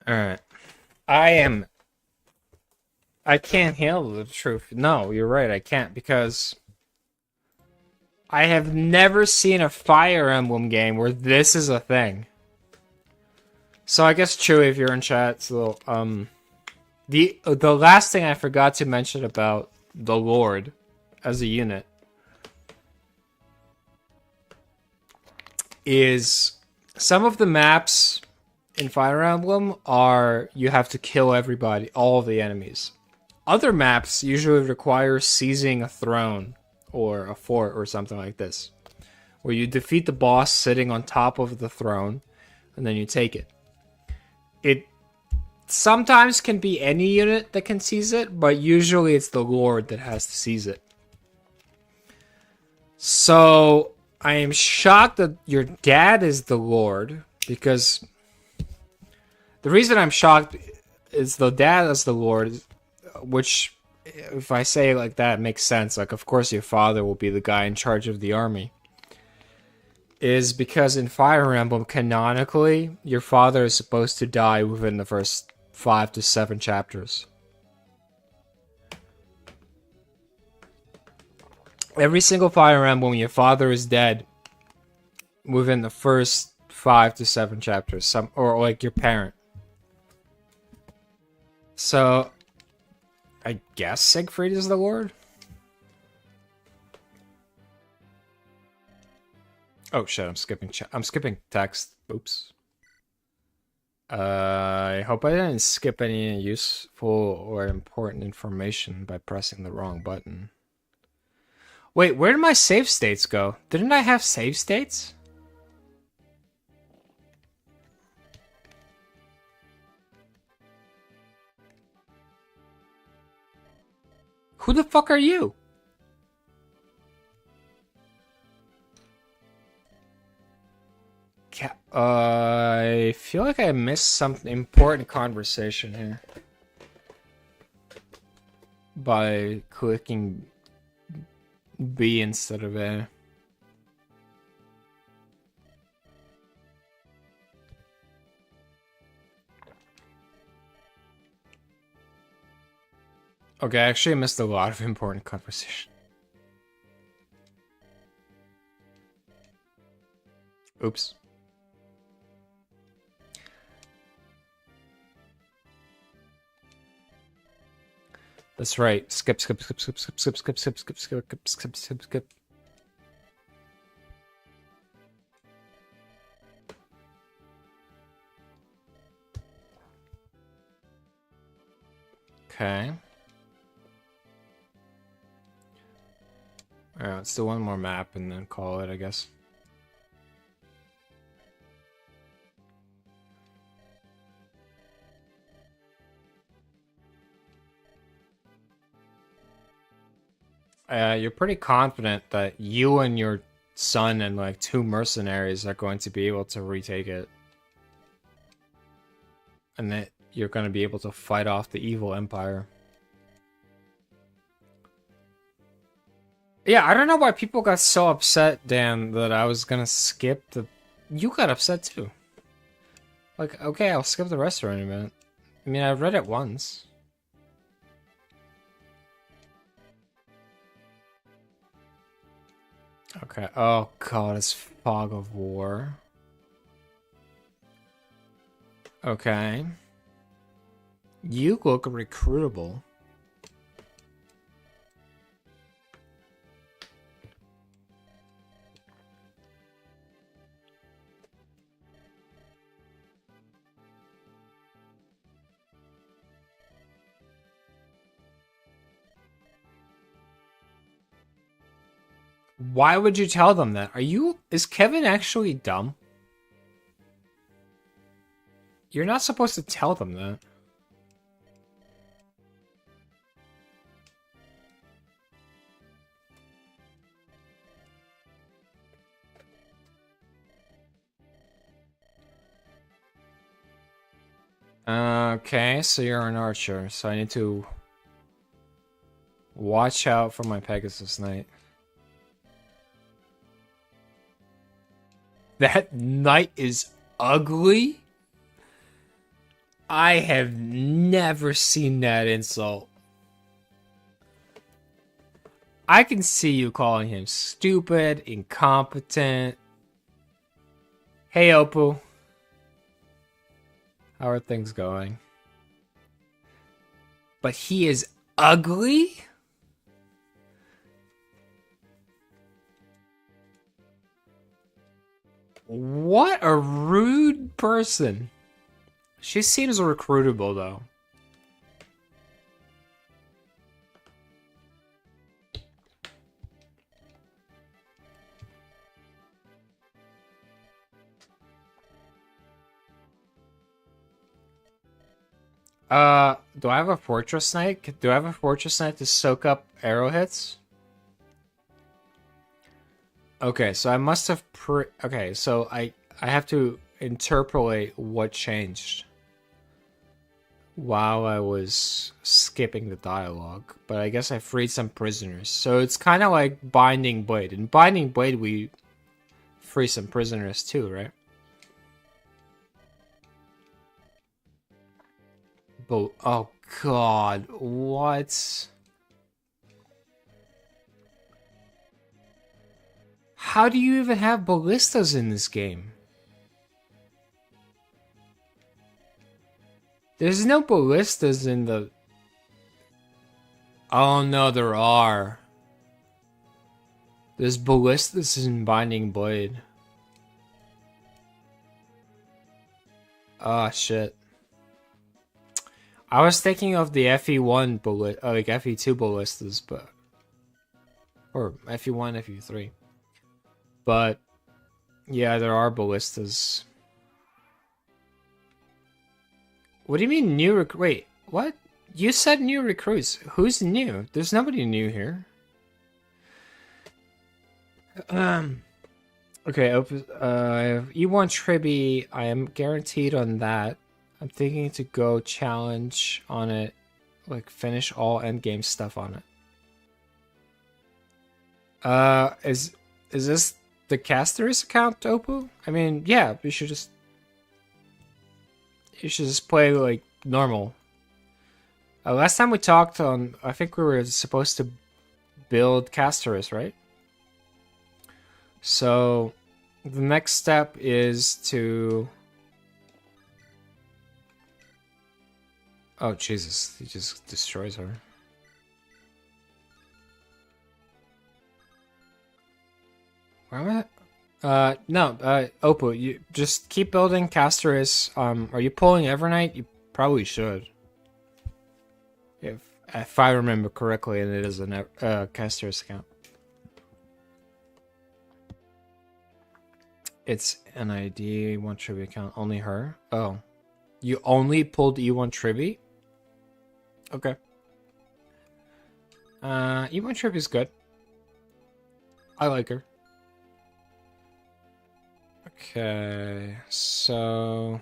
Speaker 1: Alright. I can't handle the truth. No, you're right, I can't, because I have never seen a Fire Emblem game where this is a thing. So I guess Chewy, if you're in chat, so the last thing I forgot to mention about the Lord as a unit is some of the maps in Fire Emblem are you have to kill everybody, all of the enemies. Other maps usually require seizing a throne or a fort or something like this, where you defeat the boss sitting on top of the throne and then you take it. It sometimes can be any unit that can seize it, but usually it's the Lord that has to seize it. So I am shocked that your dad is the Lord, because the reason I'm shocked is the dad is the Lord, which, if I say it like that, makes sense. Like, of course your father will be the guy in charge of the army. Is because in Fire Emblem, canonically, your father is supposed to die within the first 5 to 7 chapters. Every single Fire Emblem, your father is dead within the first 5 to 7 chapters. Or like your parent. So, I guess Siegfried is the Lord? Oh shit, I'm skipping text. Oops. I hope I didn't skip any useful or important information by pressing the wrong button. Wait, where did my save states go? Didn't I have save states? Who the fuck are you? I feel like I missed some important conversation here. by clicking B instead of A. Okay, I actually missed a lot of important conversation. Oops. That's right. Skip, skip, skip, skip, skip, skip, skip, skip, skip, skip, skip, skip, skip, skip. Okay. Alright, let's do one more map and then call it, I guess. You're pretty confident that you and your son and like 2 mercenaries are going to be able to retake it. And that you're going to be able to fight off the evil empire. Yeah, I don't know why people got so upset, Dan, that I was gonna skip the... You got upset too. Like, okay, I'll skip the restaurant event. I mean, I read it once. Okay, oh god, it's Fog of War. Okay. You look recruitable. Why would you tell them that? Is Kevin actually dumb? You're not supposed to tell them that. Okay, so you're an archer, so I need to watch out for my Pegasus Knight. That knight is ugly? I have never seen that insult. I can see you calling him stupid, incompetent. Hey, Opal. How are things going? But he is ugly? What a rude person. She seems recruitable, though. Do I have a Fortress Knight? Do I have a Fortress Knight to soak up arrow hits? Okay, so I must have okay, so I have to interpolate what changed while I was skipping the dialogue, but I guess I freed some prisoners. So it's kind of like Binding Blade. In Binding Blade, we free some prisoners too, right? But oh god, what? How do you even have ballistas in this game? There's no ballistas in the... Oh no, there are. There's ballistas in Binding Blade. Ah, shit. I was thinking of the FE1 like FE2 ballistas, but... Or FE1, FE3. But, yeah, there are ballistas. What do you mean new wait, what? You said new recruits. Who's new? There's nobody new here. Okay, I have E1 Triby. I am guaranteed on that. I'm thinking to go challenge on it like finish all endgame stuff on it. Is this the caster's account, Oppo? I mean, yeah, you should just play like normal. Last time we talked on, I think we were supposed to build Casterus, right? So the next step is to... Oh, Jesus. He just destroys her. Where am I? No, Oppo, you just keep building Casterus. Are you pulling Evernight? You probably should. If I remember correctly, and it is a Casterus account. It's an ID E1 Tribute account. Only her? Oh. You only pulled E1 Tribute? Okay. E1 Tribute is good. I like her. Okay, so...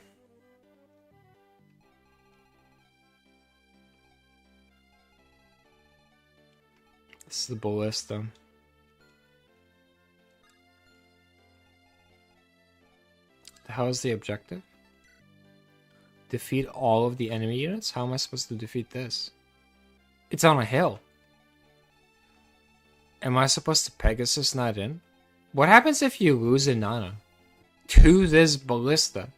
Speaker 1: This is the ballista. The hell is the objective? Defeat all of the enemy units? How am I supposed to defeat this? It's on a hill. Am I supposed to Pegasus not in? What happens if you lose Inanna to this ballista?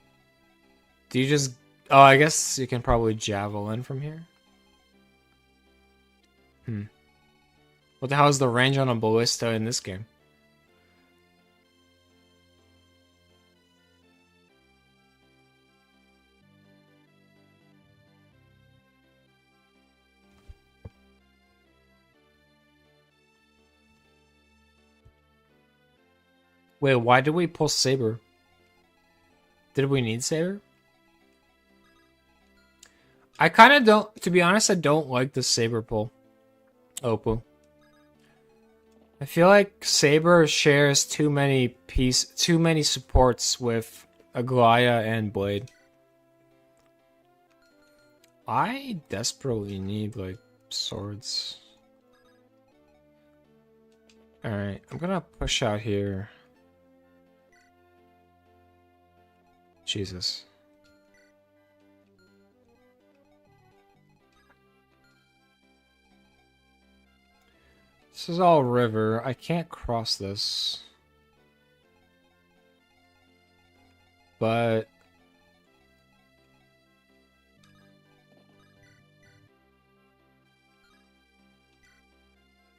Speaker 1: Do you just... Oh, I guess you can probably javelin from here. What the hell is the range on a ballista in this game? Wait, why did we pull Saber? Did we need Saber? I kind of don't... To be honest, I don't like the Saber pull. Oppo. I feel like Saber shares too many supports with Aglaya and Blade. I desperately need like swords. Alright, I'm gonna push out here. Jesus. This is all river. I can't cross this. But...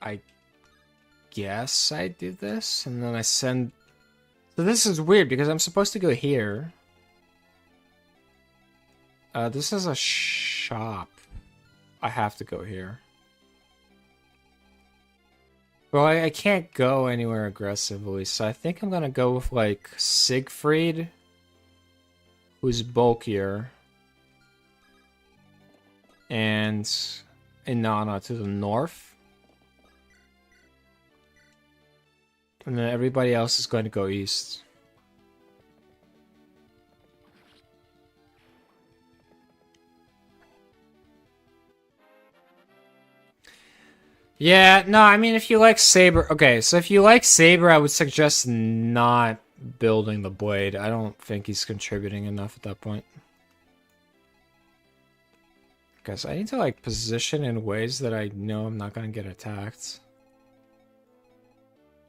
Speaker 1: I guess I do this, and then I send... So this is weird, because I'm supposed to go here. This is a shop. I have to go here. Well, I can't go anywhere aggressively, so I think I'm gonna go with, like, Siegfried, who's bulkier, and Inanna to the north. And then everybody else is going to go east. Yeah, no, I mean, if you like Saber... Okay, so if you like Saber, I would suggest not building the Blade. I don't think he's contributing enough at that point. Guys, I need to, like, position in ways that I know I'm not going to get attacked.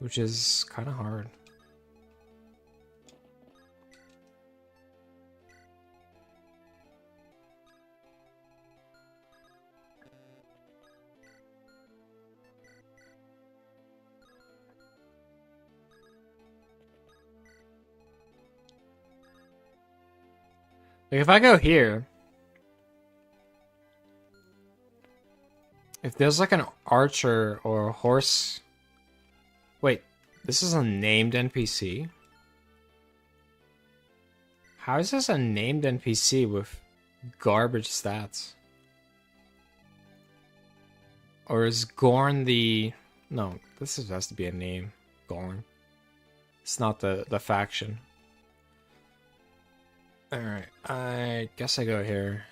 Speaker 1: Which is kind of hard. Like, if I go here... If there's, like, an archer or a horse... Wait, this is a named NPC? How is this a named NPC with garbage stats? Or is Gorn the... No, has to be a name. Gorn. It's not the faction. Alright, I guess I go here.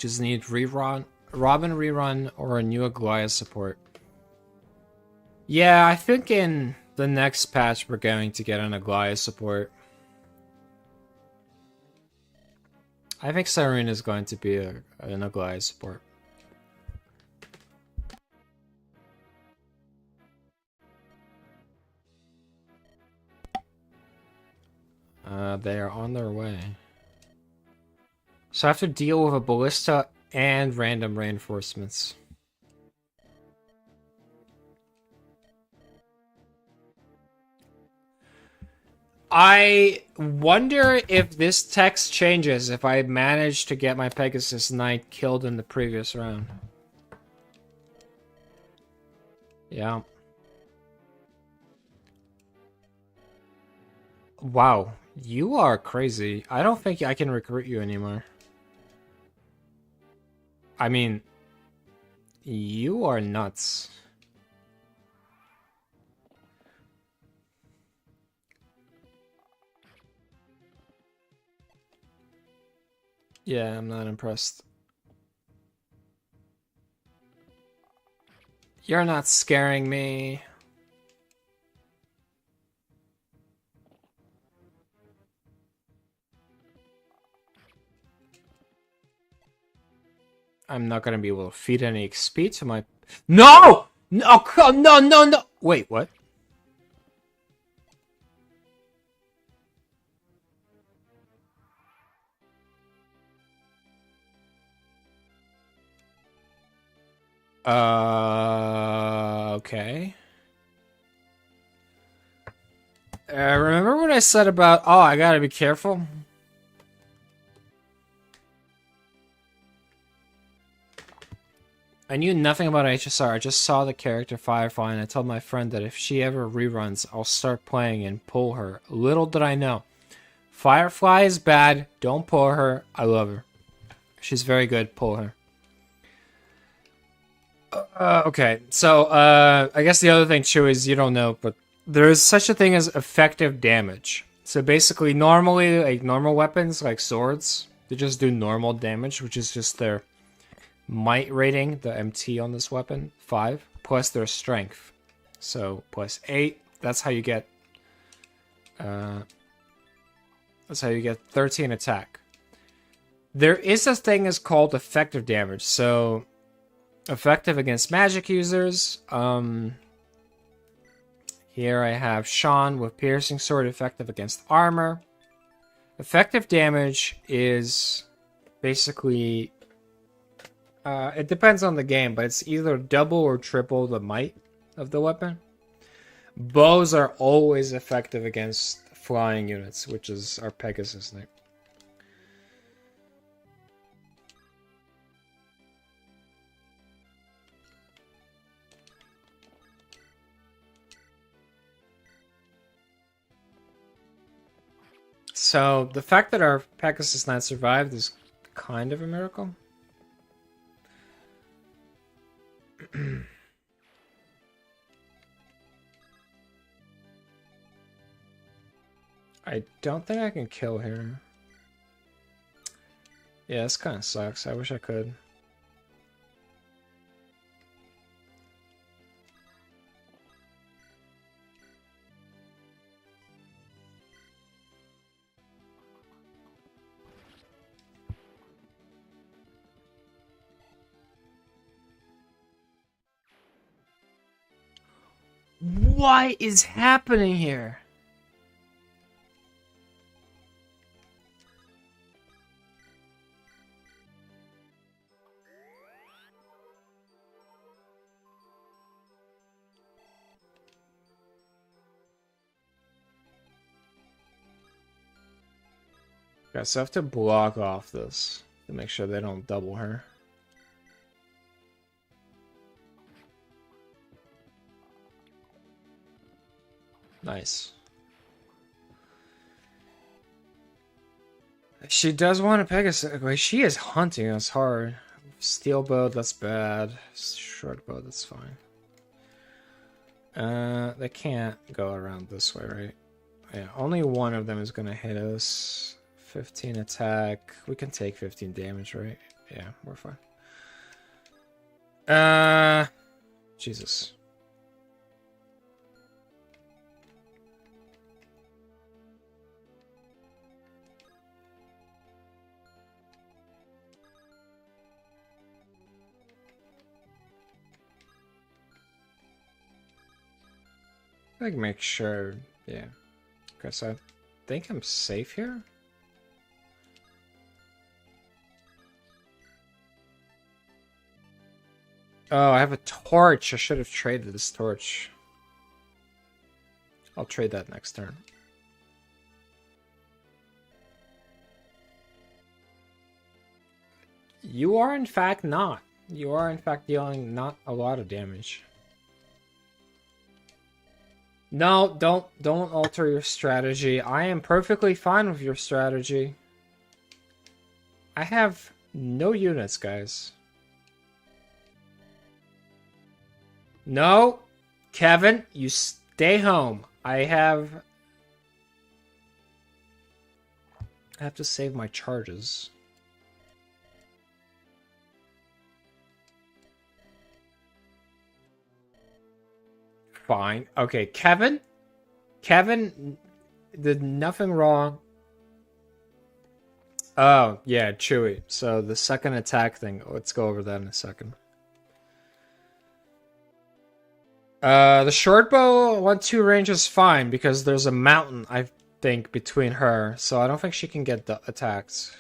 Speaker 1: Just need rerun, Robin rerun, or a new Goliath support. Yeah, I think in the next patch we're going to get an Goliath support. I think Siren is going to be an Goliath support. They are on their way. So I have to deal with a ballista and random reinforcements. I wonder if this text changes if I manage to get my Pegasus Knight killed in the previous round. Yeah. Wow, you are crazy. I don't think I can recruit you anymore. I mean, you are nuts. Yeah, I'm not impressed. You're not scaring me. I'm not gonna be able to feed any XP to my... No! No, no, no, no! Wait, what? Okay. Remember what I said about, oh, I gotta be careful? I knew nothing about HSR, I just saw the character Firefly and I told my friend that if she ever reruns, I'll start playing and pull her. Little did I know. Firefly is bad, don't pull her, I love her. She's very good, pull her. Okay, so I guess the other thing too is you don't know, but there is such a thing as effective damage. So basically, normally, like normal weapons, like swords, they just do normal damage, which is just their might rating, the MT on this weapon, 5, plus their strength. So plus 8, that's how you get 13 attack. There is a thing as called effective damage, so effective against magic users. Here I have Sean with piercing sword, effective against armor. Effective damage is basically it depends on the game, but it's either double or triple the might of the weapon. Bows are always effective against flying units, which is our Pegasus Knight. So the fact that our Pegasus Knight survived is kind of a miracle. I don't think I can kill here. Yeah, this kind of sucks. I wish I could. What is happening here? Okay, so I have to block off this to make sure they don't double her. Nice. She does want a Pegasus. Wait, she is hunting us hard. Steel bow, that's bad. Short bow, that's fine. They can't go around this way, right? Yeah, only one of them is gonna hit us. 15 attack. We can take 15 damage, right? Yeah, we're fine. Jesus. Like, make sure, yeah. Okay, so I think I'm safe here. Oh, I have a torch. I should have traded this torch. I'll trade that next turn. You are, in fact, not. You are, in fact, dealing not a lot of damage. No, don't alter your strategy. I am perfectly fine with your strategy. I have no units, guys. No, Kevin, you stay home. I have to save my charges. Fine. Okay, Kevin did nothing wrong. Oh, yeah, Chewy. So the second attack thing, let's go over that in a second. The short bow 1-2 range is fine because there's a mountain, I think, between her, so I don't think she can get attacked.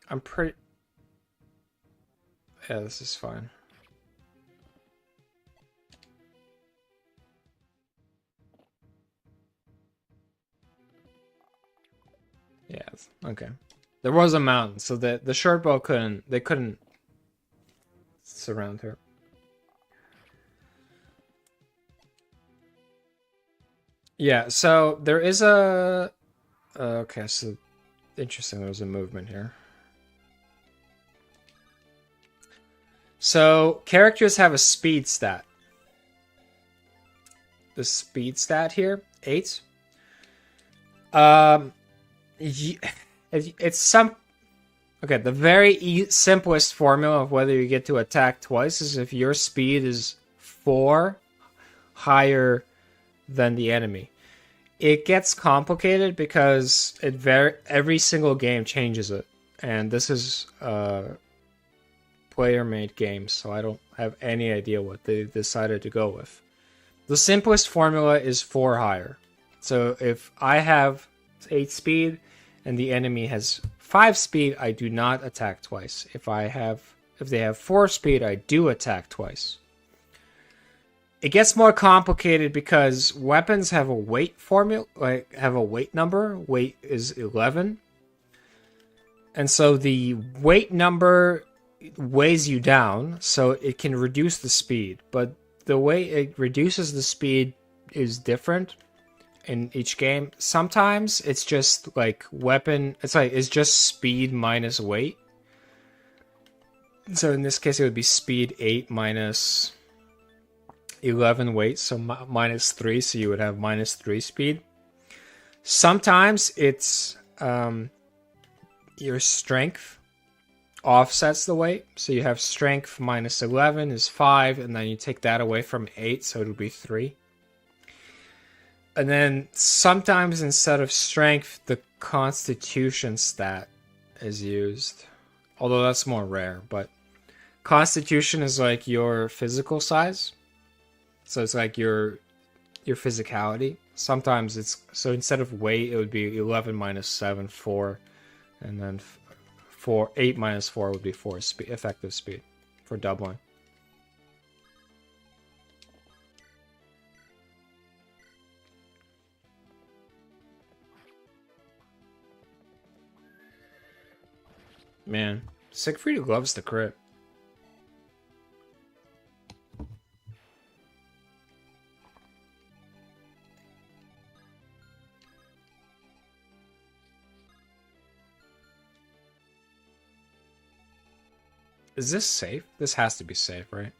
Speaker 1: I'm pretty... Yeah, this is fine. Yeah, okay. There was a mountain, so the short bow couldn't surround her. Yeah, so there is a... okay, so interesting, there's a movement here. So characters have a speed stat. The speed stat here, 8. It's some... Okay, the very simplest formula of whether you get to attack twice is if your speed is 4 higher than the enemy. It gets complicated because every single game changes it. And this is player-made games, so I don't have any idea what they decided to go with. The simplest formula is 4 higher. So if I have 8 speed and the enemy has 5 speed, I do not attack twice. If they have 4 speed, I do attack twice. It gets more complicated because weapons have a weight formula, like have a weight number. Weight is 11. And so the weight number weighs you down, so it can reduce the speed. But the way it reduces the speed is different in each game. Sometimes it's just like it's just speed minus weight. So in this case, it would be speed 8 minus 11 weight, so minus 3, so you would have minus 3 speed. Sometimes it's your strength offsets the weight, so you have strength minus 11 is 5, and then you take that away from 8, so it would be 3. And then sometimes instead of strength, the constitution stat is used, although that's more rare. But constitution is like your physical size. So it's like your physicality. Sometimes it's... So instead of weight, it would be 11 minus 7, 4. And then 8 minus 4 would be 4 effective speed for doubling. Man, Siegfried loves the crit. Is this safe? This has to be safe, right?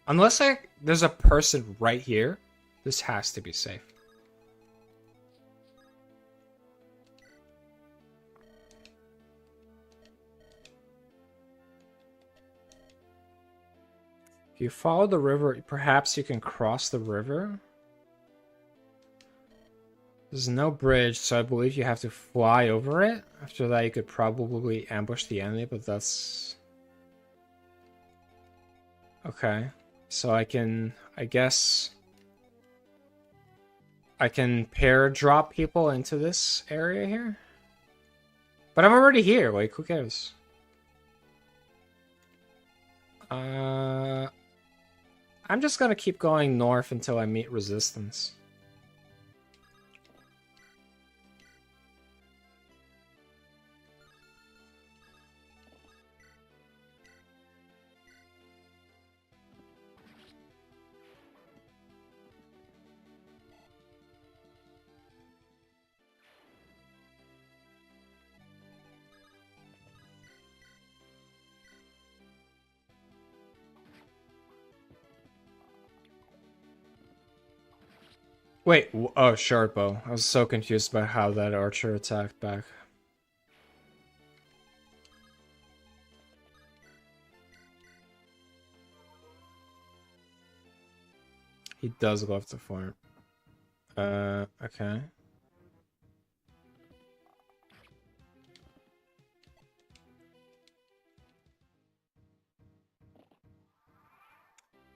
Speaker 1: Unless there's a person right here, this has to be safe. If you follow the river, perhaps you can cross the river. There's no bridge, so I believe you have to fly over it. After that, you could probably ambush the enemy, but that's... Okay. So I guess... I can pair drop people into this area here? But I'm already here, like, who cares? I'm just gonna keep going north until I meet resistance. Wait, oh, short bow. I was so confused by how that archer attacked back. He does love to farm. Okay.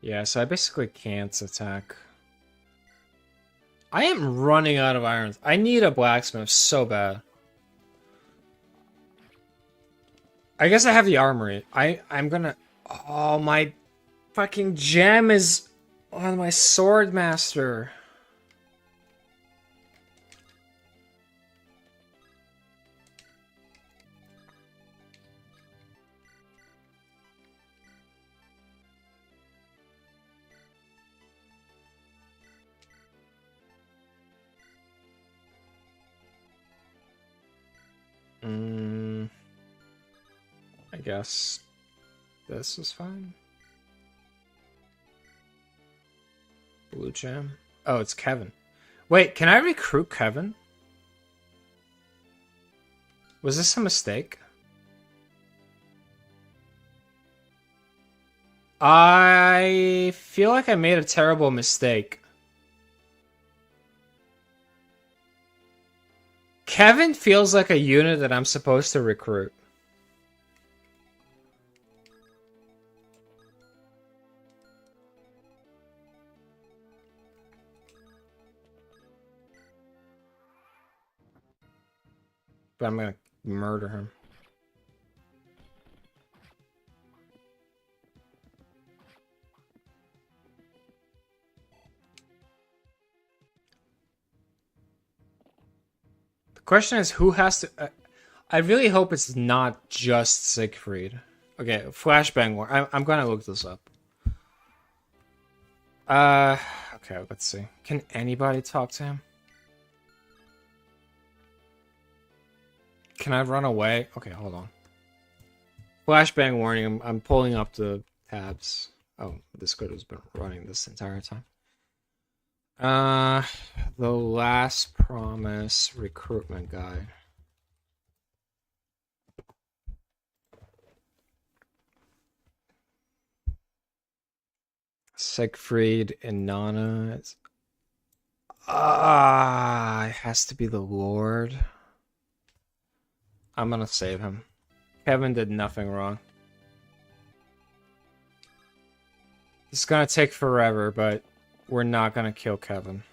Speaker 1: Yeah, so I basically can't attack. I am running out of irons. I need a blacksmith so bad. I guess I have the armory. I'm gonna... Oh, my fucking gem is on my sword master. I guess this is fine. Blue gem. Oh, it's Kevin. Wait, can I recruit Kevin? Was this a mistake? I feel like I made a terrible mistake. Kevin feels like a unit that I'm supposed to recruit. But I'm gonna murder him. The question is, who has to... I really hope it's not just Siegfried. Okay, flashbang war. I'm gonna look this up. Okay, let's see. Can anybody talk to him? Can I run away? Okay, hold on. Flashbang warning. I'm pulling up the tabs. Oh, Discord has been running this entire time. The Last Promise recruitment guide. Siegfried and Nana. It has to be the Lord. I'm gonna save him. Kevin did nothing wrong. It's gonna take forever, but we're not gonna kill Kevin.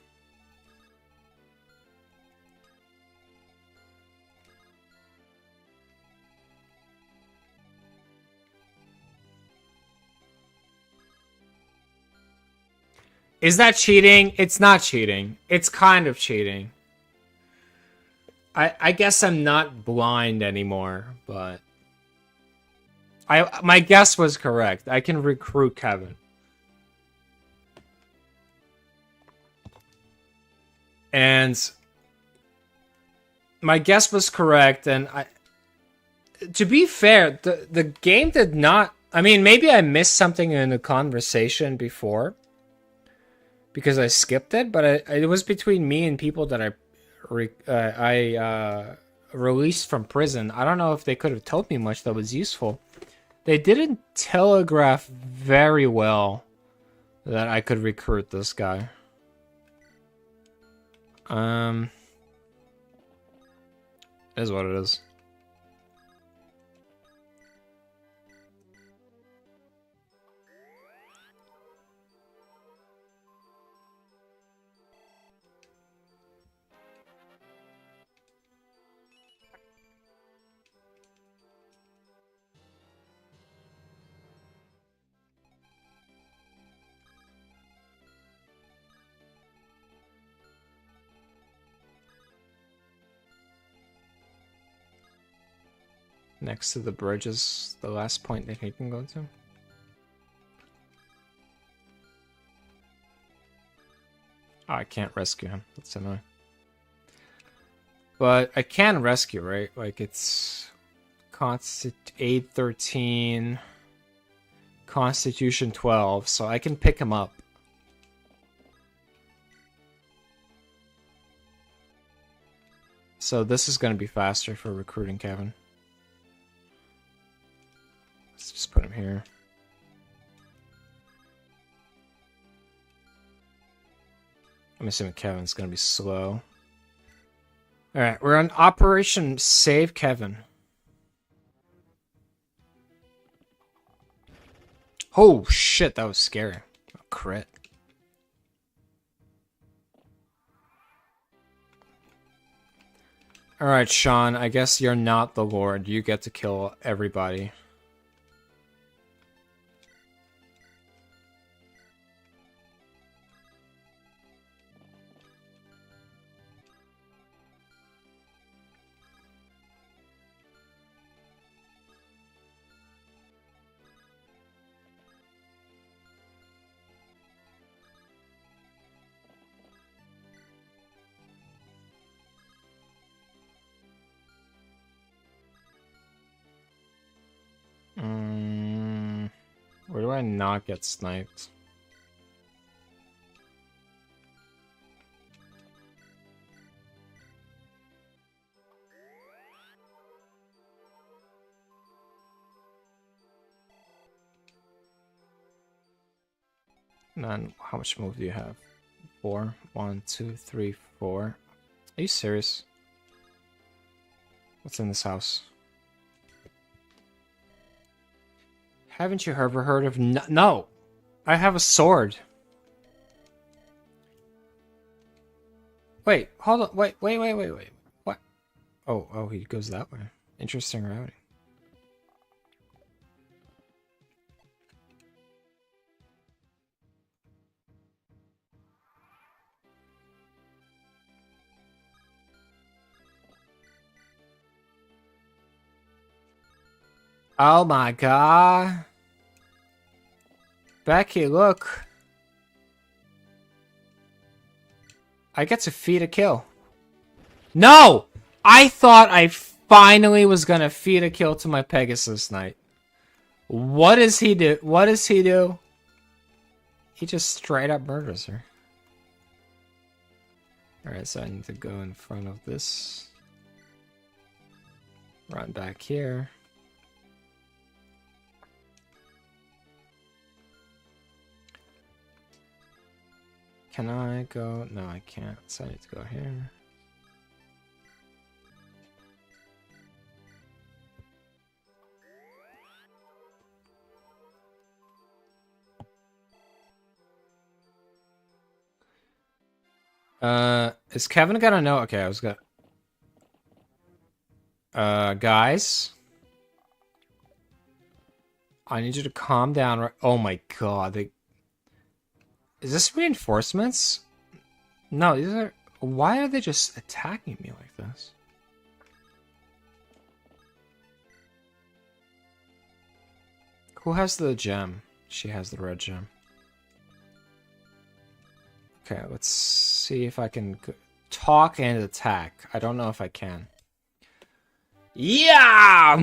Speaker 1: Is that cheating? It's not cheating. It's kind of cheating. I guess I'm not blind anymore, but... my guess was correct. I can recruit Kevin. And... my guess was correct, and to be fair, the game did not... I mean, maybe I missed something in the conversation before. Because I skipped it, but it was between me and people that I released from prison. I don't know if they could have told me much that was useful. They didn't telegraph very well that I could recruit this guy. Is what it is. Next to the bridge is the last point that he can go to. Oh, I can't rescue him. That's annoying. But I can rescue, right? Like, it's... Aid 13... Constitution 12, so I can pick him up. So this is going to be faster for recruiting Kevin. Let's just put him here. I'm assuming Kevin's going to be slow. Alright, we're on Operation Save Kevin. Oh shit, that was scary. A crit. Alright, Sean, I guess you're not the Lord. You get to kill everybody. Where do I not get sniped? And then, how much move do you have? 4? 1, 2, 3, 4. Are you serious? What's in this house? Haven't you ever heard of... No! I have a sword. Wait, hold on. Wait. What? Oh, he goes that way. Interesting routing. Oh my god. Becky, look. I get to feed a kill. No! I thought I finally was gonna feed a kill to my Pegasus Knight. What does he do? What does he do? He just straight up murders her. Alright, so I need to go in front of this. Run back here. Can I go? No, I can't. So I need to go here. Is Kevin gonna know? Okay, I was gonna... guys? I need you to calm down. Right? Oh my god, they... Is this reinforcements? No, these are... Why are they just attacking me like this? Who has the gem? She has the red gem. Okay, let's see if I can talk and attack. I don't know if I can. Yeah!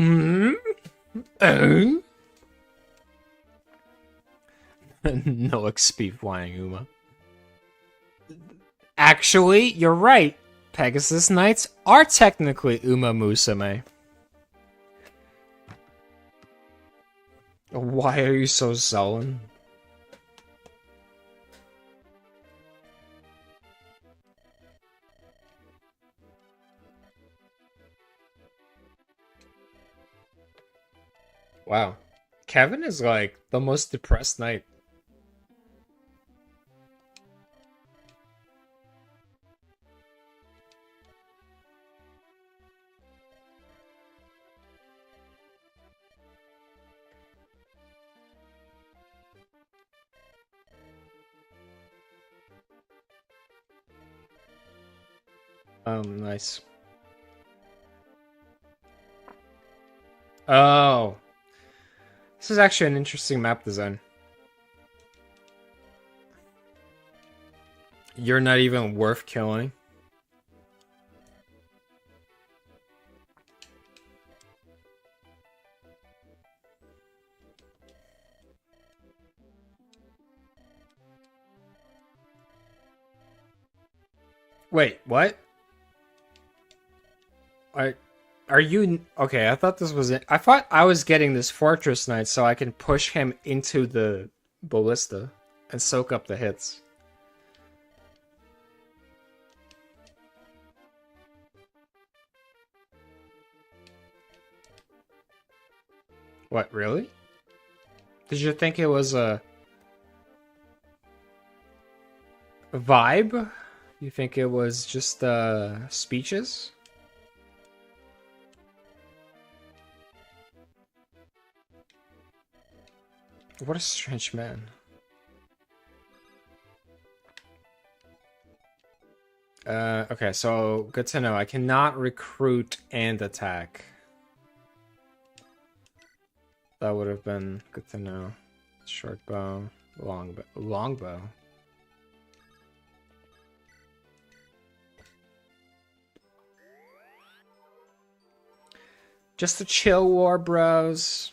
Speaker 1: No XP flying Uma. Actually, you're right. Pegasus Knights are technically Uma Musume. Why are you so sullen? Wow. Kevin is like the most depressed knight. Nice. Oh. This is actually an interesting map design. You're not even worth killing. Wait, what? Are you okay? I thought this was it. I thought I was getting this Fortress Knight so I can push him into the ballista and soak up the hits. What, really? Did you think it was a vibe? You think it was just speeches? What a strange man. Okay, so good to know. I cannot recruit and attack. That would have been good to know. Short bow, long bow. Just a chill war, bros.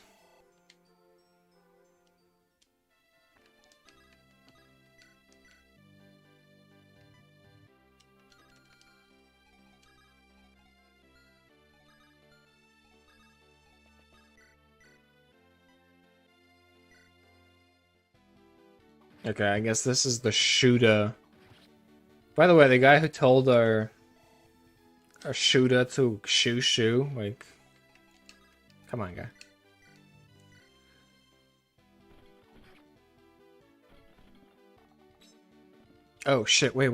Speaker 1: Okay, I guess this is the shooter. By the way, the guy who told our shooter to shoo, like, come on, guy. Oh shit! Wait.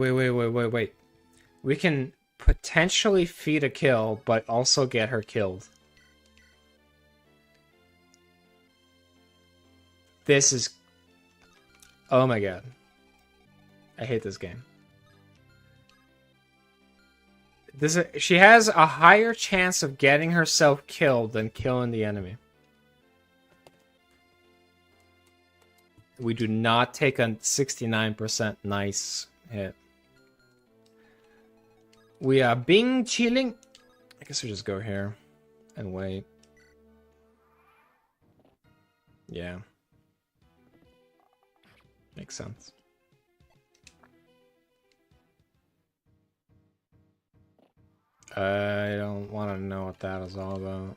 Speaker 1: We can potentially feed a kill, but also get her killed. This is... Oh my god. I hate this game. She has a higher chance of getting herself killed than killing the enemy. We do not take a 69% nice hit. We are being chilling. I guess we just go here and wait. Yeah. Makes sense. I don't want to know what that is all about.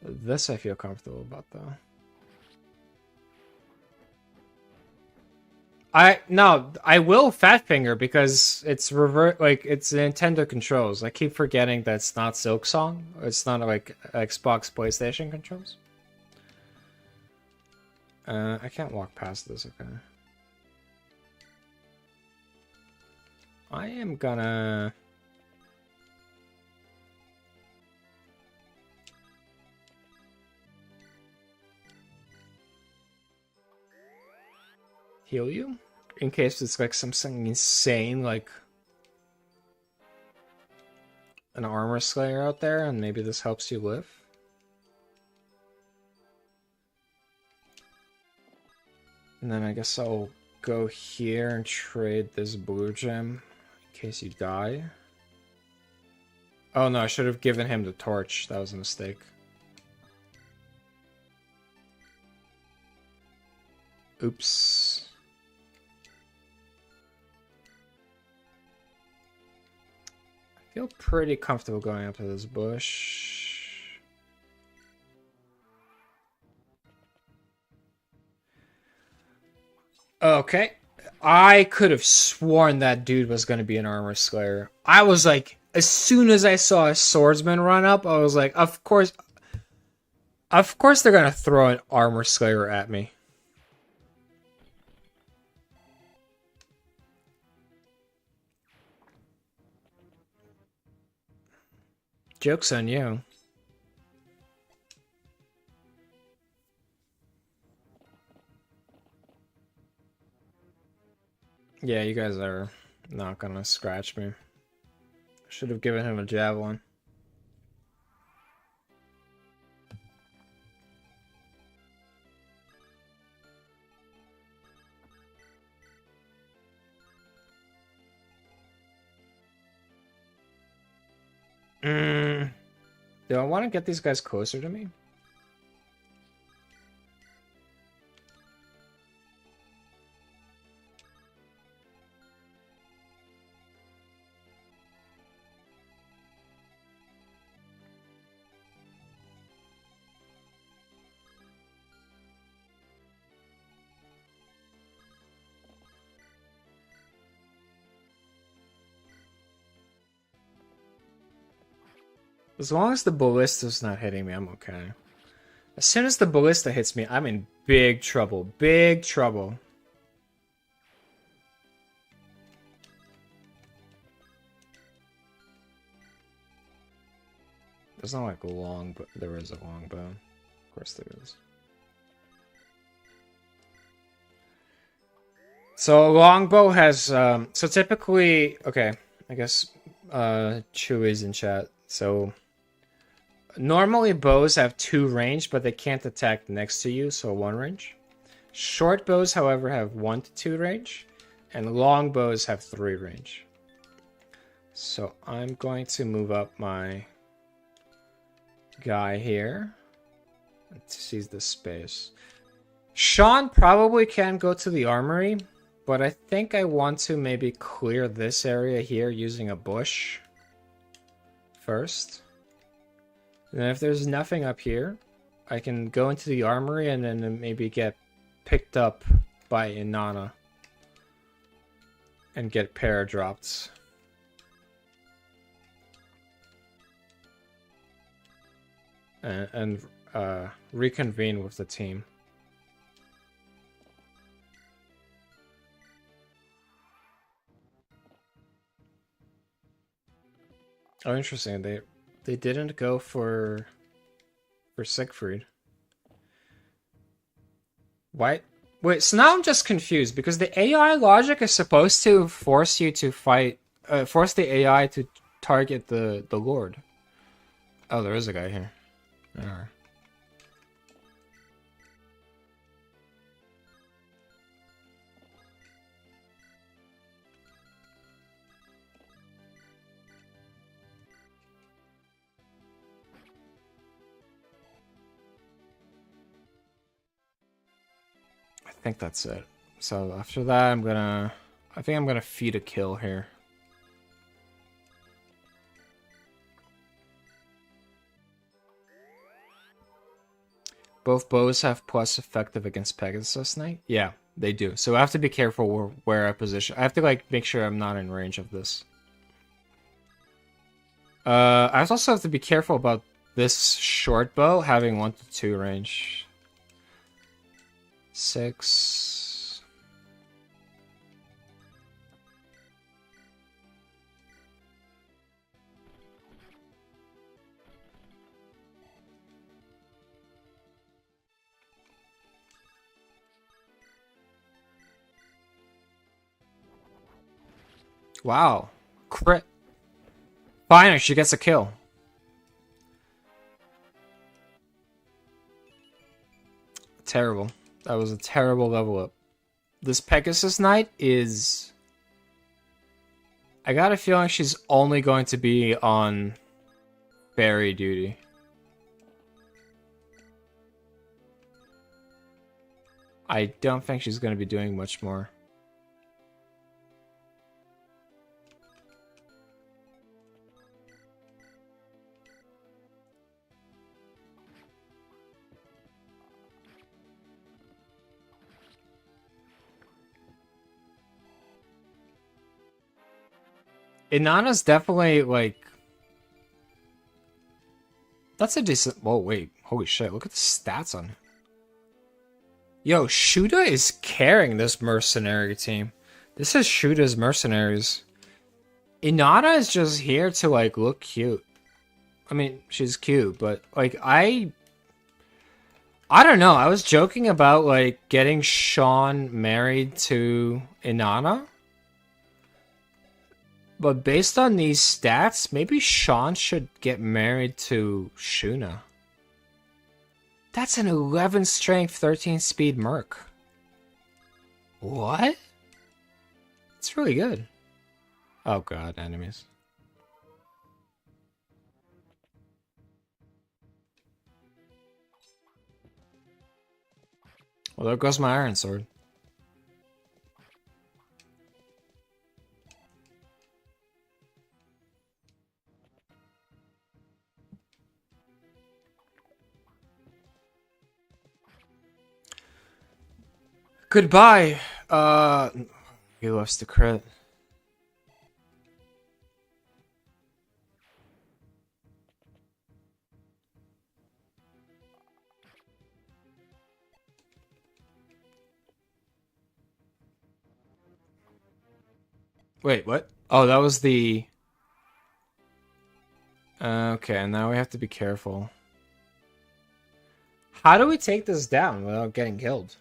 Speaker 1: This I feel comfortable about, though. I will fat finger because it's it's Nintendo controls. I keep forgetting that it's not Silksong. It's not like Xbox PlayStation controls. I can't walk past this, okay. I am gonna... heal you? In case it's like something insane, like an armor slayer out there, and maybe this helps you live. And then I guess I'll go here and trade this blue gem in case you die. Oh no, I should have given him the torch. That was a mistake. Oops. I feel pretty comfortable going up to this bush. Okay. I could have sworn that dude was going to be an armor slayer. I was like, as soon as I saw a swordsman run up, I was like, of course they're going to throw an armor slayer at me. Joke's on you. Yeah, you guys are not going to scratch me. Should have given him a javelin. Do I want to get these guys closer to me? As long as the ballista's not hitting me, I'm okay. As soon as the ballista hits me, I'm in big trouble. Big trouble. There's not like a long, but there is a long bow. Of course there is. So a longbow has so typically, okay, I guess Chewy's in chat. So normally bows have 2 range, but they can't attack next to you, so 1 range. Short bows, however, have 1 to 2 range, and long bows have 3 range. So I'm going to move up my guy here to seize the space. Sean probably can go to the armory, but I think I want to maybe clear this area here using a bush first. And if there's nothing up here, I can go into the armory and then maybe get picked up by Inanna and get paradropped. And reconvene with the team. Oh, interesting. They didn't go for Siegfried. Why? Wait, so now I'm just confused because the AI logic is supposed to force you to fight, force the AI to target the Lord. Oh, there is a guy here. Alright. I think that's it. So after that, I think I'm gonna feed a kill here. Both bows have plus effective against Pegasus Knight? Yeah, they do. So I have to be careful where I position. I have to like make sure I'm not in range of this. I also have to be careful about this short bow having 1 to 2 range. 6. Wow. Crit. Fine, she gets a kill. Terrible. That was a terrible level up. This Pegasus Knight is... I got a feeling she's only going to be on fairy duty. I don't think she's going to be doing much more. Inanna's definitely, like... That's a decent... Whoa, wait. Holy shit, look at the stats on it. Yo, Shuda is carrying this mercenary team. This is Shuda's mercenaries. Inanna is just here to, like, look cute. I mean, she's cute, but, like, I don't know. I was joking about, like, getting Sean married to Inanna. But based on these stats, maybe Sean should get married to Shuna. That's an 11 strength, 13 speed merc. What? It's really good. Oh god, enemies. Well, there goes my iron sword. Goodbye. He lost the crit. Wait, what? Oh, that was the... Okay, now we have to be careful. How do we take this down without getting killed?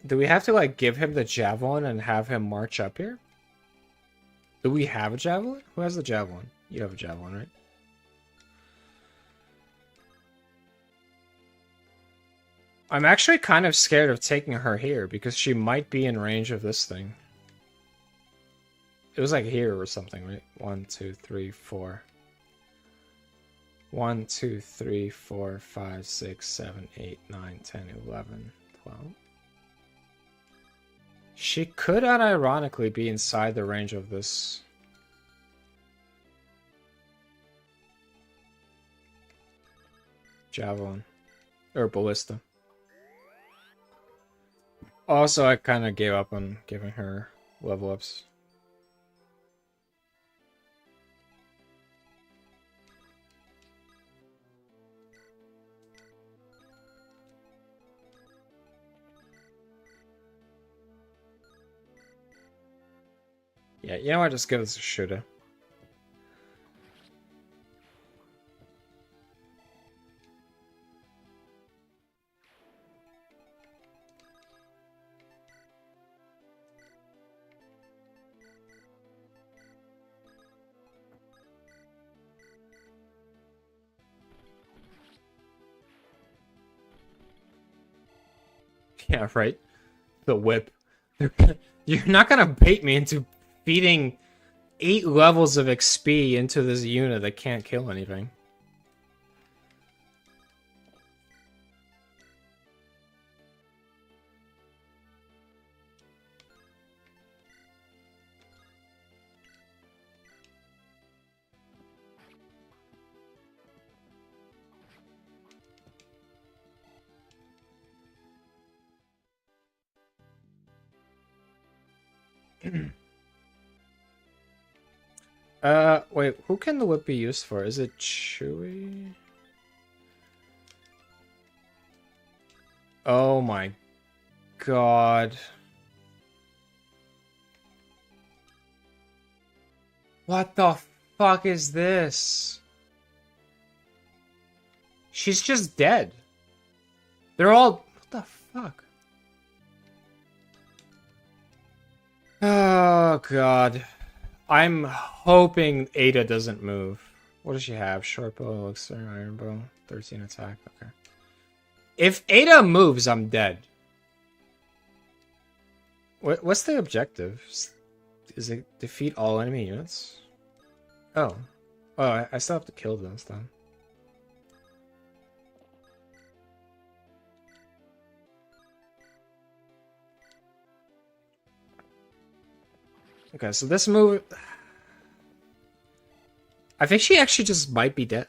Speaker 1: Do we have to, like, give him the javelin and have him march up here? Do we have a javelin? Who has the javelin? You have a javelin, right? I'm actually kind of scared of taking her here because she might be in range of this thing. It was like here or something, right? 1, 2, 3, 4. 1, 2, 3, 4, 5, 6, 7, 8, 9, 10, 11, 12. She could unironically be inside the range of this. Javelin. Or ballista. Also, I kind of gave up on giving her level ups. Yeah, you know what? Just give this a shooter. Yeah, right. The whip. You're not gonna bait me into feeding 8 levels of XP into this unit that can't kill anything. Wait, who can the whip be used for? Is it Chewie? Oh my god. What the fuck is this? She's just dead. They're all... What the fuck? Oh god. I'm hoping Ada doesn't move. What does she have? Short bow, elixir, iron bow, 13 attack. Okay. If Ada moves, I'm dead. What's the objective? Is it defeat all enemy units? Oh. Oh, I still have to kill them then. Okay, so this move... I think she actually just might be dead.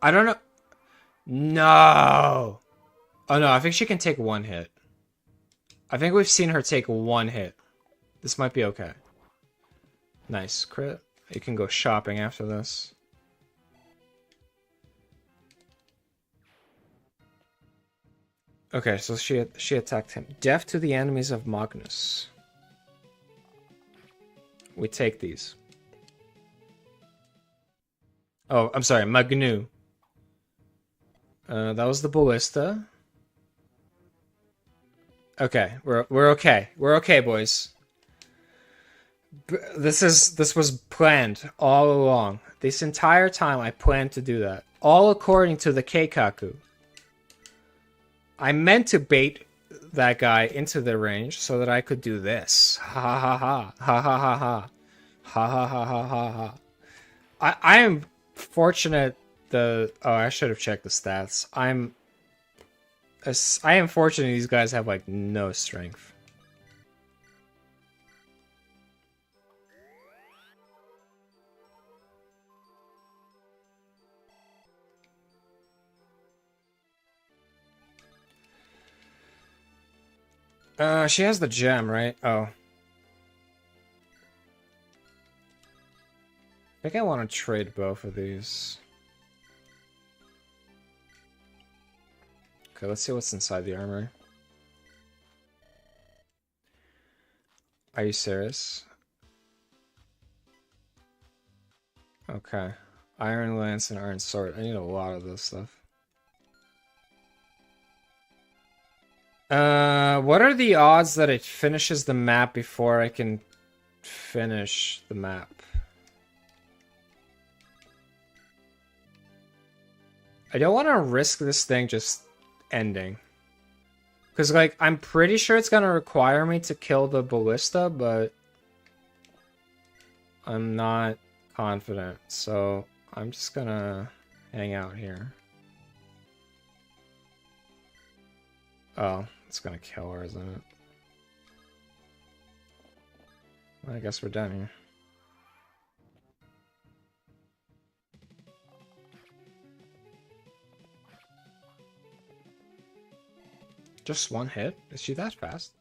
Speaker 1: I don't know. No! Oh no, I think she can take one hit. I think we've seen her take one hit. This might be okay. Nice crit. You can go shopping after this. Okay, so she attacked him. Death to the enemies of Magnus. We take these. Oh, I'm sorry, Magnu. That was the ballista. Okay, we're okay. We're okay, boys. This was planned all along. This entire time I planned to do that. All according to the Keikaku. I meant to bait that guy into the range so that I could do this. Ha ha ha ha ha ha ha ha ha ha ha ha ha. I am fortunate. I should have checked the stats. I am fortunate these guys have like no strength. She has the gem, right? Oh. I think I want to trade both of these. Okay, let's see what's inside the armory. Are you serious? Okay. Iron Lance and Iron Sword. I need a lot of this stuff. What are the odds that it finishes the map before I can finish the map? I don't want to risk this thing just ending. Because, like, I'm pretty sure it's going to require me to kill the ballista, but I'm not confident. So I'm just going to hang out here. Oh, it's going to kill her, isn't it? Well, I guess we're done here. Just one hit? Is she that fast?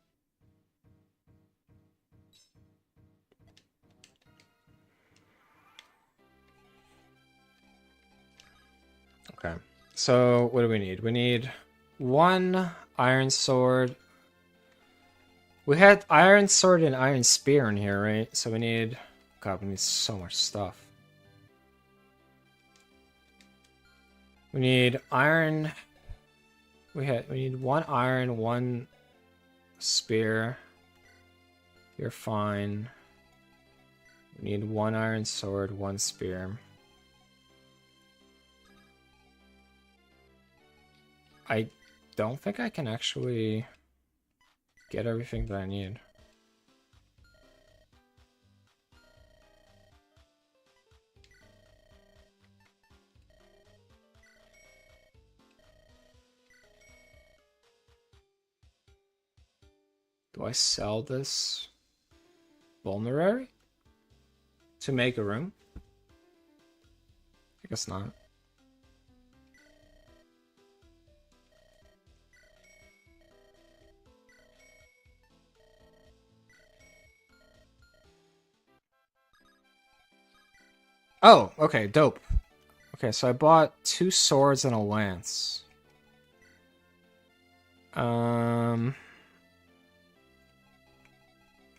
Speaker 1: Okay. So, what do we need? We need one iron sword. We had iron sword and iron spear in here, right? So we need... God, we need so much stuff. We need iron... We need one iron, one spear. You're fine. We need one iron sword, one spear. I don't think I can actually get everything that I need. Do I sell this vulnerary to make a room? I guess not. Oh, okay, dope. Okay, so I bought 2 swords and a lance.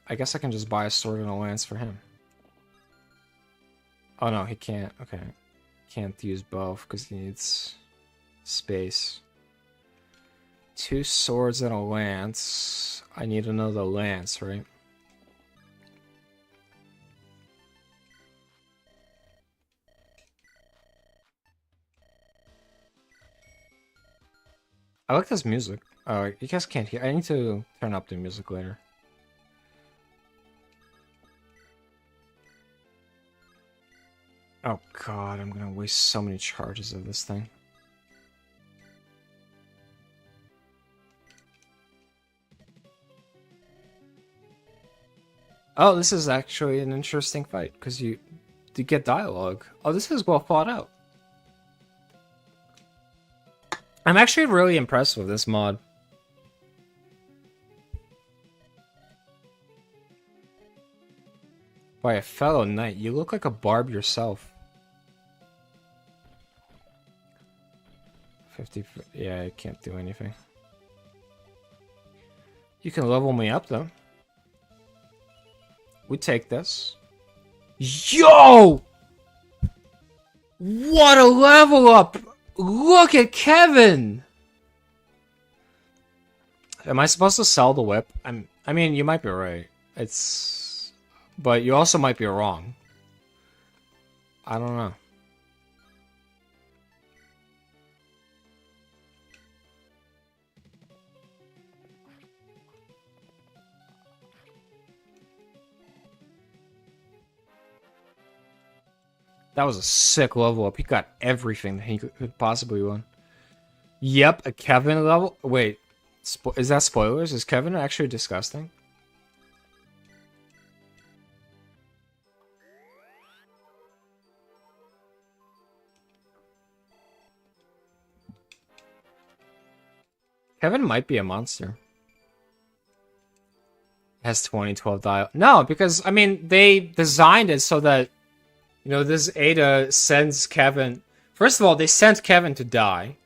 Speaker 1: I guess I can just buy a sword and a lance for him. Oh no, he can't. Okay. Can't use both because he needs space. 2 swords and a lance. I need another lance, right? I like this music. Oh, you guys can't hear. I need to turn up the music later. Oh god, I'm gonna waste so many charges of this thing. Oh, this is actually an interesting fight, because you get dialogue. Oh, this is well thought out. I'm actually really impressed with this mod. by a fellow knight. You look like a barb yourself. 50. Yeah, I can't do anything. You can level me up though. We take this. Yo! What a level up! Look at Kevin! Am I supposed to sell the whip? I mean, you might be right. But you also might be wrong. I don't know. That was a sick level up. He got everything that he could possibly want. Yep, a Kevin level. Wait, is that spoilers? Is Kevin actually disgusting? Kevin might be a monster. Has 2012 dial. No, because, I mean, they designed it so that, you know, this Ada sends Kevin... First of all, they sent Kevin to die.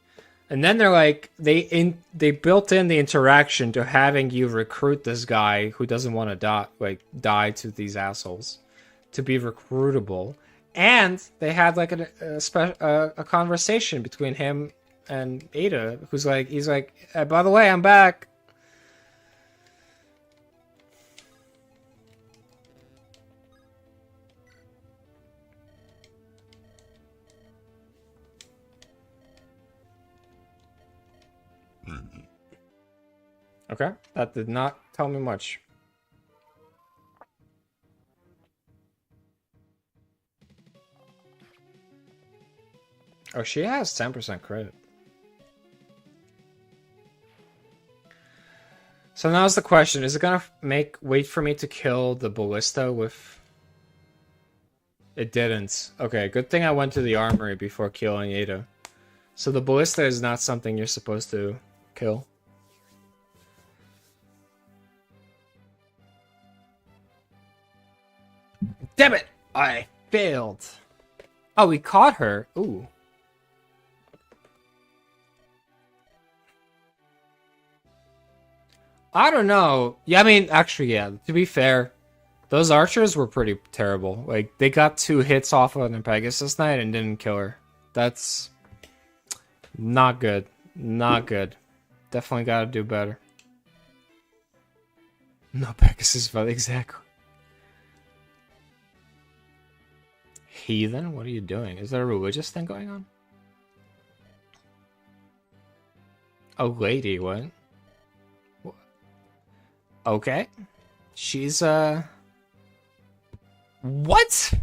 Speaker 1: And then they're like, they built in the interaction to having you recruit this guy who doesn't want to die to these assholes to be recruitable. And they had like a conversation between him and Ada, who's like, he's like, hey, by the way, I'm back. Okay, that did not tell me much. Oh, she has 10% credit. So now's the question, is it gonna wait for me to kill the ballista with... It didn't. Okay, good thing I went to the armory before killing Ada. So the ballista is not something you're supposed to kill. Damn it! I failed. Oh, we caught her. Ooh. I don't know. Yeah, I mean, actually, yeah. To be fair, those archers were pretty terrible. Like, they got 2 hits off on the Pegasus Knight and didn't kill her. That's not good. Not good. Definitely gotta do better. No Pegasus, but exactly. Heathen? What are you doing? Is there a religious thing going on? A lady, what? Okay. She's, What?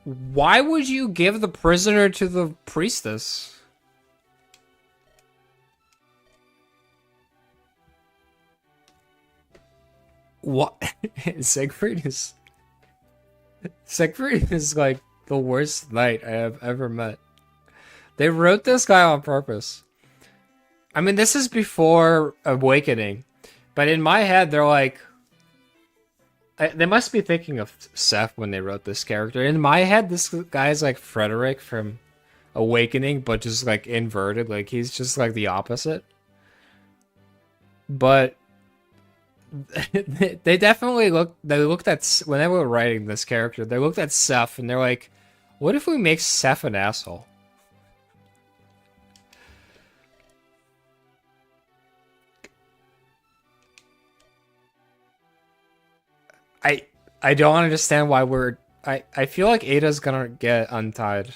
Speaker 1: Why would you give the prisoner to the priestess? What? Siegfried is like the worst knight I have ever met. They wrote this guy on purpose. I mean, this is before Awakening, but in my head, they're like... they must be thinking of Seth when they wrote this character. In my head, this guy's like Frederick from Awakening, but just like inverted. Like, he's just like the opposite. But... they definitely looked at, when they were writing this character, they looked at Seth and they're like, what if we make Seth an asshole? I don't understand why I feel like Ada's gonna get untied.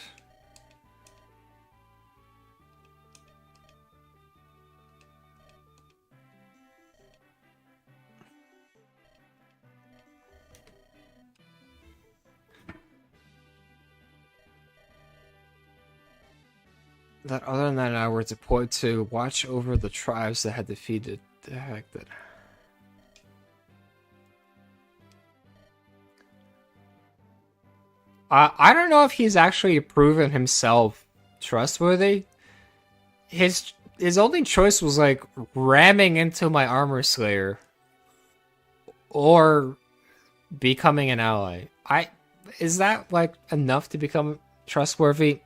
Speaker 1: That other than that, I were deployed to watch over the tribes that had defeated the heck that. I don't know if he's actually proven himself trustworthy. His only choice was like ramming into my armor slayer, or becoming an ally. Is that like enough to become trustworthy?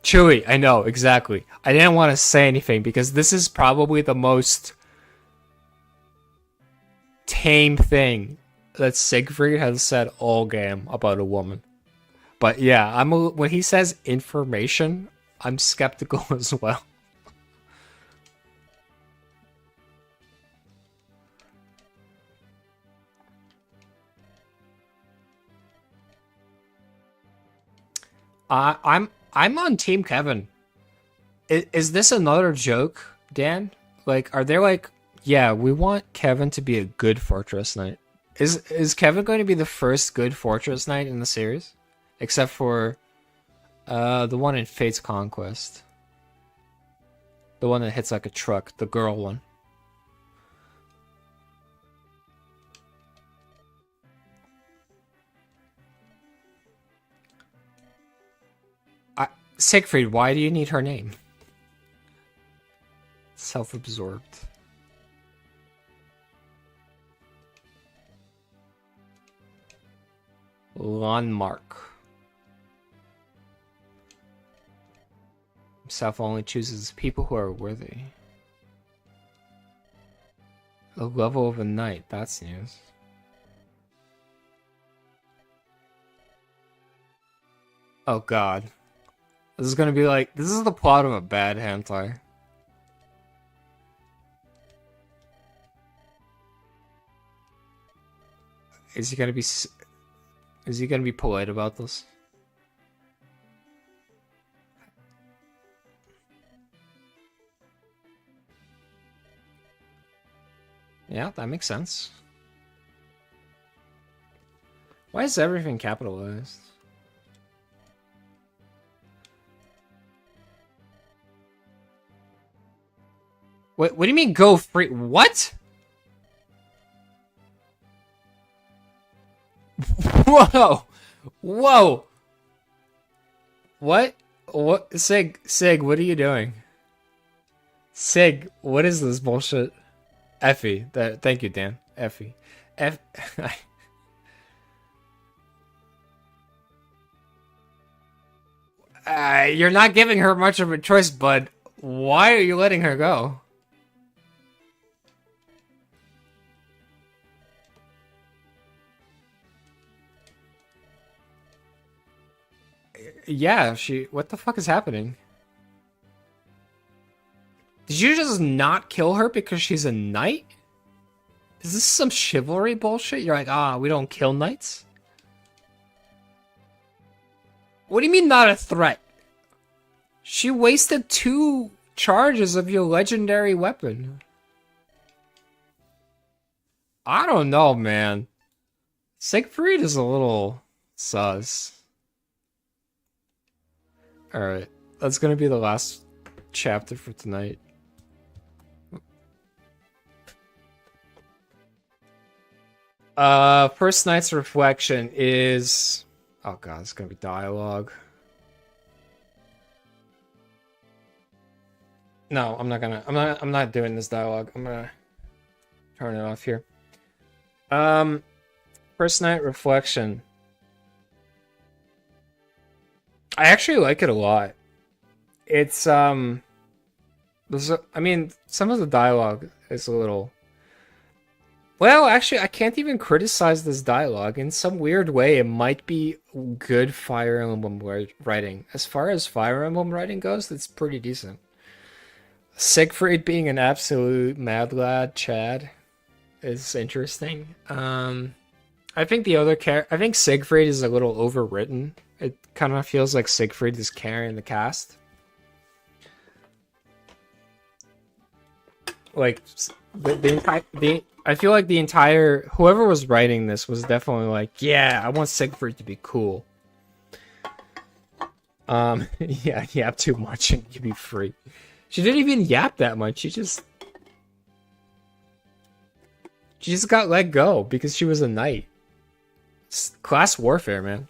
Speaker 1: Chewy, I know, exactly. I didn't want to say anything because this is probably the most tame thing that Siegfried has said all game about a woman. But yeah, when he says information, I'm skeptical as well. I'm on Team Kevin. Is this another joke, Dan? Like, are they like, yeah, we want Kevin to be a good Fortress Knight? Is Kevin going to be the first good Fortress Knight in the series, except for the one in Fate's Conquest, the one that hits like a truck, the girl one? Siegfried, why do you need her name? Self-absorbed. Landmark. Himself only chooses people who are worthy. The level of a knight, that's news. Oh god. This is gonna be like, this is the plot of a bad hentai. Is he gonna be polite about this? Yeah, that makes sense. Why is everything capitalized? What do you mean go free? What? Whoa! Whoa! What? What? Sig, what are you doing? Sig, what is this bullshit? Effie. Thank you, Dan. Effie. You're not giving her much of a choice, bud. Why are you letting her go? Yeah, what the fuck is happening? Did you just not kill her because she's a knight? Is this some chivalry bullshit? You're like, we don't kill knights? What do you mean not a threat? She wasted 2 charges of your legendary weapon. I don't know, man. Siegfried is a little sus. Alright, that's gonna be the last chapter for tonight. First night's reflection is... Oh god, it's gonna be dialogue. No, I'm not doing this dialogue. I'm gonna turn it off here. First night reflection. I actually like it a lot. It's I mean, some of the dialogue is a little... Well, actually, I can't even criticize this dialogue. In some weird way, it might be good Fire Emblem writing. As far as Fire Emblem writing goes, it's pretty decent. Siegfried being an absolute mad lad, Chad, is interesting. I think I think Siegfried is a little overwritten. It kind of feels like Siegfried is carrying the cast. Like I feel like the entire whoever was writing this was definitely like, yeah, I want Siegfried to be cool. Yeah, yap too much and you be free. She didn't even yap that much. She just got let go because she was a knight. It's class warfare, man.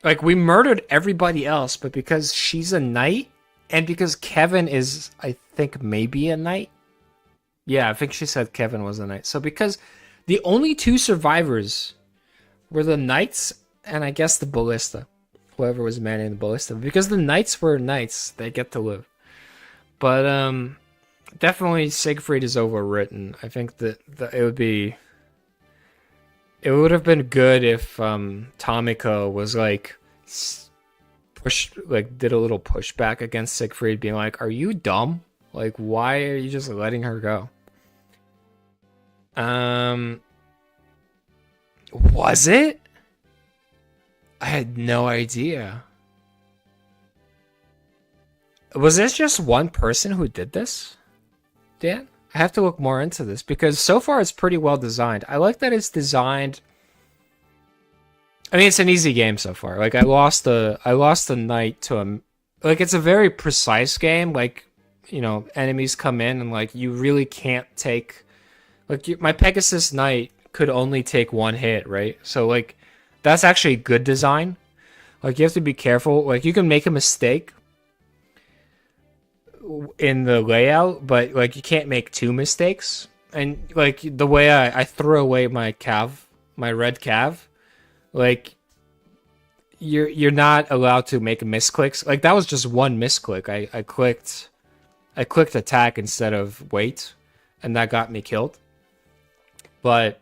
Speaker 1: Like, we murdered everybody else, but because she's a knight, and because Kevin is, I think, maybe a knight, Yeah, I think she said Kevin was the knight. So because the only two survivors were the knights and I guess the ballista, whoever was manning the ballista. Because the knights were knights, they get to live. But definitely Siegfried is overwritten. I think that it would have been good if Tomiko was like pushed, like did a little pushback against Siegfried, being like, "Are you dumb? Like, why are you just letting her go?" Um, was it? I had no idea. Was this just one person who did this, Dan? I have to look more into this because so far it's pretty well designed. I like that it's designed. I mean, it's an easy game so far. Like I lost the knight to him. Like it's a very precise game. Like enemies come in and like you really can't take. Like my Pegasus Knight could only take one hit, right? So like that's actually good design. Like you have to be careful. Like you can make a mistake in the layout, but like you can't make two mistakes. And like the way I threw away my cav, my red cav, like you're not allowed to make misclicks. Like that was just one misclick. I clicked attack instead of wait, and that got me killed. But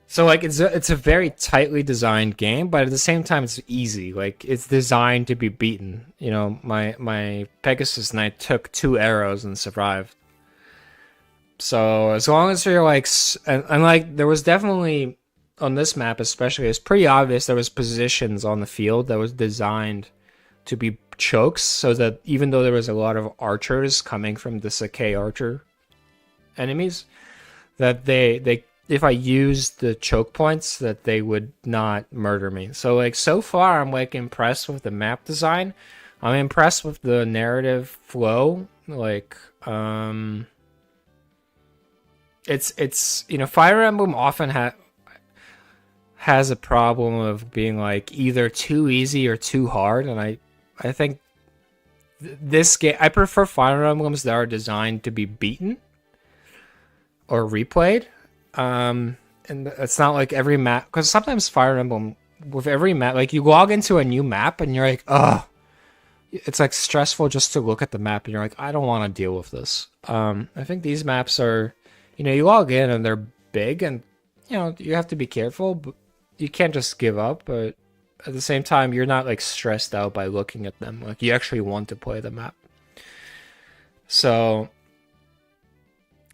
Speaker 1: so like it's a very tightly designed game, but at the same time it's easy. Like it's designed to be beaten. My Pegasus Knight took 2 arrows and survived. So as long as you're like, and like there was definitely on this map especially, it's pretty obvious there was positions on the field that was designed to be chokes, so that even though there was a lot of archers coming from the Sakai archer enemies, that they if I used the choke points, that they would not murder me. So like so far I'm like impressed with the map design. I'm impressed with the narrative flow. Like it's Fire Emblem often has a problem of being like either too easy or too hard, and I think this game, I prefer Fire Emblems that are designed to be beaten or replayed. And it's not like every map, because sometimes Fire Emblem, with every map, like you log into a new map and you're like, oh, it's like stressful just to look at the map and you're like, I don't want to deal with this. I think these maps are, you log in and they're big and you have to be careful, but you can't just give up. But at the same time, you're not like stressed out by looking at them. Like you actually want to play the map. So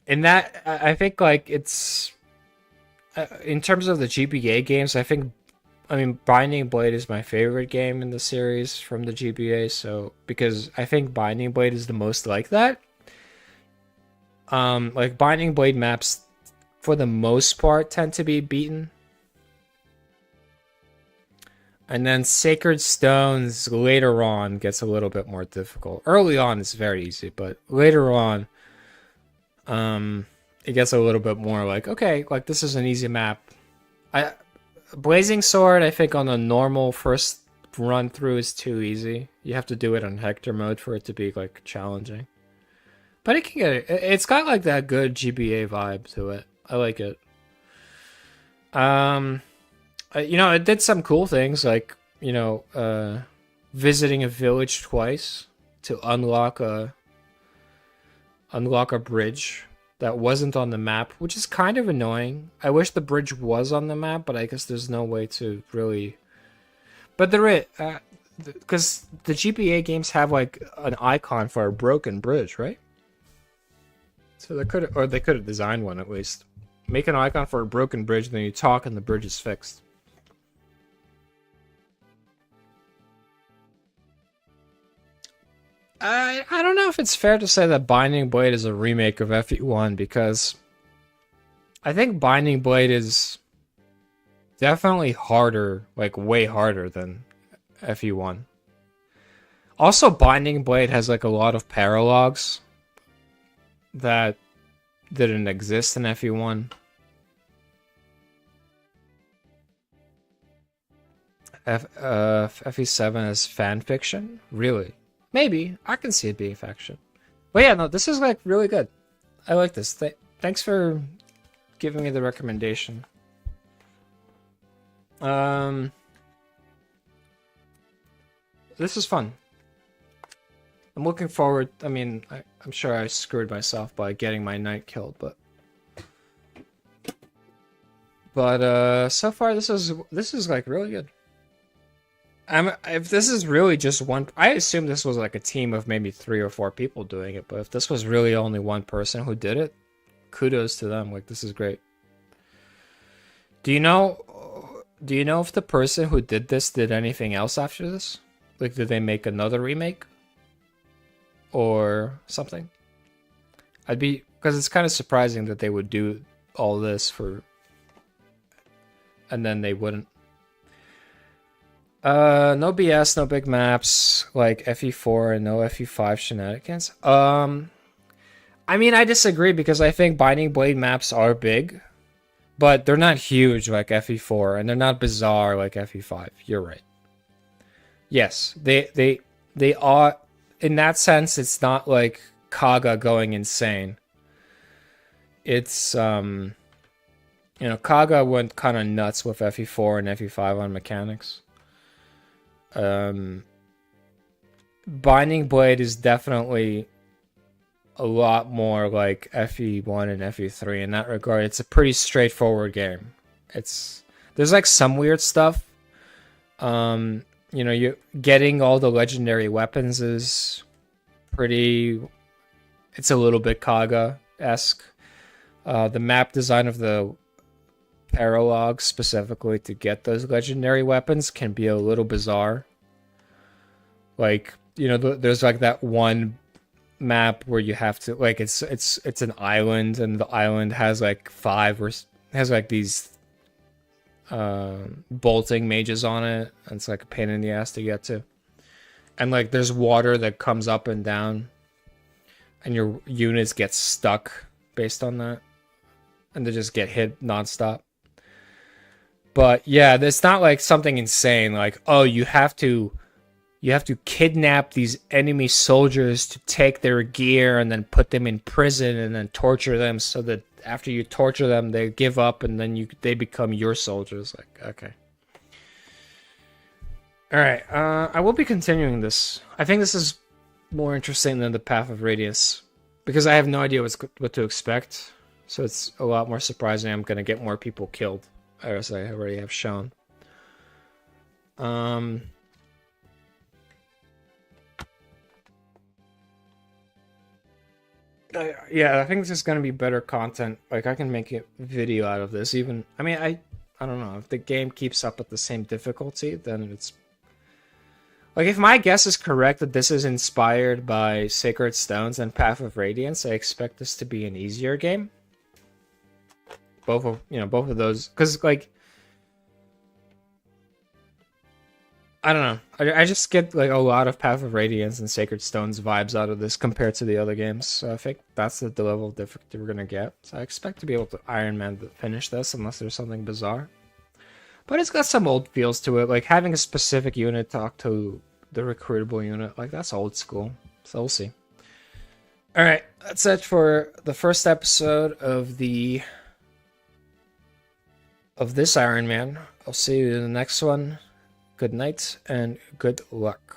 Speaker 1: in that, I think like it's in terms of the GBA games, I mean, Binding Blade is my favorite game in the series from the GBA. So because I think Binding Blade is the most like that. Like Binding Blade maps, for the most part, tend to be beaten. And then Sacred Stones later on gets a little bit more difficult. Early on it's very easy, but later on, it gets a little bit more like, okay, like this is an easy map. Blazing Sword, I think on a normal first run through is too easy. You have to do it on Hector mode for it to be like challenging. But it can it's got like that good GBA vibe to it. I like it. It did some cool things like, visiting a village twice to unlock a bridge that wasn't on the map, which is kind of annoying. I wish the bridge was on the map, but I guess there's no way to really. But there is, because the GBA games have like an icon for a broken bridge, right? So they could have designed one at least. Make an icon for a broken bridge, then you talk and the bridge is fixed. I don't know if it's fair to say that Binding Blade is a remake of FE1, because I think Binding Blade is definitely harder, like way harder than FE1. Also, Binding Blade has like a lot of paralogs that didn't exist in FE1. FE7 is fan fiction? Really? Maybe. I can see it being faction. But yeah, no, this is like really good. I like this. Thanks for giving me the recommendation. This is fun. I'm looking forward. I mean, I'm sure I screwed myself by getting my knight killed, but so far this is like really good. If this is really just one, I assume this was like a team of maybe 3 or 4 people doing it, but if this was really only one person who did it, kudos to them. Like, this is great. Do you know if the person who did this did anything else after this? Like, did they make another remake or something? Because it's kind of surprising that they would do all this and then they wouldn't. No BS, no big maps like FE4 and no FE5 shenanigans. I mean, I disagree because I think Binding Blade maps are big, but they're not huge like FE4 and they're not bizarre like FE5. You're right. Yes, they are. In that sense, it's not like Kaga going insane. It's Kaga went kind of nuts with FE4 and FE5 on mechanics. Binding Blade is definitely a lot more like FE1 and FE3 in that regard. It's a pretty straightforward game. There's like some weird stuff. You getting all the legendary weapons is pretty. It's a little bit Kaga-esque. The map design of the paralogs specifically to get those legendary weapons can be a little bizarre. Like, there's like that one map where you have to, like, it's an island and the island has like these bolting mages on it, and it's like a pain in the ass to get to. And like there's water that comes up and down and your units get stuck based on that, and they just get hit nonstop. But yeah, it's not like something insane like, oh, you have to kidnap these enemy soldiers to take their gear and then put them in prison and then torture them so that after you torture them they give up and then they become your soldiers. Like, okay. Alright, I will be continuing this. I think this is more interesting than the Path of Radiance because I have no idea what to expect. So it's a lot more surprising I'm going to get more people killed, as I already have shown. Yeah, I think this is going to be better content. Like, I can make a video out of this. Even, I mean, I don't know. If the game keeps up at the same difficulty, then it's... Like, if my guess is correct that this is inspired by Sacred Stones and Path of Radiance, I expect this to be an easier game. Both of those, because like, I don't know. I just get like a lot of Path of Radiance and Sacred Stones vibes out of this compared to the other games. So I think that's the level of difficulty we're gonna get. So I expect to be able to Ironman finish this unless there's something bizarre. But it's got some old feels to it, like having a specific unit talk to the recruitable unit. Like, that's old school. So we'll see. All right, that's it for the first episode of this Ironman. I'll see you in the next one. Good night and good luck.